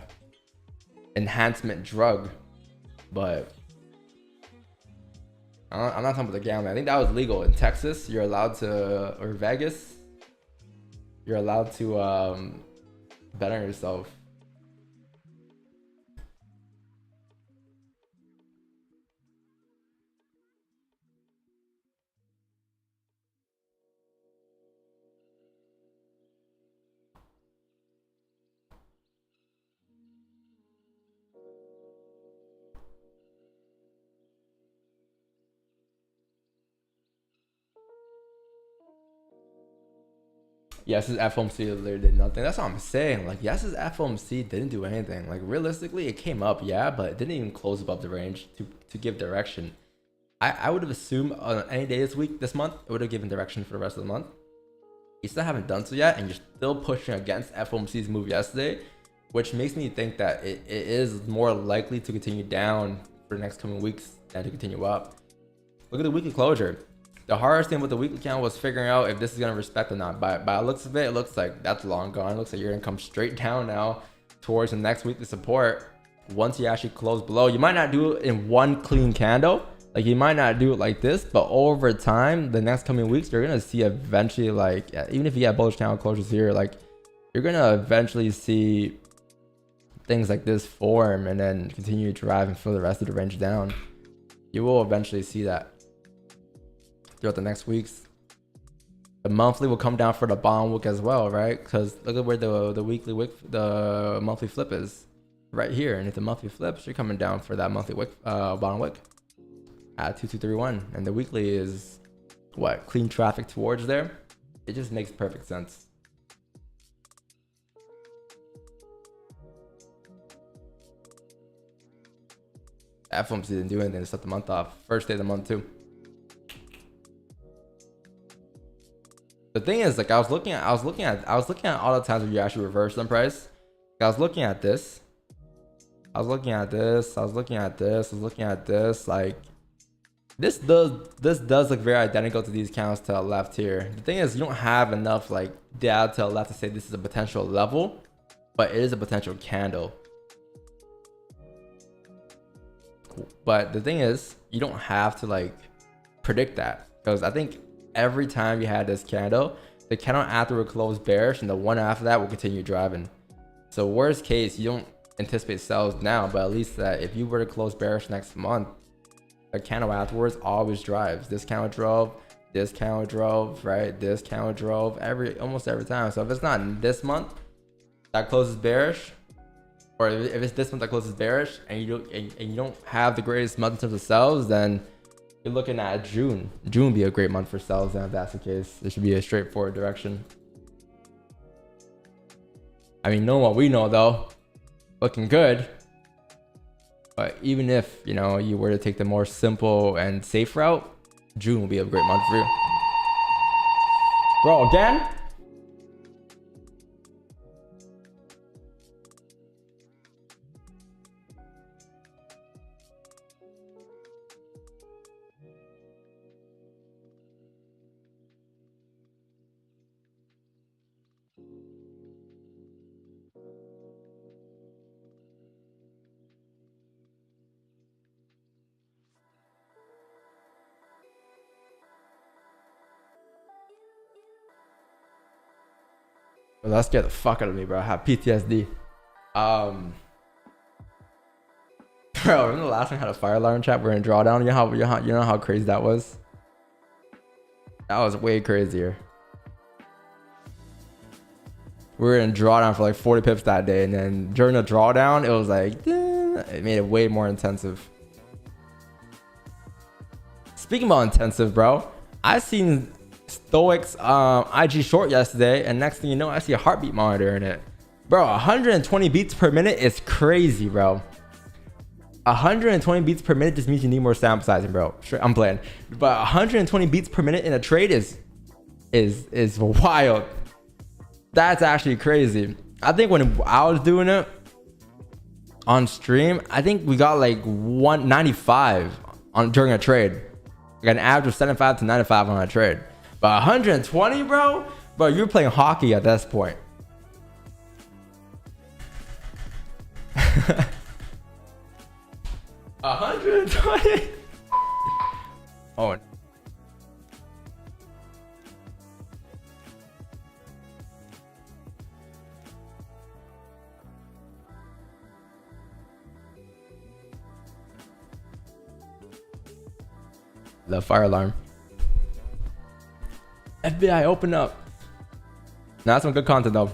enhancement drug. But I'm not talking about the gambling. I think that was legal in Texas. You're allowed to, or Vegas, you're allowed to bet on yourself. Yes's FOMC literally did nothing. That's what I'm saying. Like Yes's FOMC didn't do anything. Like realistically, it came up, yeah, but it didn't even close above the range to give direction. I would have assumed on any day this month, it would have given direction for the rest of the month. You still haven't done so yet, and you're still pushing against FOMC's move yesterday, which makes me think that it is more likely to continue down for the next coming weeks than to continue up. Look at the weekly closure. The hardest thing with the weekly count was figuring out if this is going to respect or not. By the looks of it, it looks like that's long gone. It looks like you're going to come straight down now towards the next weekly support. Once you actually close below, you might not do it in one clean candle. Like you might not do it like this, but over time, the next coming weeks, you're going to see eventually, like, even if you have bullish candle closures here, like you're going to eventually see things like this form and then continue to drive and fill the rest of the range down. You will eventually see that throughout the next weeks. The monthly will come down for the bottom wick as well, right? Because look at where the weekly wick, the monthly flip is right here. And if the monthly flips, you're coming down for that monthly wick, bottom wick at 2231. And the weekly is what? Clean traffic towards there. It just makes perfect sense. FOMC didn't do anything to set the month off. First day of the month too. The thing is, like I was looking at all the times where you actually reverse the price. Like, I was looking at this. I was looking at this. I was looking at this. I was looking at this. Like this does look very identical to these candles to the left here. The thing is, you don't have enough like data to the left to say this is a potential level, but it is a potential candle. But the thing is, you don't have to like predict that, because I think every time you had this candle, the candle after will close bearish and the one after that will continue driving. So worst case, you don't anticipate sells now, but at least that if you were to close bearish next month, the candle afterwards always drives. This candle drove, this candle drove, right? This candle drove almost every time. So if it's not this month that closes bearish, or if it's this month that closes bearish and you don't have the greatest month in terms of sells, then you're looking at June. June would be a great month for sells, and if that's the case, it should be a straightforward direction. I mean, knowing what we know though, looking good. But even if, you know, you were to take the more simple and safe route, June will be a great month for you. Bro, again? Well, that scared the fuck out of me, bro. I have PTSD. Bro, remember the last time I had a fire alarm chat? We're in drawdown. You know how crazy that was? That was way crazier. We were in drawdown for like 40 pips that day, and then during the drawdown, it was like, it made it way more intensive. Speaking about intensive, bro, I seen Stoic's IG short yesterday, and next thing you know, I see a heartbeat monitor in it. Bro, 120 beats per minute is crazy, bro. 120 beats per minute just means you need more sample sizing, bro. Sure, I'm playing, but 120 beats per minute in a trade is wild. That's actually crazy. I think when I was doing it on stream, I think we got like 195 during a trade. We got an average of 75 to 95 on a trade. But 120, bro, you're playing hockey at this point. 120. Oh. The fire alarm. FBI, open up. Now that's some good content though.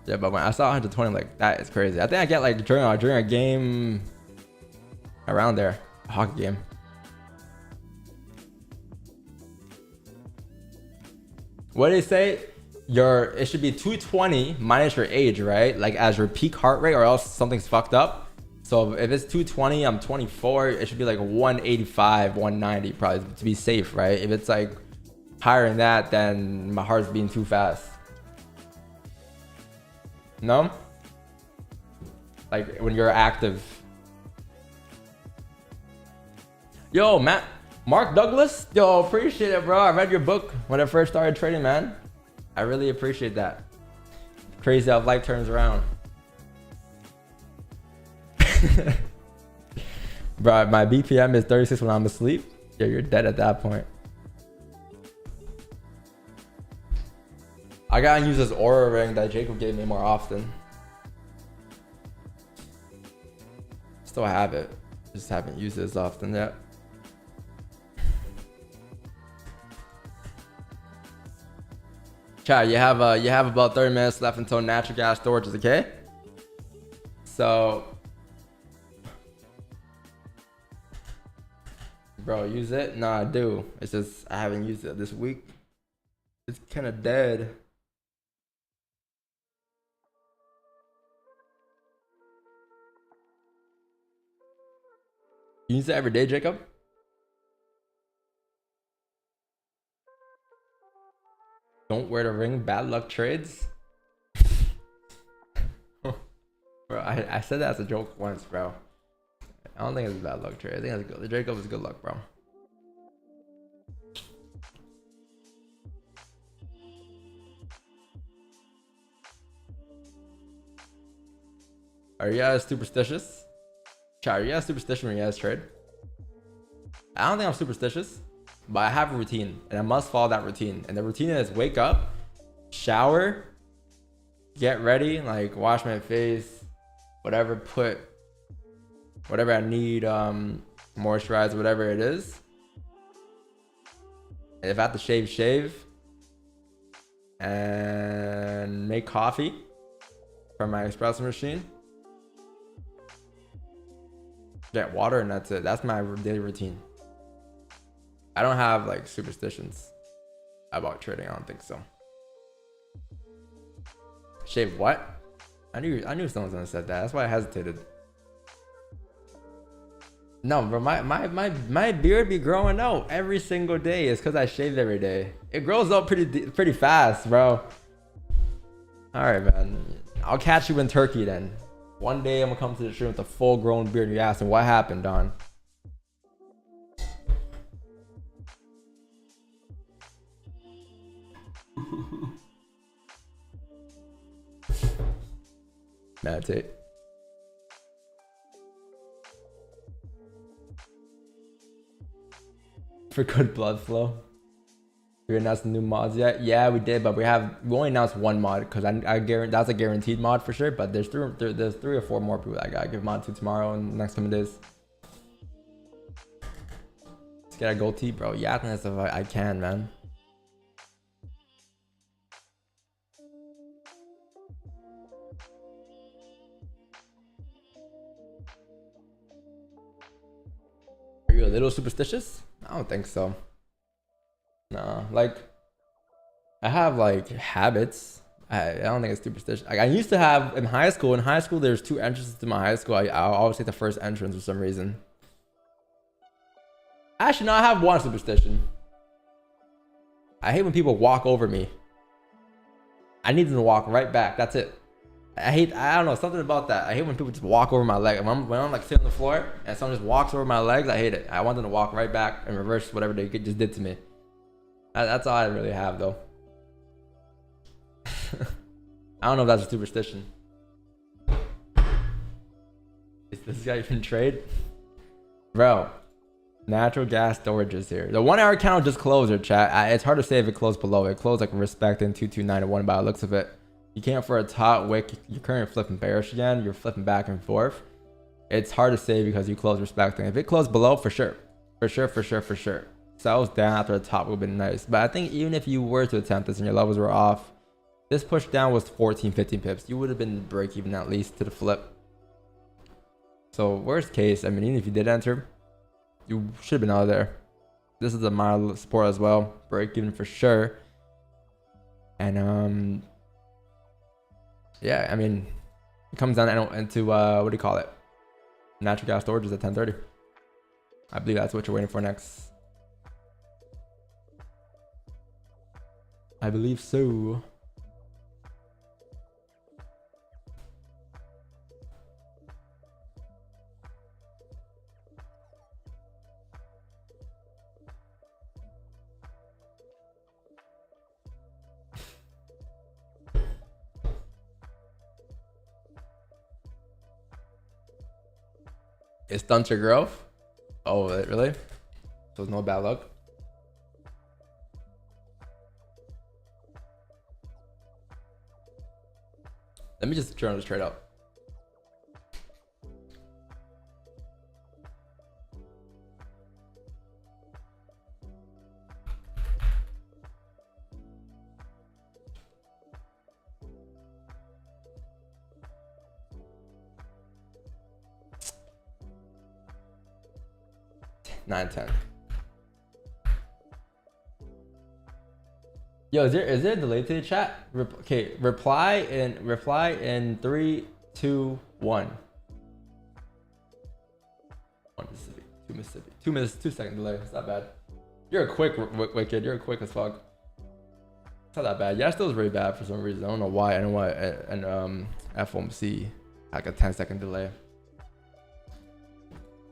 Yeah, but when I saw 120, I'm like, that is crazy. I think I get like during a game around there, a hockey game. What did they say? It should be 220 minus your age, right? Like as your peak heart rate, or else something's fucked up. So if it's 220, I'm 24, it should be like 185, 190 probably to be safe, right? If it's like higher than that, then my heart's beating too fast. No? Like when you're active. Yo, Mark Douglas? Yo, appreciate it, bro. I read your book when I first started trading, man. I really appreciate that. Crazy how life turns around. Bro, my BPM is 36 when I'm asleep. Yeah, you're dead at that point. I gotta use this aura ring that Jacob gave me more often. Still have it. Just haven't used it as often yet. Chat, you have about 30 minutes left until natural gas storage is okay. So, bro, use it? Nah, I do. It's just I haven't used it this week. It's kind of dead. You use it every day, Jacob? Don't wear the ring, bad luck trades. Bro, I said that as a joke once, bro. I don't think it's a bad luck trade. I think it's good. The Jacob is good luck, bro. Are you guys superstitious? Are you guys superstitious when you guys trade? I don't think I'm superstitious, but I have a routine and I must follow that routine. And the routine is wake up, shower, get ready, like wash my face, whatever, put whatever I need, moisturize, whatever it is. And if I have to shave, and make coffee from my espresso machine. Get water and that's it. That's my daily routine. I don't have like superstitions about trading. I don't think so. Shave what? I knew someone was gonna say that. That's why I hesitated. No, bro, my beard be growing out every single day. It's because I shave every day. It grows up pretty fast, bro. All right, man. I'll catch you in Turkey then. One day I'm gonna come to the stream with a full-grown beard. And you're asking what happened, Don? Meditate. For good blood flow. We announced the new mods yet? Yeah, we did, but we only announced one mod because I guarantee that's a guaranteed mod for sure. But there's three or four more people that I gotta give mod to tomorrow and the next coming days. Let's get a gold tee, bro. Yeah, I think that's if I can, man. Are you a little superstitious? I don't think so. No, like I have like habits. I don't think it's superstitious. Like I used to have in high school. In high school, there's 2 entrances to my high school. I always take the first entrance for some reason. Actually, no, I have one superstition. I hate when people walk over me. I need them to walk right back. That's it. I don't know, something about that. I hate when people just walk over my leg. When I'm like sitting on the floor and someone just walks over my legs, I hate it. I want them to walk right back and reverse whatever they just did to me. That's all I really have, though. I don't know if that's a superstition. Is this guy even trade? Bro, natural gas storages here. The 1 hour count just closed, or chat. It's hard to say if it closed below. It closed like respecting 2291 by the looks of it. You came for a top wick. You're currently flipping bearish again. You're flipping back and forth. It's hard to say because you closed respecting. If it closed below, for sure. For sure. Sells down after the top would have been nice. But I think even if you were to attempt this and your levels were off, this push down was 14, 15 pips. You would have been break even at least to the flip. So worst case, I mean, even if you did enter, you should have been out of there. This is a mild support as well. Break even for sure. And yeah, I mean, it comes down into what do you call it? Natural gas storage is at 10:30. I believe that's what you're waiting for next. I believe so. It stunts your growth? Oh, really? So it's no bad luck? Let me just turn this trade up. Nine, 10. Yo, is there a delay to the chat? Okay, reply in 3, 2, 1. 1 Mississippi, 2 Mississippi. 2 minutes, 2 second delay. It's not bad. You're a quick wicked. You're quick as fuck. It's not that bad. Yeah, still is really bad for some reason. I don't know why. I know why. And FOMC like a 10-second delay.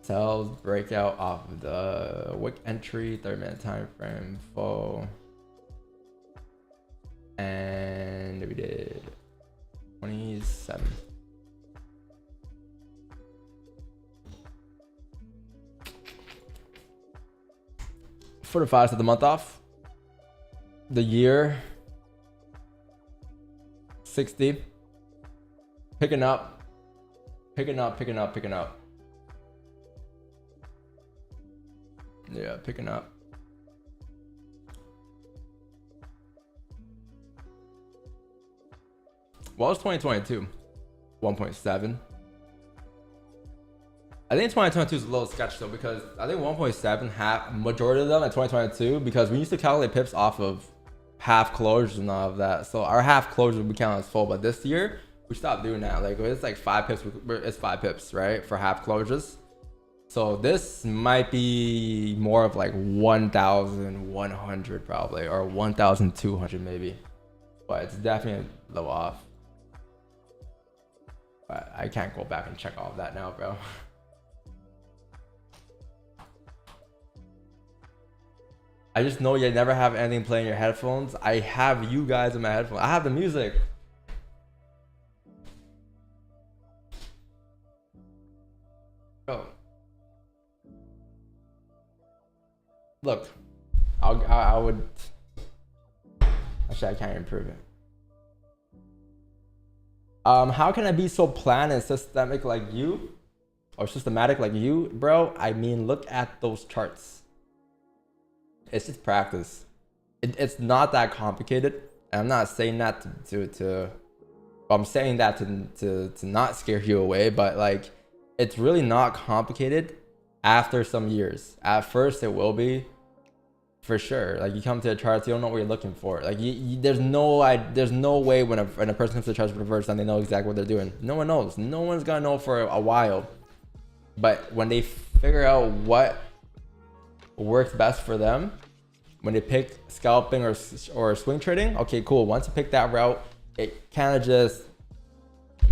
Sells breakout off of the wick entry, 30-minute time frame, full. And we did 27. For the 5 of the month off. The year 60. Picking up. Yeah, picking up. Well, it's 2022. 1.7. I think 2022 is a little sketch though, because I think 1.7 half majority of them in 2022, because we used to calculate pips off of half closures and all of that. So our half closures would be counted as full, but this year we stopped doing that. Like it's like 5 pips. It's 5 pips, right, for half closures. So this might be more of like 1,100 probably, or 1,200 maybe, but it's definitely a little off. But I can't go back and check all of that now, bro. I just know you never have anything playing in your headphones. I have you guys in my headphones. I have the music. Bro. Look, I would Actually, I can't improve it. How can I be so planned and systematic like you? Or systematic like you, bro? I mean, look at those charts. It's just practice. It's not that complicated. And I'm not saying that I'm saying that to not scare you away, but like, it's really not complicated after some years. At first, it will be, for sure. Like, you come to the charts, you don't know what you're looking for. Like, there's no way when a person comes to the charts for the first time, they know exactly what they're doing. No one knows. No one's gonna know for a while. But when they figure out what works best for them, when they pick scalping or swing trading, okay, cool. Once you pick that route, it kind of just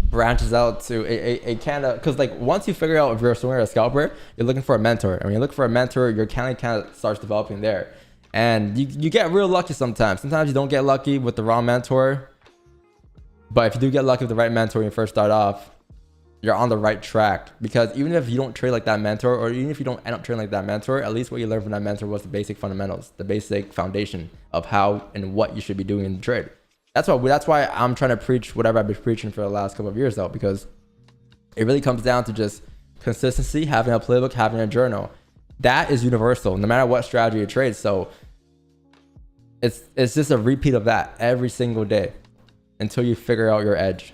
branches out to it kind of, because like once you figure out if you're a swinger or a scalper, you're looking for a mentor. And when you look for a mentor, your kind of starts developing there. And you get real lucky sometimes. Sometimes you don't get lucky with the wrong mentor. But if you do get lucky with the right mentor when you first start off, you're on the right track. Because even if you don't trade like that mentor, or even if you don't end up trading like that mentor, at least what you learned from that mentor was the basic fundamentals, the basic foundation of how and what you should be doing in the trade. That's why I'm trying to preach whatever I've been preaching for the last couple of years though, because it really comes down to just consistency, having a playbook, having a journal. That is universal, no matter what strategy you trade. So it's just a repeat of that every single day until you figure out your edge.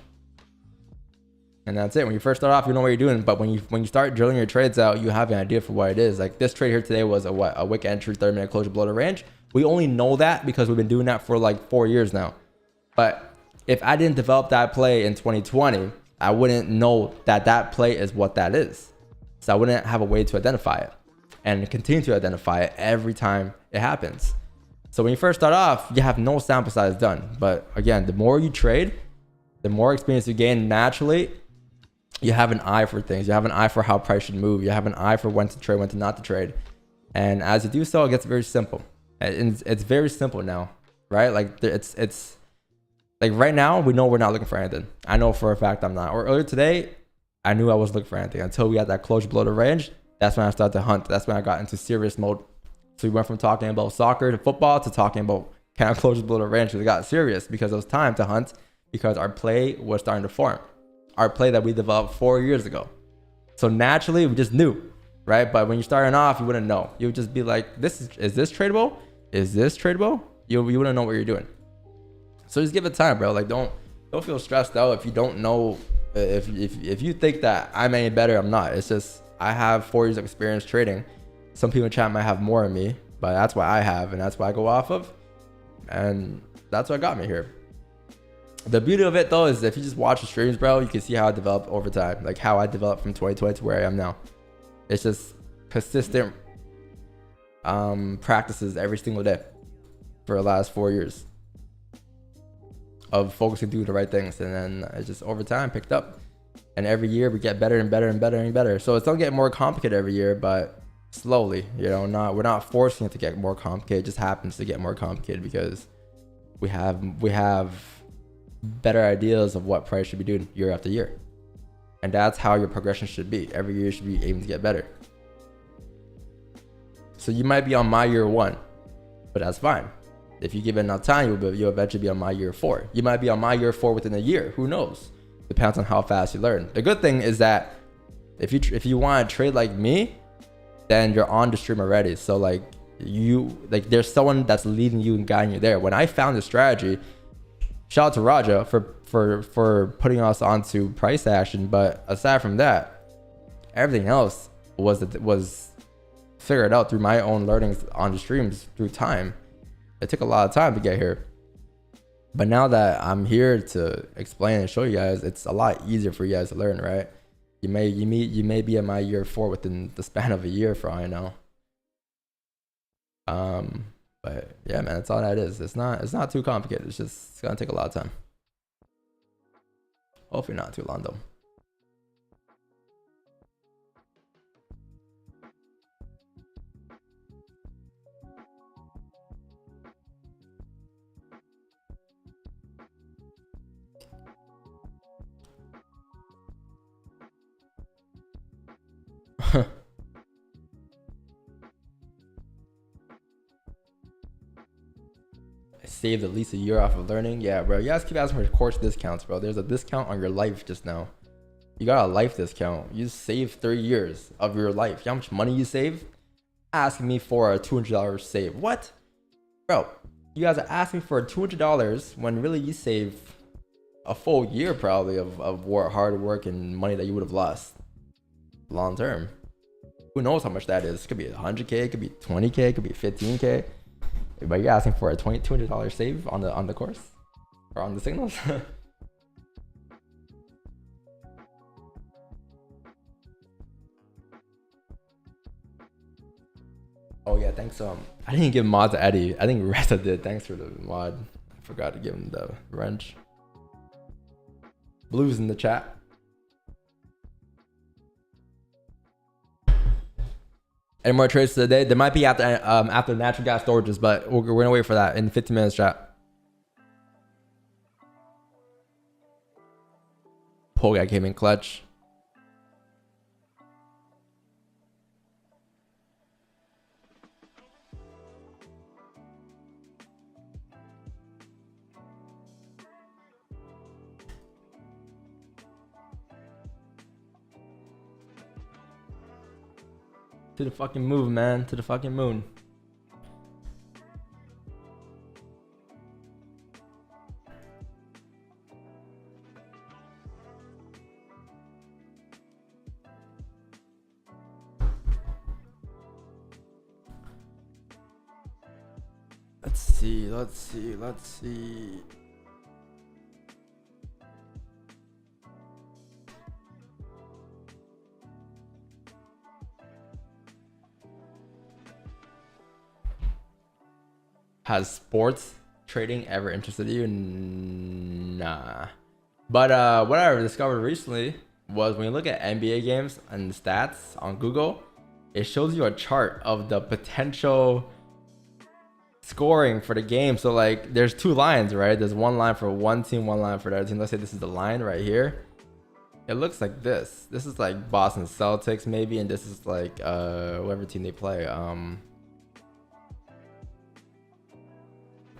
And that's it. When you first start off, you know what you're doing. But when you start drilling your trades out, you have an idea for what it is. Like this trade here today was a wick entry, 30-minute closure below the range. We only know that because we've been doing that for like 4 years now. But if I didn't develop that play in 2020, I wouldn't know that play is what that is. So I wouldn't have a way to identify it and continue to identify it every time it happens. So when you first start off, you have no sample size done. But again, the more you trade, the more experience you gain naturally. You have an eye for things. You have an eye for how price should move. You have an eye for when to trade, when to not to trade. And as you do so, it gets very simple. And it's very simple now, right? Like it's like right now, we know we're not looking for anything. I know for a fact I'm not. Or earlier today, I knew I wasn't looking for anything until we got that closure below the range. That's when I started to hunt. That's when I got into serious mode. So we went from talking about soccer to football to talking about kind of closure below the range. We got serious because it was time to hunt because our play was starting to form. Our play that we developed 4 years ago. So naturally, we just knew, right? But when you're starting off, you wouldn't know. You would just be like, is this tradable? Is this tradable? You wouldn't know what you're doing. So just give it time, bro. Like don't feel stressed out if you don't know. If you think that I'm any better, I'm not. It's just I have 4 years of experience trading. Some people in chat might have more than me, but that's what I have, and that's what I go off of, and that's what got me here. The beauty of it though is if you just watch the streams, bro, you can see how I developed over time, like how I developed from 2020 to where I am now. It's just consistent practices every single day for the last 4 years of focusing to do the right things, and then it just over time picked up, and every year we get better and better and better and better. So it's not getting more complicated every year, but slowly, you know, we're not forcing it to get more complicated. It just happens to get more complicated because we have better ideas of what price should be doing year after year. And that's how your progression should be. Every year you should be aiming to get better. So you might be on my year 1, but that's fine. If you give it enough time, you'll eventually be on my year 4. You might be on my year 4 within a year. Who knows? Depends on how fast you learn. The good thing is that if you want to trade like me, then you're on the stream already. So like there's someone that's leading you and guiding you there. When I found the strategy, shout out to Raja for putting us onto price action. But aside from that, everything else was figured out through my own learnings on the streams through time. It took a lot of time to get here. But now that I'm here to explain and show you guys, it's a lot easier for you guys to learn, right? You may be in my year 4 within the span of a year for all I know. But yeah, man, that's all that is. It's not too complicated. It's gonna take a lot of time. Hopefully not too long though. saved at least a year off of learning. Yeah, bro. You guys keep asking for course discounts, bro. There's a discount on your life just now. You got a life discount. You saved 3 years of your life. You know how much money you saved? Asking me for a $200 save. What? Bro, you guys are asking for $200 when really you save a full year probably of hard work and money that you would have lost long term. Who knows how much that is? It could be 100K, it could be 20K, it could be 15K. But you're asking for a $200 save on the course or on the signals. Oh yeah, thanks. I didn't give mod to Eddie. I think Reza did. Thanks for the mod. I forgot to give him the wrench. Blue's in the chat. Any more trades today? There might be after natural gas storages, but we're gonna wait for that in 15 minutes, chat. Pole guy came in clutch. To the fucking moon, man. To the fucking moon. Let's see. Has sports trading ever interested you? Nah. But what I discovered recently was when you look at NBA games and the stats on Google, it shows you a chart of the potential scoring for the game. So like there's two lines, right? There's one line for one team, one line for the other team. Let's say this is the line right here. It looks like this. This is like Boston Celtics maybe, and this is like whatever team they play.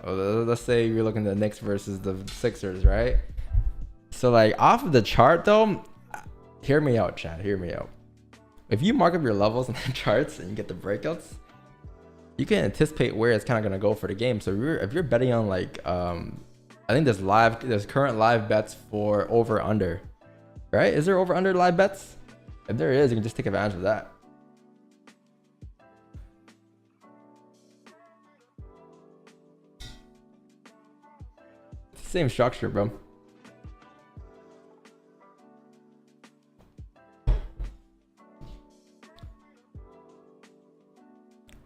Let's say you're looking at the Knicks versus the Sixers, right? So like off of the chart though, hear me out, chat. Hear me out. If you mark up your levels in the charts and you get the breakouts, you can anticipate where it's kind of gonna go for the game. So if you're betting on like, I think there's current live bets for over under, right? Is there over under live bets? If there is, you can just take advantage of that. Same structure, bro.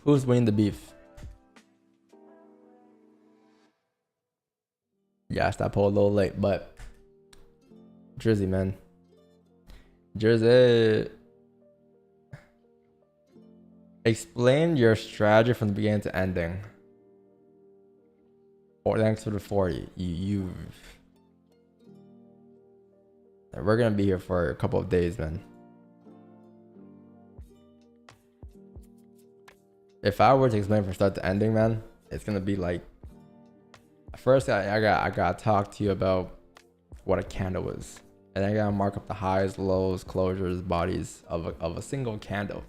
Who's winning the beef? Yeah, I stopped a little late, but Jersey, man. Jersey. Explain your strategy from the beginning to ending. Or thanks for the 40. We're gonna be here for a couple of days, man. If I were to explain from start to ending, man, it's gonna be like, first I gotta talk to you about what a candle is, and I gotta mark up the highs, lows, closures, bodies of a single candle.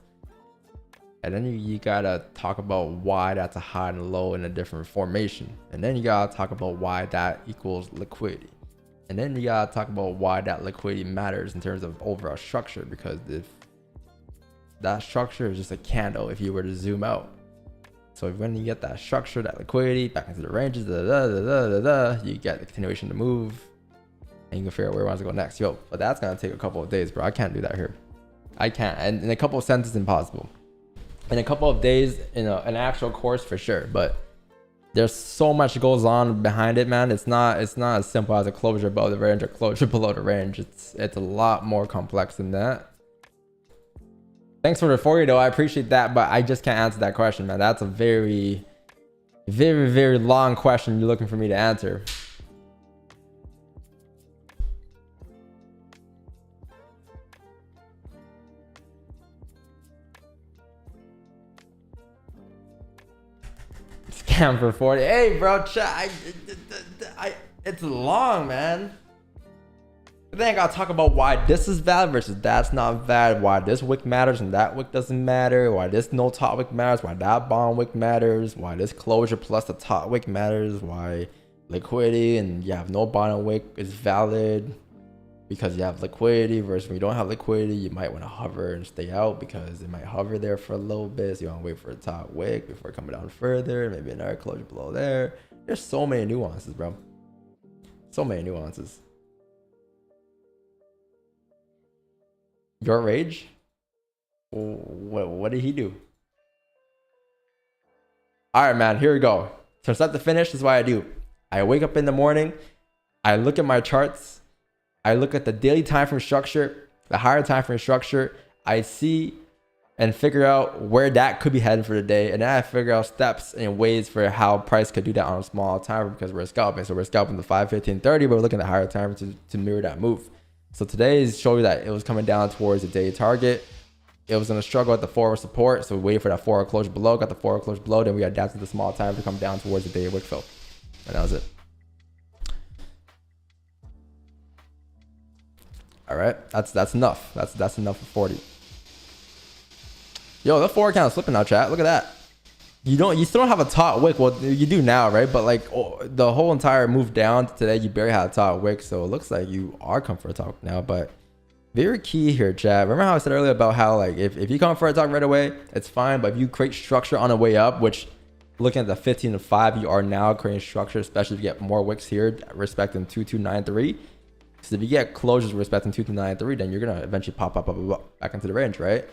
And then you gotta talk about why that's a high and low in a different formation. And then you gotta talk about why that equals liquidity. And then you gotta talk about why that liquidity matters in terms of overall structure. Because if that structure is just a candle, if you were to zoom out. So when you get that structure, that liquidity back into the ranges, you get the continuation to move. And you can figure out where it wants to go next. But that's gonna take a couple of days, bro. I can't do that here. I can't. And in a couple of cents, it's impossible. In a couple of days, an actual course for sure, but there's so much goes on behind it, man. It's not as simple as a closure above the range or closure below the range. It's a lot more complex than that. Thanks for the 40 though, I appreciate that, but I just can't answer that question, man. That's a very, very, very long question you're looking for me to answer. Scam for 40. Hey, bro, it's long, man. Then I gotta talk about why this is valid versus that's not valid, why this wick matters and that wick doesn't matter, why this no top wick matters, why that bottom wick matters, why this closure plus the top wick matters, why liquidity and you have no bottom wick is valid because you have liquidity versus when you don't have liquidity, you might want to hover and stay out because it might hover there for a little bit. So you want to wait for a top wick before coming down further, maybe another closure below there. There's so many nuances, bro. So many nuances. Your rage? What did he do? All right, man, here we go. From start to finish, this is what I do. I wake up in the morning. I look at my charts. I look at the daily time frame structure, the higher time frame structure. I see and figure out where that could be heading for the day. And then I figure out steps and ways for how price could do that on a small time frame because we're scalping. So we're scalping the 5, 15, 30, but we're looking at higher time frame to mirror that move. So today is showing you that it was coming down towards the daily target. It was going to struggle at the 4-hour support. So we waited for that 4-hour closure below, got the 4-hour closure below. Then we adapted the small time to come down towards the daily wick fill. And that was it. All right, that's enough. That's enough for 40. Yo, the 4 count is slipping now, chat. Look at that. You still don't have a top wick. Well, you do now, right? But like the whole entire move down today, you barely had a top wick. So it looks like you are coming for a top now. But very key here, chat. Remember how I said earlier about how like if you come for a top right away, it's fine. But if you create structure on the way up, which looking at the 15 to 5, you are now creating structure, especially if you get more wicks here, respecting 2293. So if you get closures respecting 2293, then you're gonna eventually pop up back into the range, right?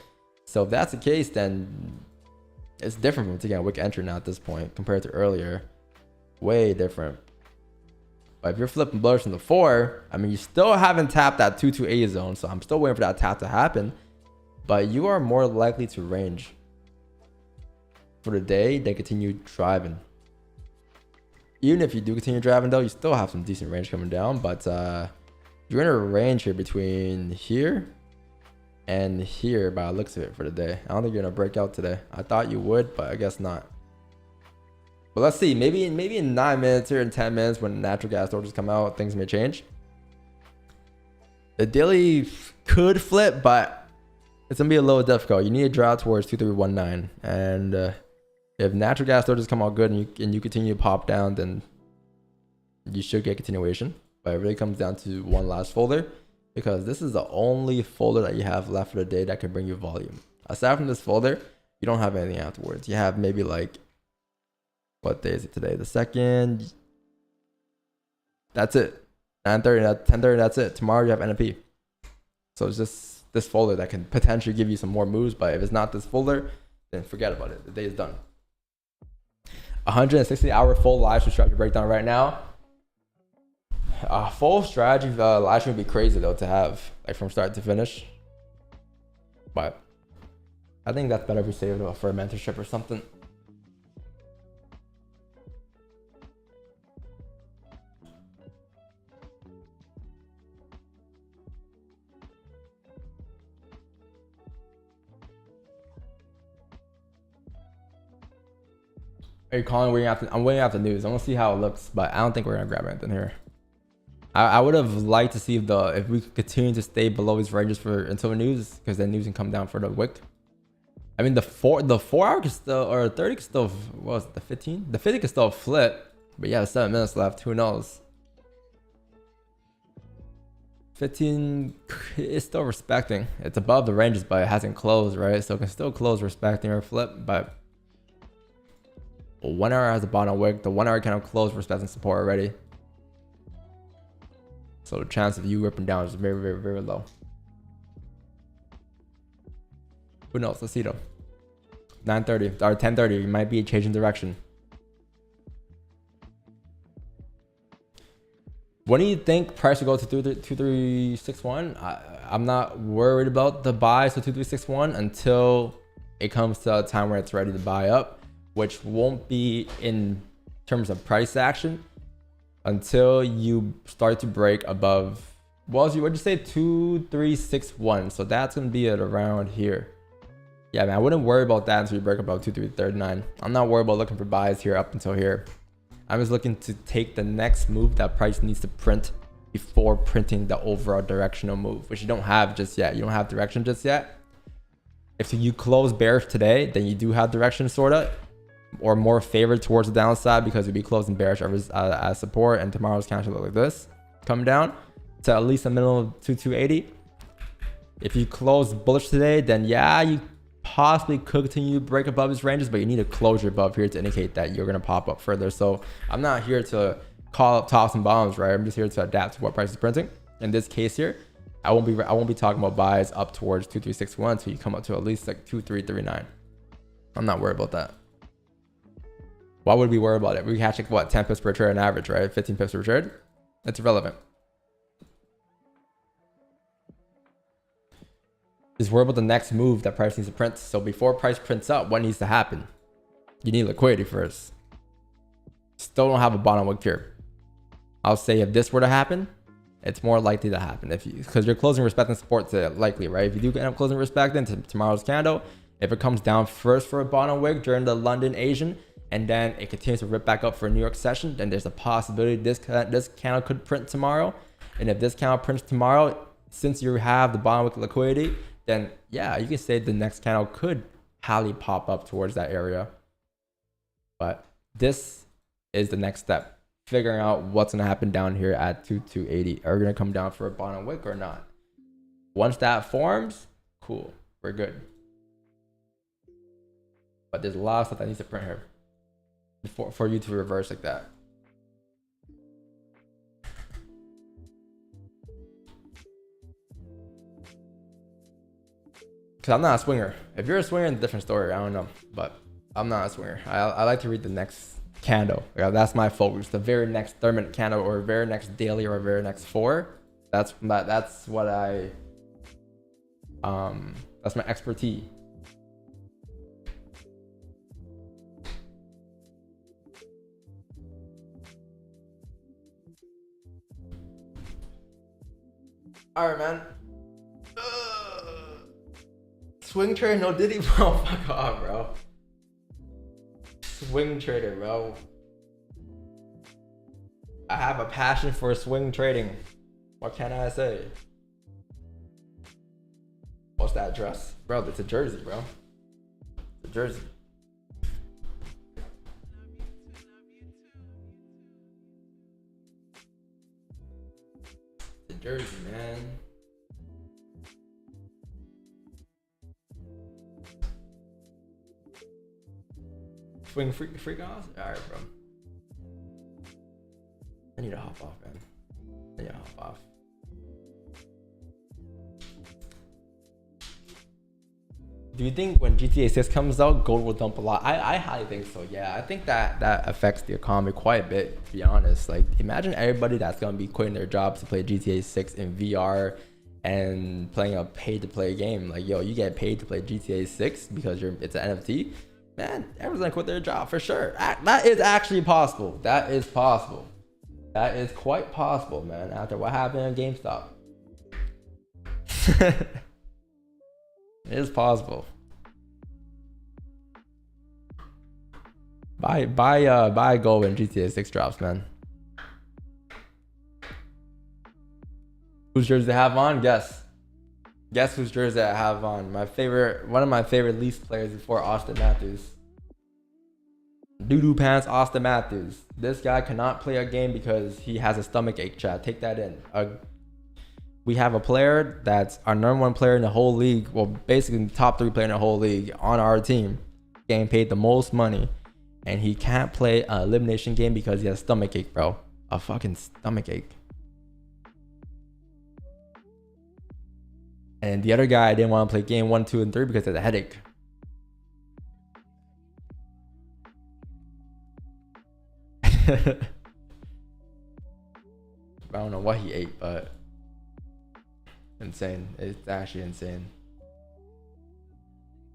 So if that's the case, then it's different from taking a wick entry now at this point compared to earlier. Way different. But if you're flipping bullish from the 4, I mean, you still haven't tapped that 228 zone, so I'm still waiting for that tap to happen. But you are more likely to range for the day than continue driving. Even if you do continue driving though, you still have some decent range coming down, but you're in a range here between here and here by the looks of it for the day. I don't think you're gonna break out today. I thought you would, but I guess not. But let's see, maybe in 9 minutes or in 10 minutes when natural gas storages come out, things may change. The daily could flip, but it's gonna be a little difficult. You need to draw towards 2319, and if natural gas storages come out good and you continue to pop down, then you should get continuation. But it really comes down to one last folder, because this is the only folder that you have left for the day that can bring you volume. Aside from this folder, you don't have anything afterwards. You have maybe like, what day is it today? The 2nd. That's it. 9:30, 10:30, that's it. Tomorrow you have NFP. So it's just this folder that can potentially give you some more moves, but if it's not this folder, then forget about it. The day is done. 160-hour full live stream strategy breakdown right now. Full strategy live stream would be crazy though to have, like from start to finish. But I think that's better if we save it for a mentorship or something. Are you calling? I'm waiting after news. I want to see how it looks, but I don't think we're gonna grab anything here. I would have liked to see if we could continue to stay below these ranges until the news, because then news can come down for the wick. I mean, the 4 hour can still, or 30 can still, what was it, the 15? The 50 can still flip, but yeah, 7 minutes left. Who knows? 15 is still respecting. It's above the ranges, but it hasn't closed, right? So it can still close respecting or flip, but 1 hour has a bottom wick. The 1 hour kind of closed respecting support already. So the chance of you ripping down is very, very, very low. Who knows? Let's see though. 9:30 or 10:30, you might be changing direction. When do you think price will go to 2361? I'm not worried about the buy to 2361 until it comes to a time where it's ready to buy up, which won't be in terms of price action until you start to break above, well, what'd you say, 2361. So that's gonna be at around here. Yeah, man, I wouldn't worry about that until you break above 2339. I'm not worried about looking for buys here up until here. I'm just looking to take the next move that price needs to print before printing the overall directional move, which you don't have just yet. You don't have direction just yet. If you close bearish today, then you do have direction sorta, or more favored towards the downside because you'll be closing bearish as support, and tomorrow's candle should look like this. Come down to at least a minimum of 2280. If you close bullish today, then yeah, you possibly could continue to break above these ranges, but you need a closure above here to indicate that you're going to pop up further. So I'm not here to call up tops and bottoms, right? I'm just here to adapt to what price is printing. In this case here, I won't be talking about buys up towards 2361 until you come up to at least like 2339. I'm not worried about that. Why would we worry about it? We catch like what, 10 pips per trade on average, right? 15 pips per trade. It's irrelevant. Just worry about the next move that price needs to print. So before price prints up, what needs to happen? You need liquidity first. Still don't have a bottom wick here. I'll say if this were to happen, it's more likely to happen because you're closing respecting support to likely, right? If you do end up closing respecting to tomorrow's candle, if it comes down first for a bottom wick during the London Asian, and then it continues to rip back up for a New York session, then there's a possibility this candle could print tomorrow. And if this candle prints tomorrow, since you have the bottom wick liquidity, then yeah, you can say the next candle could highly pop up towards that area. But this is the next step, figuring out what's going to happen down here at 2280. Are we going to come down for a bottom wick or not? Once that forms, cool, we're good. But there's a lot of stuff that needs to print here for you to reverse like that. Because I'm not a swinger. If you're a swinger, it's a different story. I don't know. But I'm not a swinger. I like to read the next candle. That's my focus. The very next 30-minute candle, or very next daily, or very next 4. That's what I... that's my expertise. Alright, man. Swing trader, no diddy, bro. Fuck off, bro. Swing trader, bro. I have a passion for swing trading. What can I say? What's that dress? Bro, it's a jersey, bro. It's a jersey. It's a jersey, man. Swing freak off? Alright, bro. I need to hop off, man. I need to hop off. Do you think when GTA 6 comes out, gold will dump a lot? I highly think so, yeah. I think that affects the economy quite a bit, to be honest. Like, imagine everybody that's going to be quitting their jobs to play GTA 6 in VR and playing a pay-to-play game. Like, yo, you get paid to play GTA 6 because it's an NFT. Man, everyone's gonna quit their job for sure. That is actually possible. That is possible. That is quite possible, man. After what happened at GameStop, it is possible. Buy gold when GTA 6 drops, man. Whose jersey I have on? Guess whose jersey I have on? One of my favorite Leafs players before Austin Matthews. Doo-doo pants Austin Matthews. This guy cannot play a game because he has a stomach ache, chat. Take that in. We have a player that's our #1 player in the whole league. Well, basically the top 3 player in the whole league on our team. Getting paid the most money. And he can't play an elimination game because he has a stomach ache, bro. A fucking stomach ache. And the other guy didn't want to play game 1, 2, and 3 because he had a headache. I don't know what he ate, but insane. It's actually insane.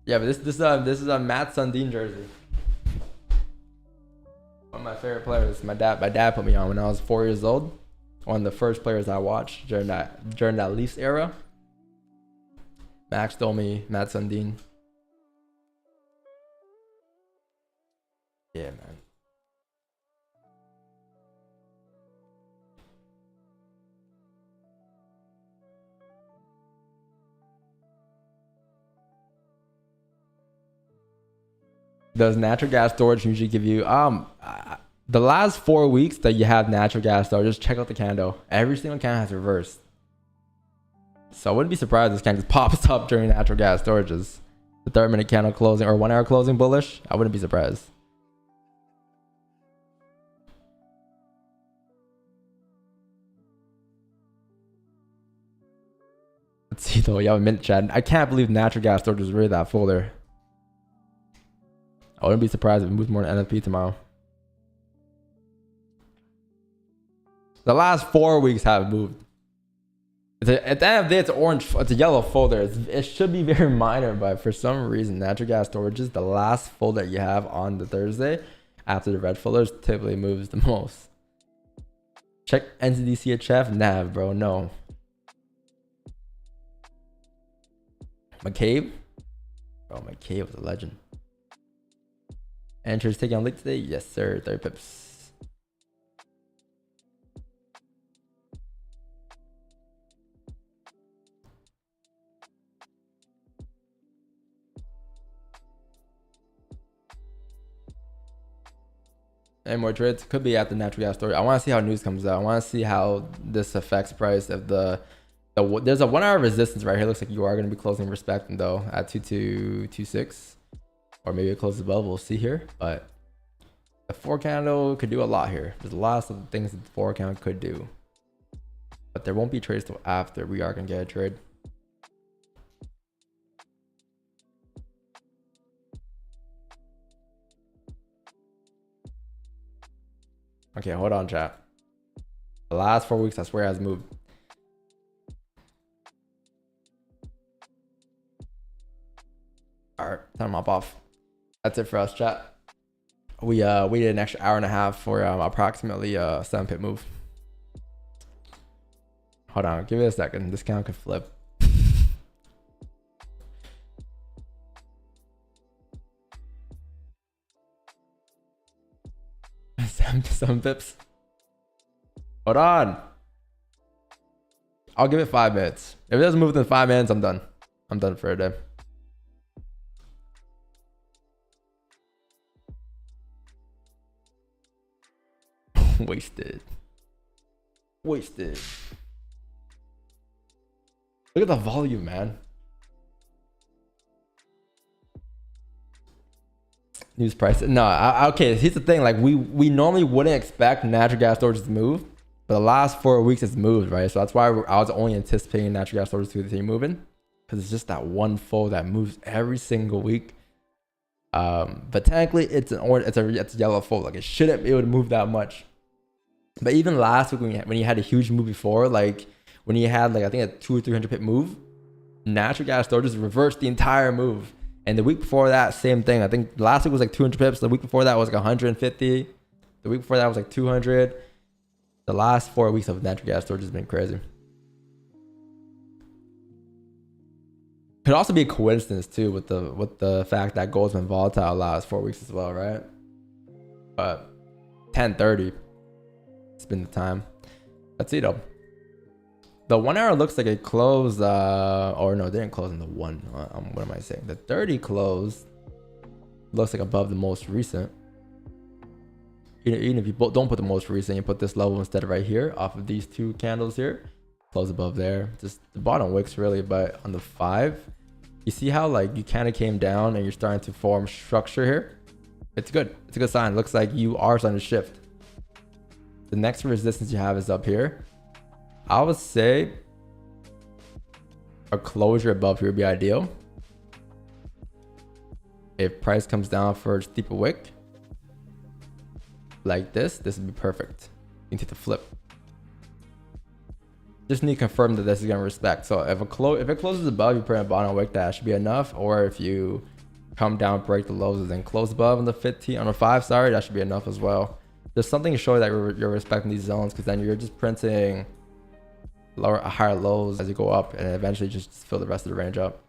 Yeah, but this is a Matt Sundin jersey. One of my favorite players. My dad put me on when I was 4 years old. One of the first players I watched during that Leafs era. Max told me Matt Sundin. Yeah, man. Does natural gas storage usually give you the last 4 weeks that you have natural gas storage? Just check out the candle. Every single candle has reversed. So I wouldn't be surprised if this candle just pops up during natural gas storages. The 30-minute candle closing or 1 hour closing bullish. I wouldn't be surprised. Let's see though. You have a minute, Chad. I can't believe natural gas storage is really that full there. I wouldn't be surprised if it moves more than NFP tomorrow. The last 4 weeks have moved. At the end of the day, it's orange. It's a yellow folder. It should be very minor, but for some reason, natural gas storage is the last folder you have on the Thursday after the red folders typically moves the most. Check NZDCHF NAV, bro. No. McCabe? Bro, McCabe was a legend. Entries taking on leak today? Yes, sir. 30 pips. Any more trades? Could be at the natural gas story. I want to see how news comes out. I want to see how this affects price. If there's a 1 hour resistance right here. Looks like you are going to be closing respecting though at 2226, or maybe it closes above. We'll see here. But the 4 candle could do a lot here. There's lots of things that the 4 candle could do, but there won't be trades till after we are going to get a trade. Okay, hold on, chat. The last 4 weeks, I swear, has moved. All right, time to hop off. That's it for us, chat. We did an extra hour and a half for approximately a 7-pip move. Hold on, give it a second. This count could flip. 7 pips. Hold on. I'll give it 5 minutes. If it doesn't move within 5 minutes, I'm done. I'm done for a day. Wasted. Look at the volume, man. News price. No, okay. Here's the thing. Like we normally wouldn't expect natural gas storage to move, but the last 4 weeks it's moved, right? So that's why I was only anticipating natural gas storage to continue moving, because it's just that one fold that moves every single week. But technically it's an orange. It's a yellow fold. Like it would move that much. But even last week when you had a huge move before, like when you had like I think a 200 or 300 pip move, natural gas storage just reversed the entire move. And the week before that, same thing. I think last week was like 200 pips. The week before that was like 150. The week before that was like 200. The last 4 weeks of natural gas storage has been crazy. Could also be a coincidence too with the fact that gold's been volatile last 4 weeks as well, right? But 10:30, it's been the time. Let's see though. The 1 hour looks like it closed, or no, it didn't close in the 1. What am I saying? The 30 closed. Looks like above the most recent. Even if you don't put the most recent, you put this level instead of right here off of these 2 candles here. Close above there. Just the bottom wicks really, but on the 5, you see how like you kind of came down and you're starting to form structure here. It's good. It's a good sign. It looks like you are starting to shift. The next resistance you have is up here. I would say a closure above here would be ideal. If price comes down for a steeper wick like this would be perfect. You need to flip. Just need to confirm that this is gonna respect. So if it closes above, you put in a bottom wick, that should be enough. Or if you come down, break the lows, and then close above on the 15 on the 5, sorry, that should be enough as well. There's something to show that you're respecting these zones, because then you're just printing higher lows as you go up, and eventually just fill the rest of the range up.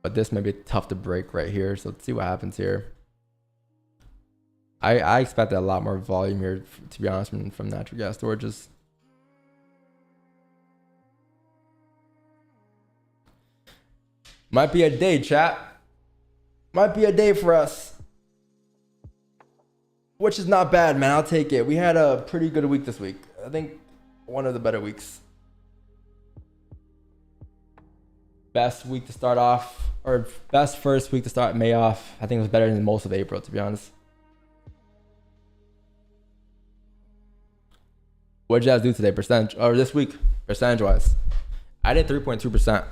But this may be tough to break right here, so let's see what happens here. I expected a lot more volume here, to be honest, from natural gas storages. Might be a day, chat. Might be a day for us. Which is not bad, man. I'll take it. We had a pretty good week this week. I think one of the better weeks. Best week to start off, or best first week to start May off. I think it was better than most of April, to be honest. What did you guys do today, percentage, or this week, percentage wise? I did 3.2%.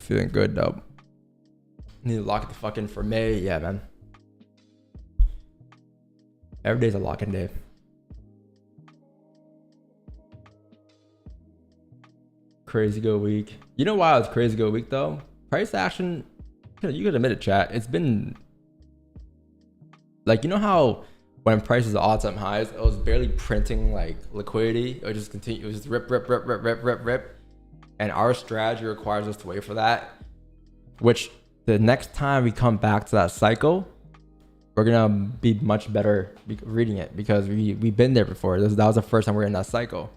Feeling good though. Need to lock it the fuck in for May. Yeah, man. Every day's a lock-in day. Crazy good week. You know why it was crazy good week though? Price action, you could admit it, chat. It's been like, you know how when prices are all-time highs, it was barely printing like liquidity. It would just continue. It was just rip. And our strategy requires us to wait for that. Which the next time we come back to that cycle, we're gonna be much better reading it because we've been there before. That was the first time we're in that cycle.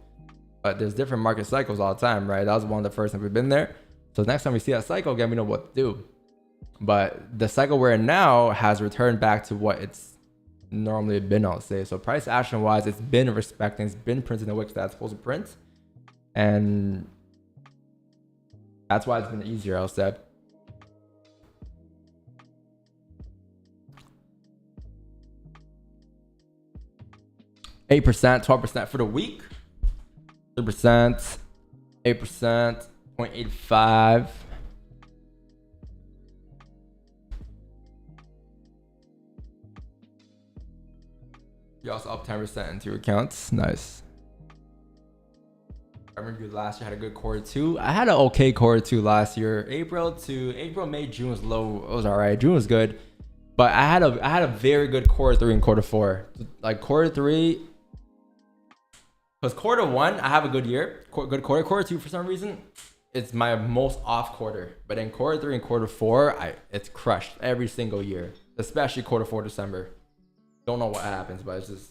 But there's different market cycles all the time, right? That was one of the first times we've been there. So next time we see that cycle again, we know what to do. But the cycle we're in now has returned back to what it's normally been, I'll say. So price action wise, it's been respecting, it's been printing the wicks that's supposed to print. And that's why it's been easier, I'll say. $8%, 12% for the week. 3%, 8%, 0.85. You also up 10% into your accounts. Nice. I remember you last year had a good quarter two. I had an okay quarter two last year. April, May, June was low. It was all right. June was good, but I had a very good quarter three and quarter four. Like quarter three, because quarter one I have a good year, good quarter. Quarter two for some reason, it's my most off quarter. But in quarter three and quarter four, it's crushed every single year, especially quarter four December. Don't know what happens, but it's just.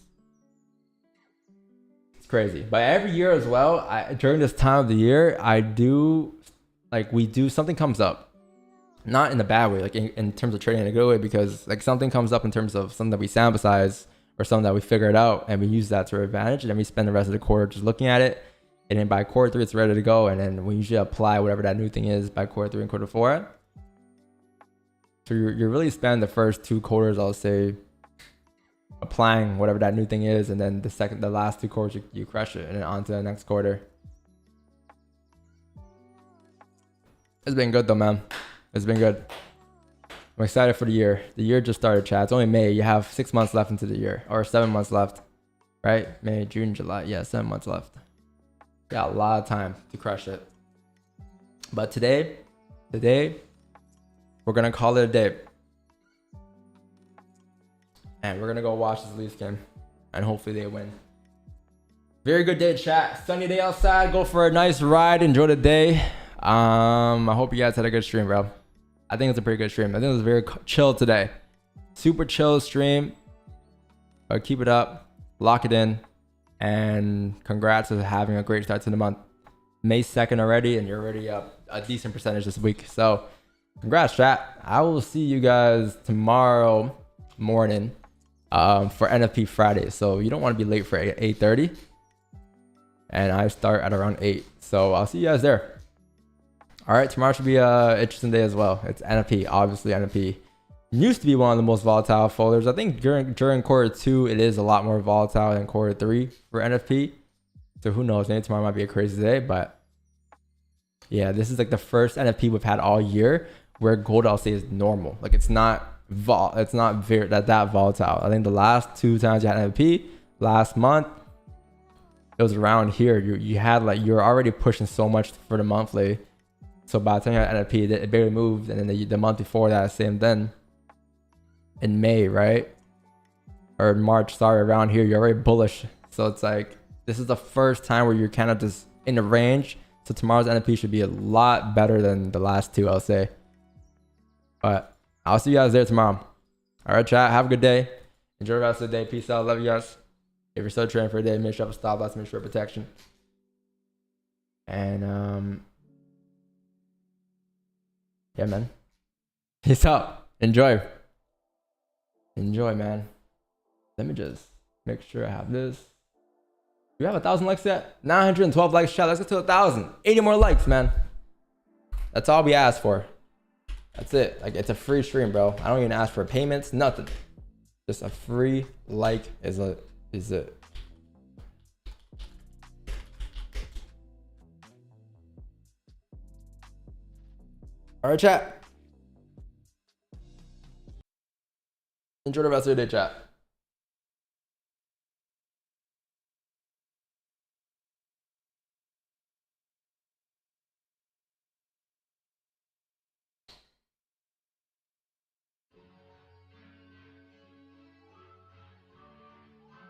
Crazy. But every year as well, during this time of the year, something comes up, not in a bad way, like in terms of trading in a good way, because like something comes up in terms of something that we sample size or something that we figured out and we use that to our advantage, and then we spend the rest of the quarter just looking at it, and then by quarter three it's ready to go, and then we usually apply whatever that new thing is by quarter three and quarter four. So you're really spending the first two quarters, I'll say, applying whatever that new thing is, and then the last two quarters you crush it, and then on to the next quarter. It's been good though, man. It's been good. I'm excited for the year. The year just started, chat. It's only May. You have 6 months left into the year, or 7 months left, right? May, June, July. Yeah, 7 months left. Got a lot of time to crush it. But today, we're gonna call it a day. And we're gonna go watch this Leafs game, and hopefully they win. Very good day, chat. Sunny day outside. Go for a nice ride. Enjoy the day. I hope you guys had a good stream, bro. I think it's a pretty good stream. I think it was very chill today. Super chill stream. But keep it up. Lock it in. And congrats on having a great start to the month. May 2nd already, and you're already up a decent percentage this week. So congrats, chat. I will see you guys tomorrow morning. For NFP Friday, so you don't want to be late for 8:30, and I start at around 8, so I'll see you guys there. All right, tomorrow should be a interesting day as well. It's NFP, obviously. NFP used to be one of the most volatile folders. I think during quarter two it is a lot more volatile than quarter three for NFP, so who knows, maybe tomorrow might be a crazy day. But yeah, this is like the first NFP we've had all year where gold, I'll say, is normal. Like it's not very that volatile. I think the last two times you had NFP, last month, it was around here. You had like, you're already pushing so much for the monthly. So by the time you had NFP, it barely moved. And then the month before that, same then. In May, right? Or March, sorry, around here, you're already bullish. So it's like, this is the first time where you're kind of just in the range. So tomorrow's NFP should be a lot better than the last two, I'll say. But I'll see you guys there tomorrow. All right, chat. Have a good day. Enjoy the rest of the day. Peace out. Love you guys. If you're still trading for a day, make sure you have a stop loss. Make sure protection. And yeah, man. Peace out. Enjoy. Enjoy, man. Let me just make sure I have this. Do we have 1,000 likes yet? 912 likes, chat. Let's get to 1,000. 80 more likes, man. That's all we asked for. That's it. Like, it's a free stream, bro. I don't even ask for payments, nothing. Just a free like is it. All right, chat. Enjoy the rest of your day, chat.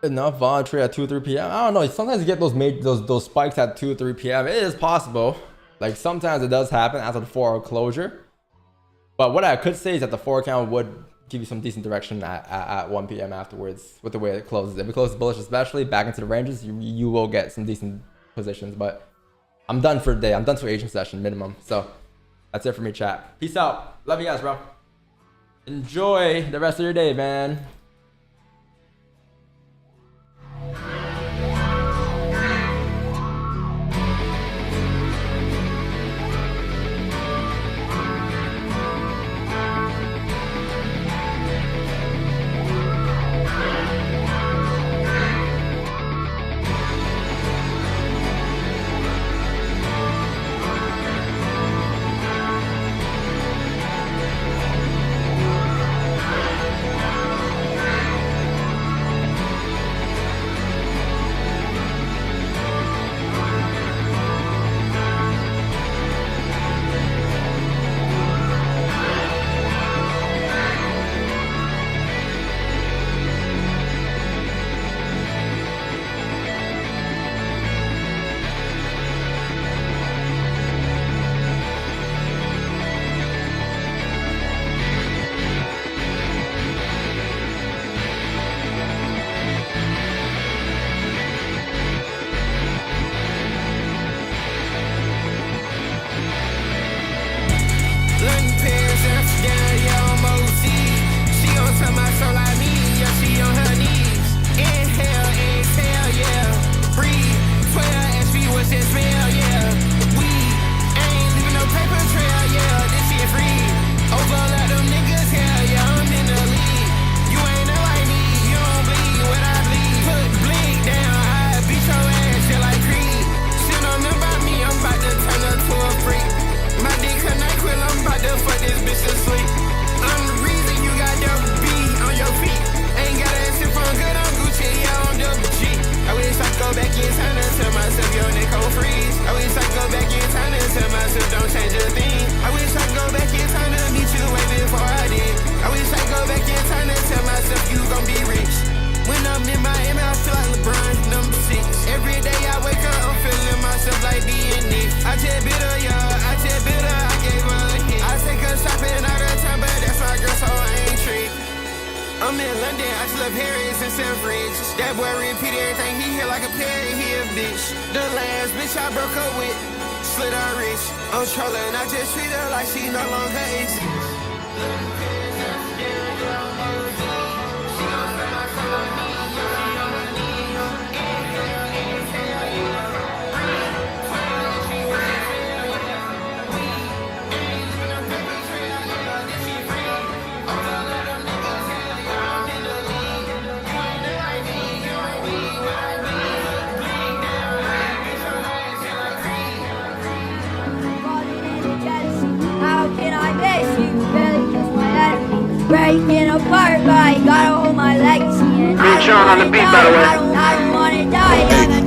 Enough voluntary at 2 or 3 p.m. I don't know. Sometimes you get those spikes at 2 or 3 p.m. It is possible. Like, sometimes it does happen after the 4-hour closure. But what I could say is that the 4 count would give you some decent direction at 1 p.m. afterwards with the way it closes. If it closes bullish, especially back into the ranges, you will get some decent positions. But I'm done for the day. I'm done for Asian session minimum. So that's it for me, chat. Peace out. Love you guys, bro. Enjoy the rest of your day, man. Breaking apart, but I gotta hold my legacy. And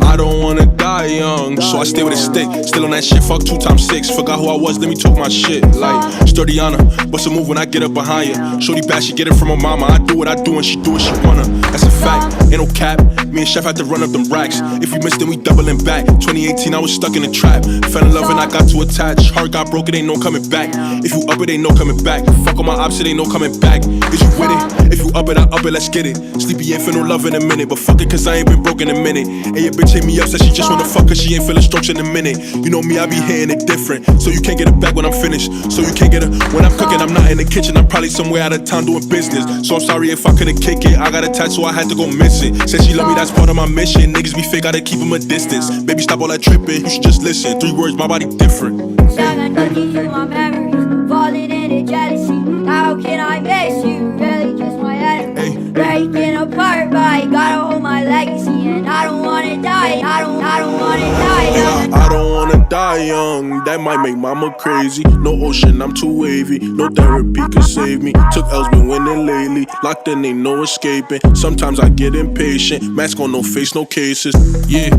I don't wanna die young. so I stay with a stick. Still on that shit, fuck 2 times 6. Forgot who I was, let me talk my shit. Like, Sturdiana, bust a move when I get up behind ya. Shorty bad, she get it from her mama. I do what I do and she do what she wanna. That's a fact, ain't no cap. Me and Chef had to run up them racks. If we missed, then we doubling back. 2018, I was stuck in the trap. Fell in love and I got too attached. Heart got broke, it ain't no coming back. If you up it, ain't no coming back. Fuck on my ops, it ain't no coming back. Is you with it? If you up it, I up it, let's get it. Sleepy ain't feel no love in a minute, but fuck it, cause I ain't been broke in a minute. And your bitch hit me up, said she just wanna fuck, cause she ain't feeling strokes in a minute. You know me, I be hitting it different. So you can't get it back when I'm finished. So you can't get it when I'm cooking, I'm not in the kitchen. I'm probably somewhere out of town doing business. So I'm sorry if I couldn't kick it. I got a tattoo, I had to go miss it. Said she love me, that's part of my mission. Niggas be fake, gotta keep them a distance. Baby, stop all that tripping, you should just listen. 3 words, my body different. Looking through my memories, falling into jealousy. How can I miss you? Really just my enemy. Breaking apart, but I gotta hold my legacy. And I don't wanna die, I don't wanna die young. I don't wanna die young, that might make mama crazy. No ocean, I'm too wavy. No therapy can save me. Took L's, been winning lately. Locked in, ain't no escaping. Sometimes I get impatient. Mask on, no face, no cases. Yeah.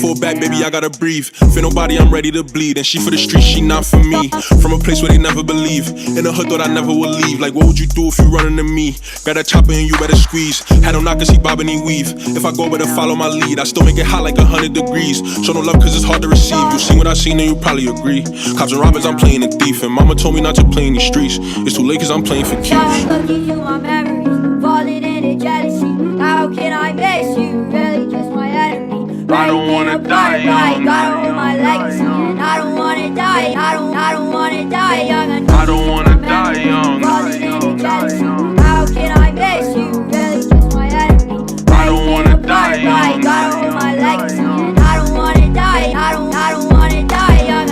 Fall back, baby, I gotta breathe. For nobody, I'm ready to bleed. And she for the streets, she not for me. From a place where they never believe. In the hood, thought I never would leave. Like, what would you do if you running to me? Got a chopper and you better squeeze. Had him knock cause he bobbing, he weave. If I go, better follow my lead. I still make it hot like 100 degrees. Show no love cause it's hard to receive. You seen what I seen and you probably agree. Cops and robbers, I'm playing a thief. And mama told me not to play in these streets. It's too late cause I'm playing for keeps. Looking through my memories, falling into jealousy. How can I miss you? Really just my enemy. I don't wanna die young. I gotta hold my legacy. And I don't wanna die, I don't wanna die young. I don't wanna die young. Falling into jealousy. How can I miss you? Really just my enemy. I don't wanna die young. I gotta hold my legacy. And I don't wanna die, I don't wanna die young.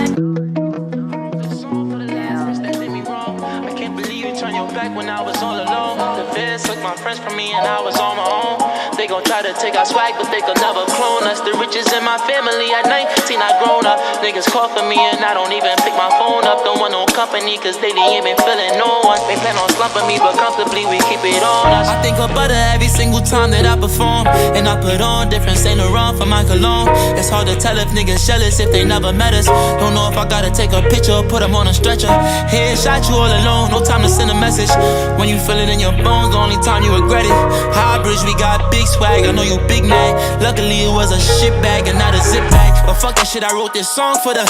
I can't believe you turned your back when I was all alone. The feds took my friends from me and I was on my own. They gon' try to take our swag, but they could never clone us. The richest in my family at 19, I grown up. Niggas call for me and I don't even pick my phone up. Don't want no company, cause lately ain't been feeling no one. They plan on slumping me, but comfortably we keep it on us. I think of butter every single time that I perform. And I put on different Saint Laurent for my cologne. It's hard to tell if niggas jealous if they never met us. Don't know if I gotta take a picture or put them on a stretcher. Headshot you all alone, no time to send a message. When you feel it in your bones, the only time you regret it. High bridge, we got big swag, I know you big mad. Luckily it was a shit bag and not a zip bag. But fuck that shit, I wrote this song for the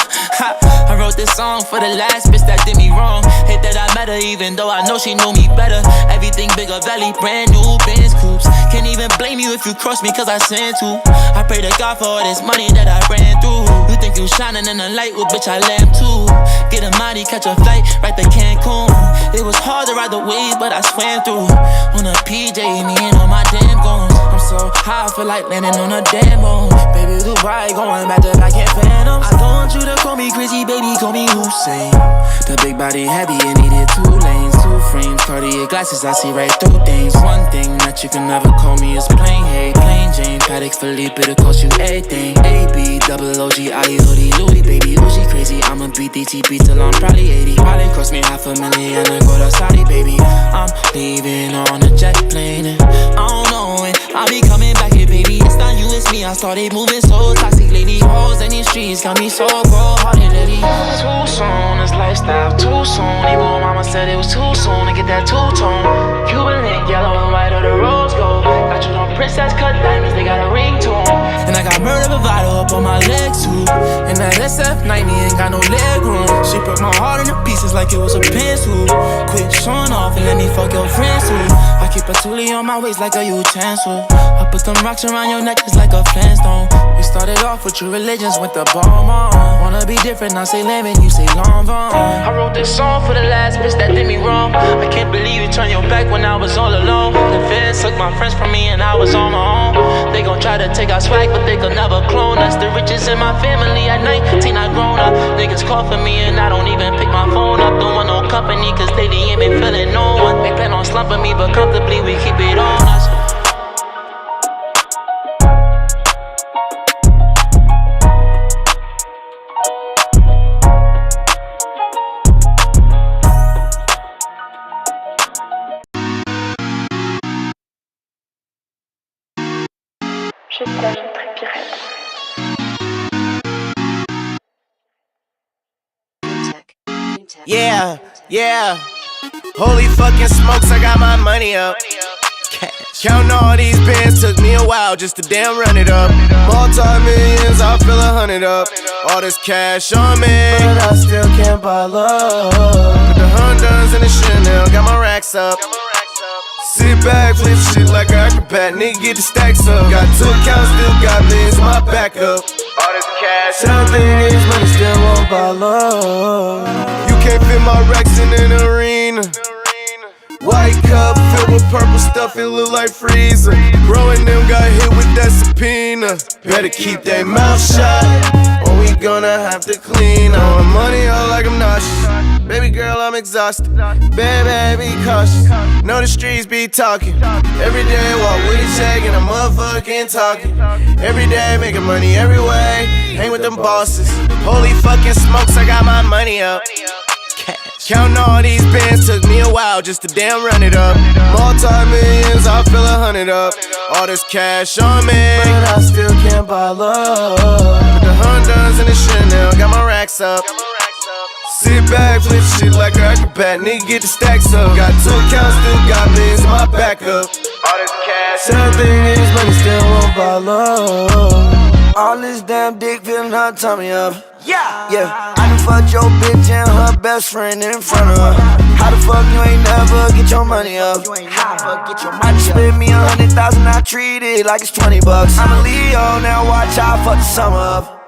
I wrote this song for the last bitch that did me wrong. Hate that I met her even though I know she knew me better. Everything bigger valley, brand new Benz coupes. Can't even blame you if you cross me cause I sin too. I pray to God for all this money that I ran through. You think you shining in the light, well bitch I lamp too. Get a mighty, catch a flight right to Cancun. It was hard to ride the wave but I swam through. On a PJ, me and all my damn goons. I'm so high, I feel like landing on a damn bone. Baby Dubai, going back to back in Phantoms. I don't want you to call me crazy, baby, call me Hussein. The big body heavy, it needed 2 lanes, 2 frames, Cartier glasses, I see right through things. One thing that you can never call me is plain hate. Plain Jane, Patek Philippe, it'll cost you everything. AB, double OG, I hoodie, Louis, baby, Uzi crazy. I'ma beat DTP till I'm probably 80. Probably cost me $500,000 to go to Saudi, baby. I'm leaving on a jet plane and I don't know when I'll be coming back here, baby. It's not you, it's me. I started moving so toxic lately. Hoes in these streets got me so cold-hearted lately. Too soon, this lifestyle too soon. Even mama said it was too soon to get that two-tone. Cuban link, yellow and white, or the rose gold. Got you on princess cut diamonds, they got a ring to 'em. And I got murder bravado up on my legs too. And that SF90 ain't got no leg room. She broke my heart into pieces like it was a pencil. Quit showing off and let me fuck your friends too. I keep a toolie on my waist like a utensil. I put them rocks around your neck just like a flintstone. We started off with your religions with the bomb on. Wanna be different, I say lemon, you say long vaughn. I wrote this song for the last bitch that did me wrong. I can't believe you turned your back when I was all alone. The feds took my friends from me and I was on my own. They gon' try to take our swag, but they could never clone us. The richest in my family at 19, I grown up. Niggas call for me and I don't even pick my phone up. Don't want no company, cause lately ain't been feeling no one. They plan on slumping me, but comfortably we keep it on us. Je t'aime très pirate. Yeah, yeah. Holy fucking smokes, I got my money up. Counting all these bands took me a while just to damn run it up. Multi-millions, I feel 100 up. All this cash on me, but I still can't buy love. Put the Hondas and the Chanel, got my racks up. Sit back, flip shit like an acrobat, nigga get the stacks up. Got 2 accounts, still got millions in my backup. All this cash, something is money, still won't buy love. You can't fit my racks in an arena. White cup filled with purple stuff, it look like freezer. Bro and them got hit with that subpoena. Better keep their mouth shut, or we gonna have to clean. I want money out like I'm nauseous. Baby girl, I'm exhausted. Baby, be cautious. Know the streets be talking. Every day walk with a check and I'm motherfucking talking. Every day making money every way. Hang with them bosses. Holy fucking smokes, I got my money up. Counting all these bands took me a while just to damn run it up. Multi-millions, I feel 100 up. All this cash on me, but I still can't buy love. Put the Hondas and the Chanel, got my racks up. Sit back, flip shit like an acrobat, nigga get the stacks up. Got 2 accounts, still got millions in my backup. All this cash, something is money, still won't buy love. All this damn dick feeling her tummy up. Yeah, I done fucked your bitch and her best friend in front of her. How the fuck you ain't never get your money up? I just spent me 100,000, I treat it like it's 20 bucks. I'm a Leo, now watch I fuck the summer up.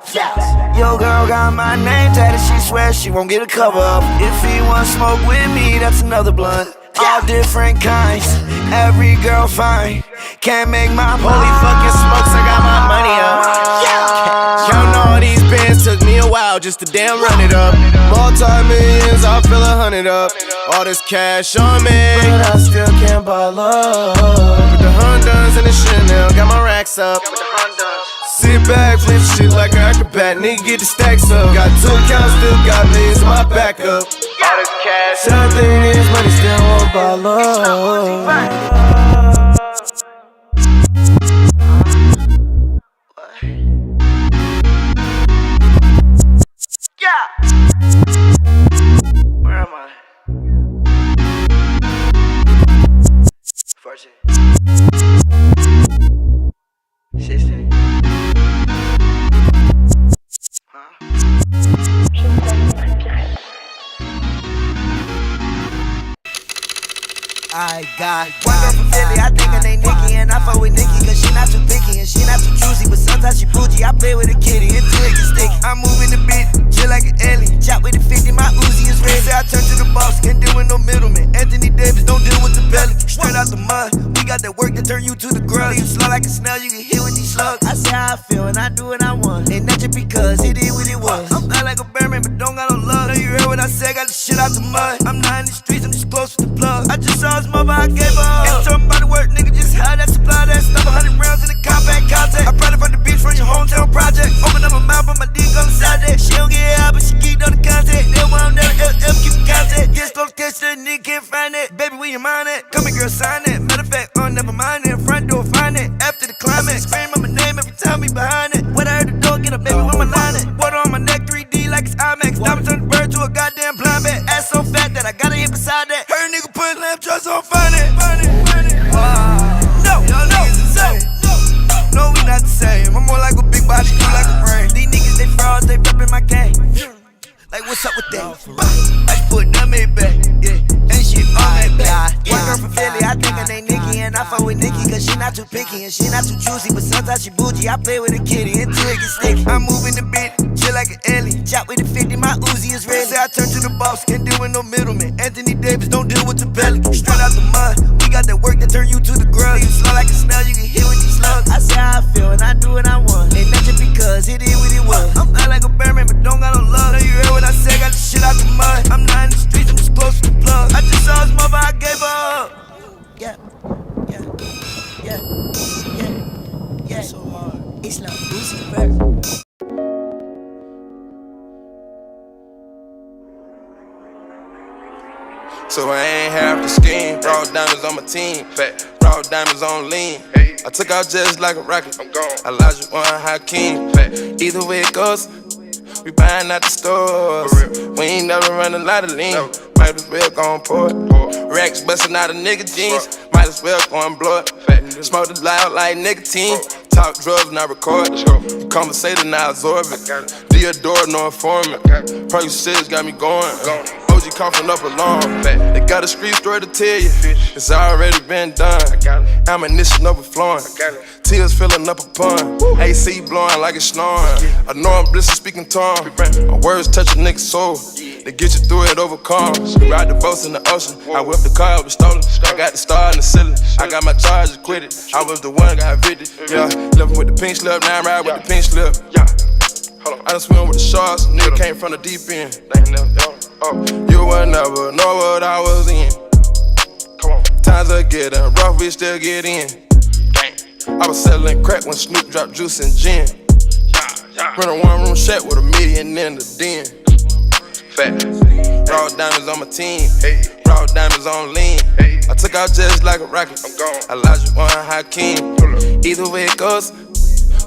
Yo girl got my name tatted, she swears she won't get a cover up. If he want smoke with me, that's another blunt. All different kinds, every girl fine. Can't make my holy fucking smokes, I got my money up. Counting all these bands took me a while just to damn run it up. Multi-millions, I feel 100 up. All this cash on me, but I still can't buy love. Put the Hondas and the Chanel, got my racks up. Sit back, flip shit like an acrobat, nigga get the stacks up. Got 2 accounts, still got millions in my backup. All this cash, something is money, still won't buy love. Where am I? 14 16 I got one girl from Philly, I think her name Nikki, and I fuck with Nikki cause she not too picky and she not too juicy, but sometimes she bougie. I play with a kitty until it gets sticky. I'm moving the beat, chill like an alien. Chop with the 50, my Uzi is ready. Say I turn to the boss, can't deal with no middleman. Anthony Davis, don't deal with the belly. Straight out the mud, we got that work to turn you to the grub. You slow like a snail, you get hit with these slugs. I say how I feel and I do what I want, and not just because it is what it was. I'm fly like a bearman, but don't got no love. Know you heard what I said, got the shit out the mud. I'm not in the streets, I'm just close to the plug. I just saw his mother, I gave her up. Ain't talking about the work, nigga, just had that supply that stuff. 100 rounds in the compact contact. I brought it from the beach from your hometown project. Open up my mouth, but my dick on the side that. She don't get out, but she keep on the contact. They want that LF, keep the contact. Get slow catch that nigga can't find it. Baby, where you mind it? Come here, girl, sign it. Matter of fact, never mind it. Front door, find it. After the climax, scream on my name every time we behind it. When I heard the door, get up, baby, where my line it? Water on my neck, 3D like it's IMAX. Diamonds turn the bird to a goddamn blind bat. Ass so fat that I gotta hit beside that. Heard a nigga put lamp trucks on, find it. No, y'all niggas insane. No, we not the same. I'm more like a big body, you like a brain. These niggas, they frauds, they reppin' my game. Like, what's up with that? I just put them in back, yeah. And shit on that back. One girl from Philly, I think her name Nikki, and I fuck with Nikki cause she not too picky and she not too juicy, but sometimes she bougie. I play with a kitty until it gets sticky. I'm moving the beat, chill like an alien. Chop with the 50, my Uzi is ready. Say I turn to the boss, can't deal with no middleman. Anthony Davis, don't deal with the belly. Straight out the mud, we got that work that turn you to the grub. You slow like a snail, you get hit with these slugs. I say how I feel and I do what I want, and not just because it is what it was. I'm fly like a bearman, but don't got no love. Know you heard what I said, got the shit out the mud. I'm not in the streets, I'm just close to the plug. I just saw his mother, I gave her up. Yeah. So hard. It's like Lucifer. So I ain't half the scheme. Raw diamonds on my team. Fat. Raw diamonds on lean. I took out just like a rocket. I'm gone. I lost you on Hakeem. Fat. Either way it goes, we buying out the stores. We ain't never run a lot of lean. Might as well go and pour it. Racks busting out of nigga jeans. Might as well go and blow it. Smoke it loud like nicotine. Talk drugs, not record. Conversating, now absorb it. Deodore, no informant. Percocets got me going. OG coughing up a long. They got a street story to tell you. It's already been done. Ammunition overflowing. Tears filling up a pond. AC blowing like it's snoring. I know I'm blissed speaking tongue. My words touch a nigga's soul. They get you through it, overcome. Ride the boats in the ocean. I whipped the car, it was stolen. I got the star in the ceiling. I got my charges quitted. I was the one got evicted. Yeah, left with the pink slip. Now I ride with the pink slip. Yeah, I done swim with the sharks. Nigga came from the deep end. You would never know what I was in. Times are getting rough, we still get in. I was selling crack when Snoop dropped juice and gin. Run a one-room shack with a million in the den. Fat. Raw diamonds on my team. Raw diamonds on lean. I took out just like a rocket. Elijah One Hakeem. Either way it goes,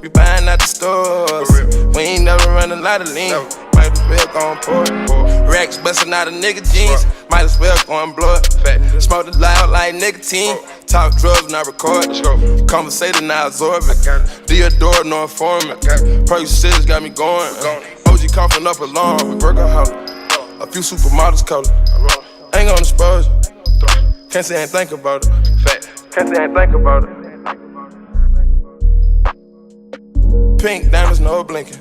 we buying out the stores. We ain't never run a lot of lean. Might as well go and pour it. Racks busting out of nigga jeans. Might as well go and blow it. Smoke it loud like nicotine. Talk drugs, not record. Conversating, now absorb it. Deodore, no informant. Percocets got me going. OG coughing up a long. Workaholic. A few supermodels color. Ain't gonna expose you. Can't say I ain't think about it. Can't say I ain't think about it. Pink diamonds, no blinking.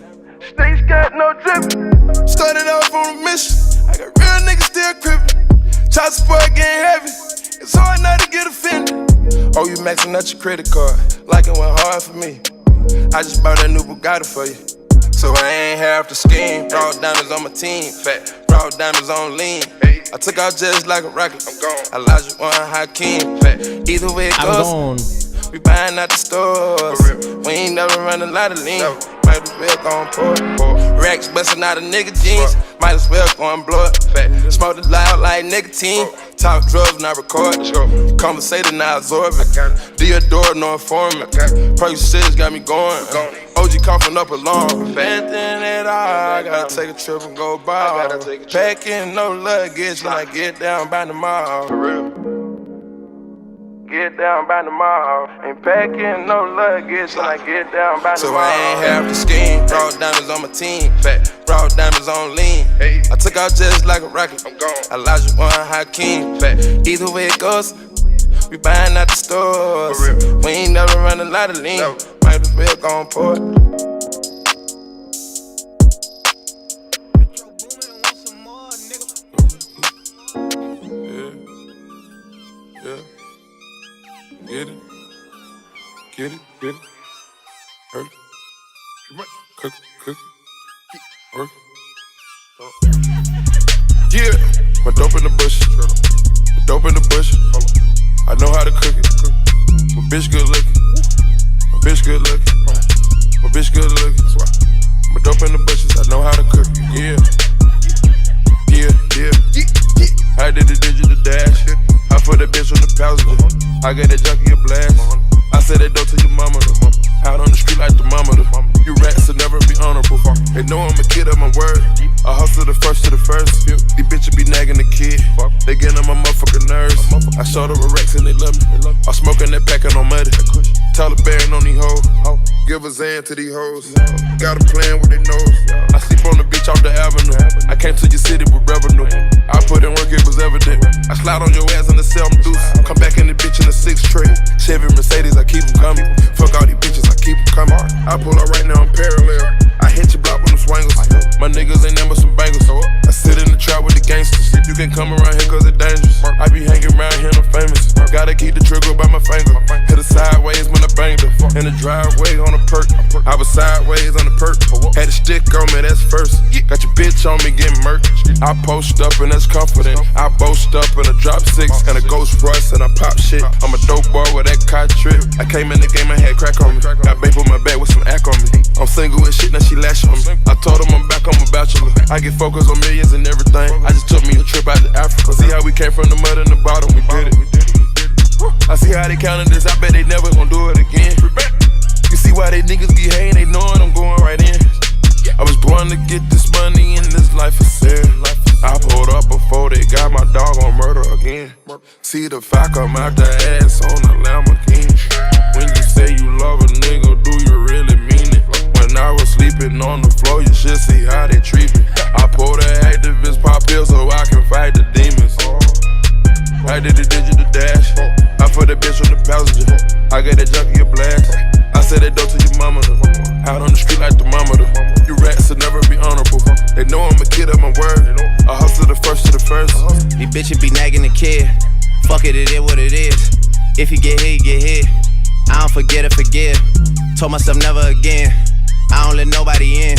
Snakes got no dripping. Started off on a mission. I got real niggas still crippin'. Child support getting heavy. It's hard not to get offended. Oh, you maxing out your credit card. Like it went hard for me. I just bought that new Bugatti for you. So I ain't half the scheme. Raw diamonds on my team. Raw diamonds on lean. I took out just like a rocket. Elijah One Hakeem. Either way it goes, we buying out the stores. We ain't never run a lot of lean. Might as well go and pour it. Racks busting out of nigga jeans. Might as well go and blow it. Smoke it loud like nicotine. Talk drugs, not record. Conversating, now absorb it. Deodore, no informant. Percocets got me going. OG coughing up a long. Bad thing at all, I gotta take a trip and go ball. Packing no luggage when I get down by the mall. Get down by the mall. Ain't packing no luggage when I get down by the mall. So I ain't half the scheme. Raw diamonds on my team. Raw diamonds on lean. I took out just like a rocket. Elijah One Hakeem. Either way it goes, we buying out the stores. We ain't never run a lot of lean. Might as well go and pour it. Get it, get it, get it. Hurt. Cook, cook, work. Yeah, my dope in the bush. My dope in the bush. I know how to cook it. My bitch good looking. My bitch good looking. My bitch good looking. My dope in the bushes. I know how to cook it. Yeah, yeah, yeah. I did the digital dash. I put that bitch on the passenger. I got that junkie a blast. I said that dope to your mama. Out on the street like the mama. You rats will never be honorable. They know I'm a kid of my word. I hustle the first to the first. These bitches be nagging the kid. They getting on my motherfucking nerves. I showed them a Rex and they love me. I'm smoking that packin' on muddy. Taliban on these hoes. Give a Zan to these hoes. Got a plan with their nose. I sleep on the bitch off the avenue. I came to your city with revenue. I put in work, it was evident. I slide on your ass in the cell, I'm deuce. Come back in the bitch in the 6 tray. Chevy Mercedes, I keep them coming. Fuck all these bitches, I keep them coming. I pull up right now, I'm parallel. I hit your block with them swangles. My niggas ain't never some bangles. I sit in the trap with the gangsters. You can come around here cause it's dangerous. I be hanging around here, I'm famous. Gotta keep the trigger by my finger. Hit her sideways when I banged her. In the driveway on a perk. I was sideways on the perk. Had a stick on me, that's first. Got your bitch on me getting murked. I post up and that's confident. I boast up in a drop 6 and a Ghost Rush and I pop shit. I'm a dope boy with that car trip. I came in the game and had crack on me. Got babe on my back with some act on me. I'm single with shit, now she lash on me. I told him I'm back, I'm a bachelor. I get focused on millions and everything. I just took me a trip out to Africa. See how we came from the mud in the bottom, we did it. I see how they counted this, I bet they never gon' do it again. You see why they niggas be hating, they knowin' I'm going right in. I was born tryna get this money in this life of sin. I pulled up before they got my dog on murder again. See the fire come out the ass on the Lamborghini. When you say you love a nigga, do you really mean it? When I was sleeping on the floor, you should see how they treat me. I pulled the activist pop pills so I can fight the demons. I did the digital dash. I put the bitch on the passenger. I got that junkie a blast. I said that dope to your mama. Out on the street like thermometer. You rats will never be honorable. They know I'm a kid of my word. I hustle the first to the first. These bitches be nagging the kid. Fuck it, it is what it is. If you get hit, you get hit. I don't forget or forgive. Told myself never again. I don't let nobody in.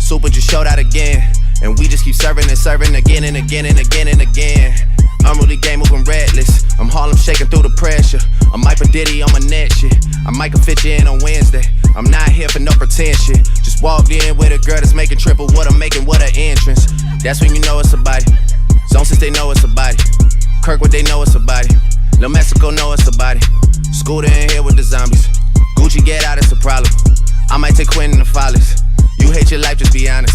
Super just showed out again. And we just keep serving and serving again and again and again and again. I'm really game moving reckless. I'm Harlem shaking through the pressure. I'm Mike Diddy on my net shit. I might can fit you in on Wednesday. I'm not here for no pretend shit. Just walked in with a girl that's making triple what I'm making, what an entrance. That's when you know it's a body. Zone since they know it's a body. Kirkwood they know it's a body. Lil Mexico know it's a body. Scooter in here with the zombies. Gucci get out, it's a problem. I might take Quentin the Follies. You hate your life, just be honest.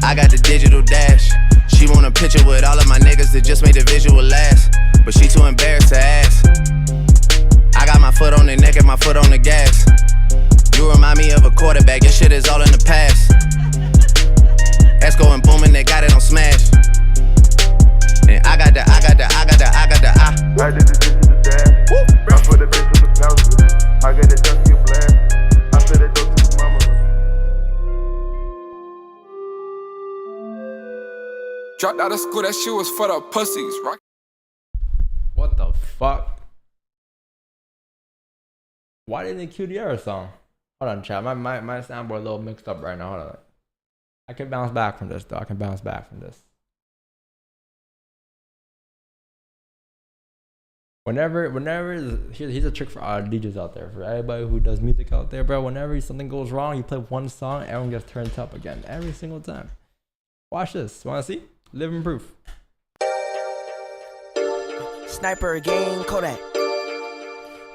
I got the digital dash. She want a picture with all of my niggas that just made the visual last. But she too embarrassed to ask. I got my foot on the neck and my foot on the gas. You remind me of a quarterback, your shit is all in the past. That's going booming, they got it on smash. And I got the I did the digital dash. I put the bitch on the passenger. I got that junkie a blast. I said that dope to your mama. Dropped out of school, that shit was for the pussies, right? What the fuck? Why didn't they cue the other song? Hold on, chat. My soundboard a little mixed up right now. Hold on. I can bounce back from this, though. I can bounce back from this. Whenever here's a trick for DJs out there, for everybody who does music out there, bro. Whenever something goes wrong, you play one song, everyone gets turned up again every single time. Watch this. Want to see? Living proof. Sniper game, Kodak.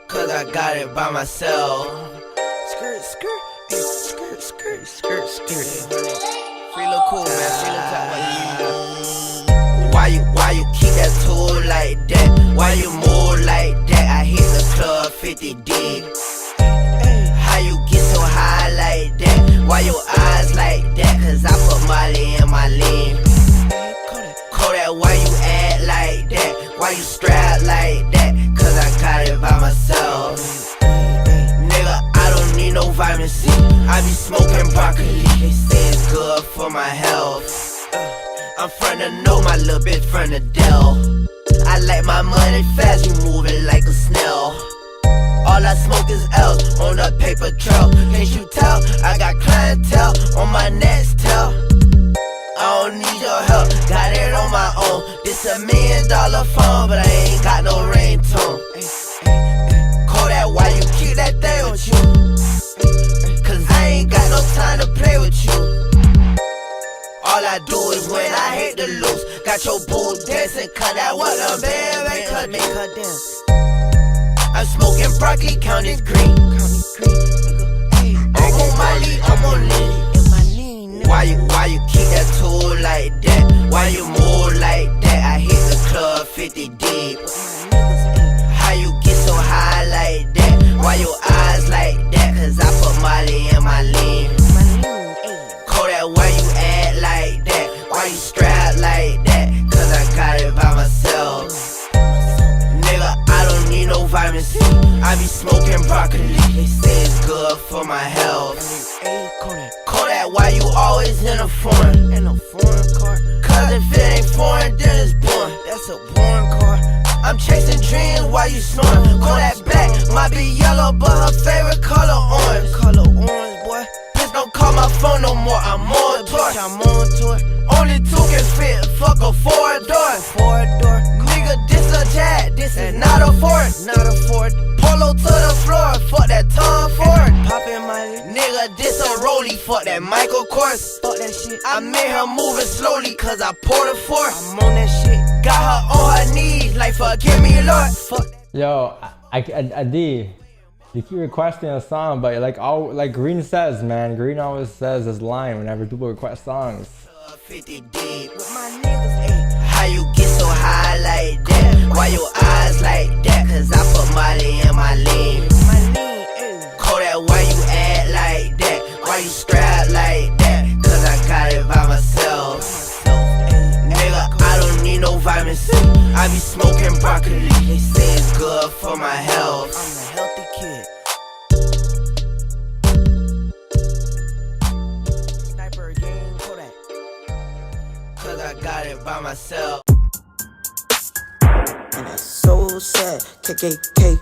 Cause I got it by myself. Skirt, skirt, skirt, skirt, skirt, skirt. Free look cool, man. Free look top. Why you keep that tool like that? Why you move like that? I hit the club 50 deep. How you get so high like that? Why your eyes like that? Cause I put Molly in my lean. Kodak, why you act like that? Why you strap like that? Cause I got it by myself. Nigga, I don't need no vitamin C. I be smoking broccoli. They say it's good for my health. I'm frontin' know my little bitch from the Dell. I like my money fast, you moving like a snail. All I smoke is L's on a paper trail. Can't you tell? I got clientele on my next tail. I don't need your help, got it on my own. This $1 million phone, but I ain't got no ringtone. Kodak, why you keep that thing with you? Cause I ain't got no time to play with you. All I do is when I hate to lose. Got your boo dancing, cut that what a band, make her dance. I'm smoking broccoli, count it green. I'm on my lead, I'm on lean. Why you keep that tool like that? Why you move like that? I hit the club 50 deep. How you get so high like that? Why your eyes like that? Cause I put Molly in my lean. Kodak, why you act like that? Why you strap like that? Cause I got it by myself. Nigga, I don't need no vitamin C. I be smoking broccoli. They say it's good for my health. Kodak, why you always in a foreign? In a foreign car? Cause if it ain't foreign, then it's boring. That's a boring car. I'm chasing dreams while you snoring. Kodak black, might be yellow, but her favorite color orange. Color orange, boy. Please don't call my phone no more. I'm on tour. I'm on tour. Only two can fit. Fuck a four-door. Four-door. Nigga, this a jet. This is not a Ford. Not a Ford. Polo to the floor. Fuck that Tom Ford. Poppin' my nigga, this a rollie. Fuck that Michael Kors. Fuck that shit. I made her moving slowly cause I poured a force. I'm on that shit. Got her on her knees like forgive me, Lord. Fuck. Yo, I D. You keep requesting a song, but like Green says, man. Green always says this line whenever people request songs. 50 deep with my niggas, ayy. How you get so high like that? Why your eyes like that? Cause I put Molly in my lean. Kodak, why you act like that? Why you strap like that? Cause I got it by myself. Nigga, I don't need no vitamin C. I be smoking broccoli. They say it's good for my health. I'm a healthy kid. Sniper game, Kodak. Cause I got it by myself. And that's so sad. KKK.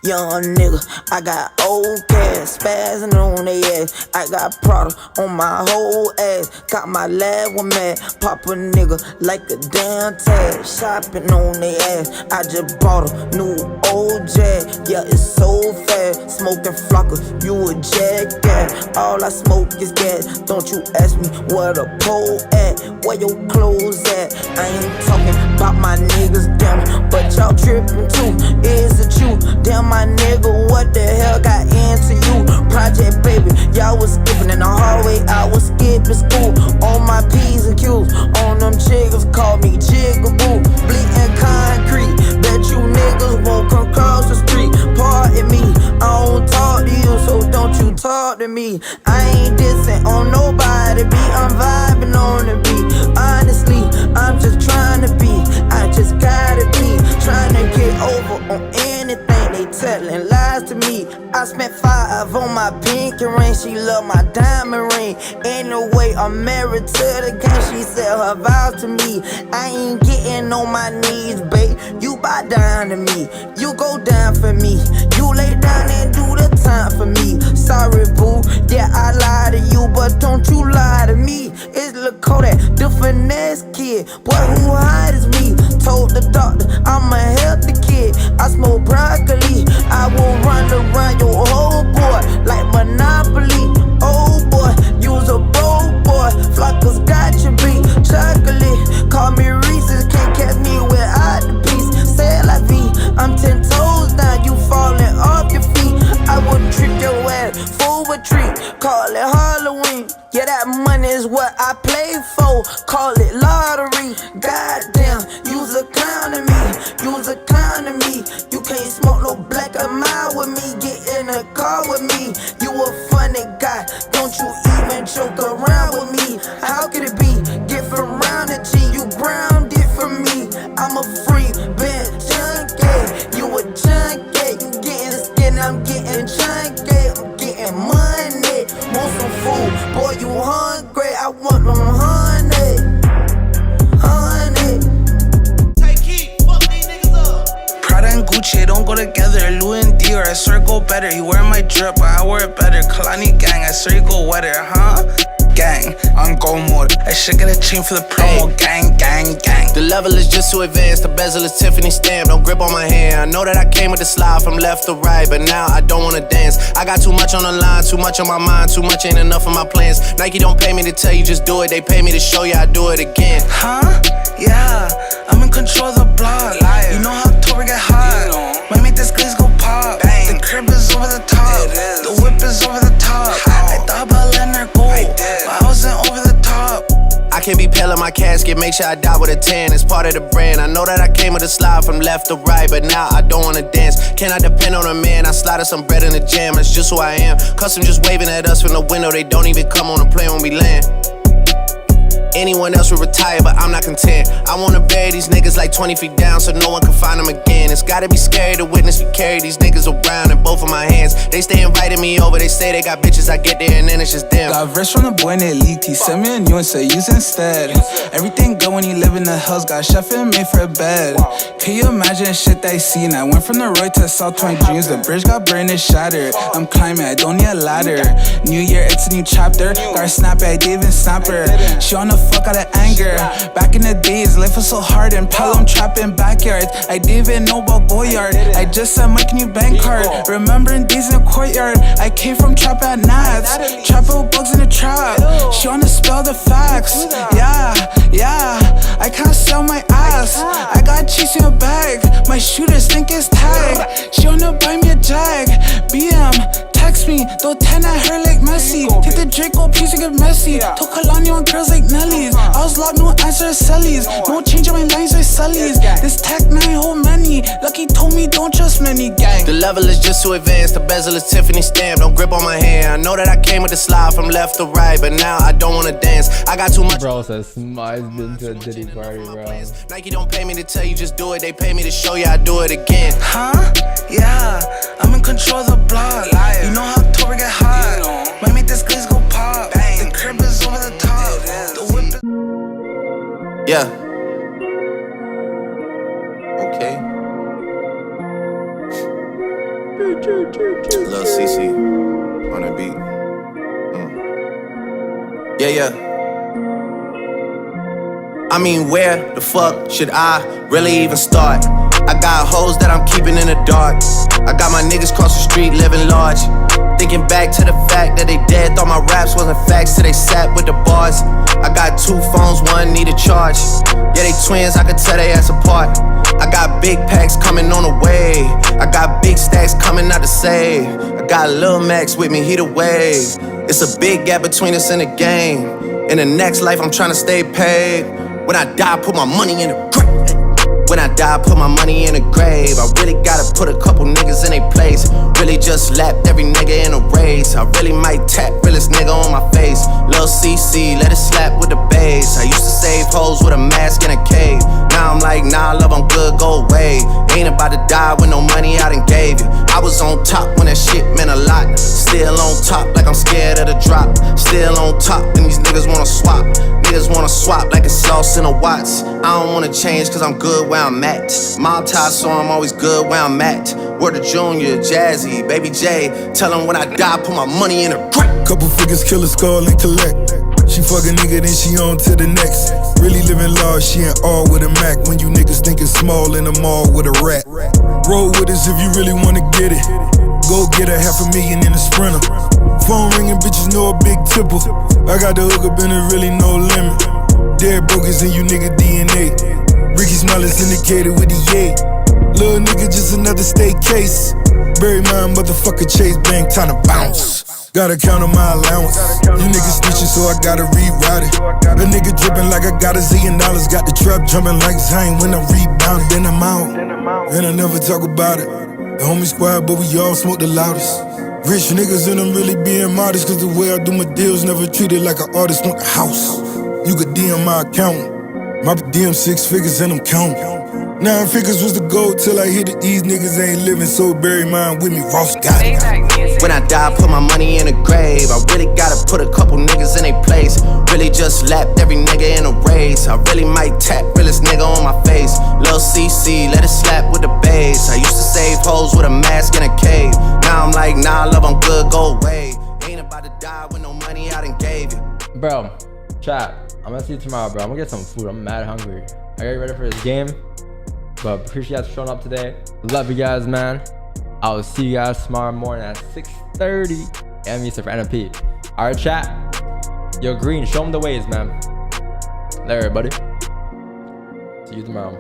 Young nigga, I got old cash, spazzing on they ass. I got Prada on my whole ass. Got my lab one mad, pop a nigga like a damn tag. Shopping on they ass, I just bought a new old Jag. Yeah, it's so fast, smoking flocker, you a jackass. All I smoke is gas, don't you ask me where the pole at, where your clothes at. I ain't talking about my niggas, damn, but y'all tripping too, is it you? Damn my nigga, what the hell got into you? Project baby, y'all was skipping in the hallway, I was skipping school. On my P's and Q's, on them chiggers, call me Jigaboo. Bleeding concrete, bet you niggas won't come cross the street. Pardon me, I don't talk to you, so don't you talk to me. I ain't dissing on nobody, I'm vibing on the beat. Honestly, I'm just trying to be, I just gotta be, trying to get over on anything. They telling lies to me. I spent 5 on my pinky ring. She love my diamond ring. Ain't no way I'm married to the game. She said her vows to me. I ain't getting on my knees, babe. You bow down to me. You go down for me. You lay down and do the time for me. Sorry, boo. Yeah, I lie to you, but don't you lie to me. It's Lil Kodak, the finesse kid. Boy, who hide is me? Told the doctor I'm a healthy kid. I smoke broccoli. I will run around your whole boy like Monopoly. Oh boy, you's a broke boy. Flockers got you beat. Chocolate, call me Reese's. Can't catch me without the piece. Say la vie, I'm 10 toes down. You falling off your feet. I will treat your ass full retreat. Call it Halloween. Yeah, that money is what I play for. Call it lottery. Goddamn, you's a clown to me. You's a clown to me. You can't smoke no black or mild with me. Get in a car with me. You a funny guy. Don't you even joke around with me. How could it be? Get from round the G. You grounded for me. I'm a free band junkie. You a junkie. You getting skin. I'm getting junkie. I'm getting money. Want some food? Boy, you hungry. I want them honey. Gucci don't go together. Louis and Dior, I swear go better. He wear my drip, but I wear it better. Kalani gang, I swear you go wetter, huh? Gang, on go mode. I should get a chain for the promo. Gang. The level is just too advanced. The bezel is Tiffany stamp. Don't grip on my hand. I know that I came with the slide from left to right, but now I don't wanna dance. I got too much on the line, too much on my mind, too much ain't enough of my plans. Nike don't pay me to tell you just do it. They pay me to show you I do it again. Huh? Yeah, I'm in control of the block. You know how October get hot. Might make this glaze go pop. Bang. The crib is over the top. The whip is over the top. I thought about letting her go, but I wasn't over the top. I can't be pale in my casket, make sure I die with a tan. It's part of the brand. I know that I came with a slide from left to right, but now I don't wanna dance. Can I depend on a man? I slide some bread in the jam, that's just who I am. Custom just waving at us from the window, they don't even come on the plane when we land. Anyone else would retire, but I'm not content. I wanna bury these niggas like 20 feet down so no one can find them again. It's gotta be scary to witness me carry these niggas around in both of my hands. They stay inviting me over, they say they got bitches, I get there and then it's just them. Got a verse from the boy and they leaked. He sent me a new and said use instead. Everything good when you live in the hills, got chef and made for a bed. Can you imagine shit that I seen? I went from the road to South 20 dreams. The bridge got burned and shattered. I'm climbing, I don't need a ladder. New year, it's a new chapter. Got her snap it, I didn't even snap her. She on the fuck out of anger. Back in the days, life was so hard and Pelham trapping backyards. I didn't even know about Goyard. I just said Mike new bank card. Remembering days in the courtyard. I came from trap at Nats. Trap with bugs in the trap. She wanna spell the facts. Yeah, I can't sell my ass. I got cheese in a bag. My shooters think it's just buy me a jag. BM, text me, throw 10 at her like Messi. Take the Draco piece and get messy. Took Kalani on girls like Nelly's. I was locked, no answer, Sally's. No change on my lines like Sully's. This tech 9 hold many. Lucky told me don't trust many, gang. The level is just too advanced. The bezel is Tiffany stamp. Don't grip on my hand. I know that I came with the slide from left to right, but now I don't wanna dance. I got too much. Bro says Smi's been to a Diddy party, bro. Nike don't pay me to tell you just do it. They pay me to show you I do it again. Huh? Yeah, I'm in control of the block. You know how October get hot. Might make this glaze go pop. The crib is over the top. The whip is... Yeah. Okay. Lil CC on the beat. Yeah. I mean, where the fuck should I really even start? I got hoes that I'm keeping in the dark. I got my niggas cross the street living large. Thinking back to the fact that they dead, thought my raps wasn't facts till they sat with the bars. I got 2 phones, one need a charge. Yeah, they twins, I could tell they ass apart. I got big packs coming on the way. I got big stacks coming out to save. I got Lil Max with me, he the wave. It's a big gap between us in the game. In the next life, I'm trying to stay paid. When I die, put my money in the grave. When I die, put my money in the grave. I really gotta put a couple niggas in their place. Really just lapped every nigga in a race. I really might tap realest nigga on my face. Lil CC, let it slap with the bass. I used to save hoes with a mask in a cave. Now I'm like, nah, love, I'm good, go away. Ain't about to die with no money I done gave you. I was on top when that shit meant a lot. Still on top like I'm scared of the drop. Still on top and these niggas wanna swap. Niggas wanna swap like it's sauce in a Watts. I don't wanna change cause I'm good where I'm at. Mob tie, so I'm always good where I'm at. Word to Junior, Jazzy, Baby J. Tell them when I die, put my money in a grave. Couple figures, kill a skull and collect. She fuck a nigga, then she on to the next. Really living large, she in all with a Mac. When you niggas thinking small in the mall with a rat. Roll with us if you really wanna get it. Go get a $500,000 in a Sprinter. Phone ringing, bitches know a big tipple. I got the hook up and there really no limit. Dead broke is in you nigga DNA. Ricky Smile is indicated with the yay. Little nigga just another state case. Bury my motherfucker Chase Bank, time to bounce. Gotta count on my allowance. You niggas snitching, so I gotta reroute it. A nigga dripping like I got $1 zillion. Got the trap jumping like Zayn when I rebound. Then I'm out, and I never talk about it. The homie squad, but we all smoke the loudest. Rich niggas and I'm really being modest. Cause the way I do my deals never treated like an artist want the house. You could DM my account. My DM 6 figures and I'm counting. 9 figures was the goal till I hit it. These niggas ain't living, so bury mine with me. Ross got it. When I die, put my money in a grave. I really gotta put a couple niggas in their place. Really just lapped every nigga in a race. I really might tap realest nigga on my face. Lil CC, let it slap with the bass. I used to save hoes with a mask in a cave. Now I'm like, nah, love, I'm good, go away. Ain't about to die with no money I done gave you. Bro, chat, I'm gonna see you tomorrow, bro. I'm gonna get some food. I'm mad hungry. Are you ready for this game? But appreciate you guys for showing up today. Love you guys, man. I will see you guys tomorrow morning at 6:30 a.m. Eastern for NFP. Alright, chat. Yo, Green, show them the ways, man. There, everybody. See you tomorrow.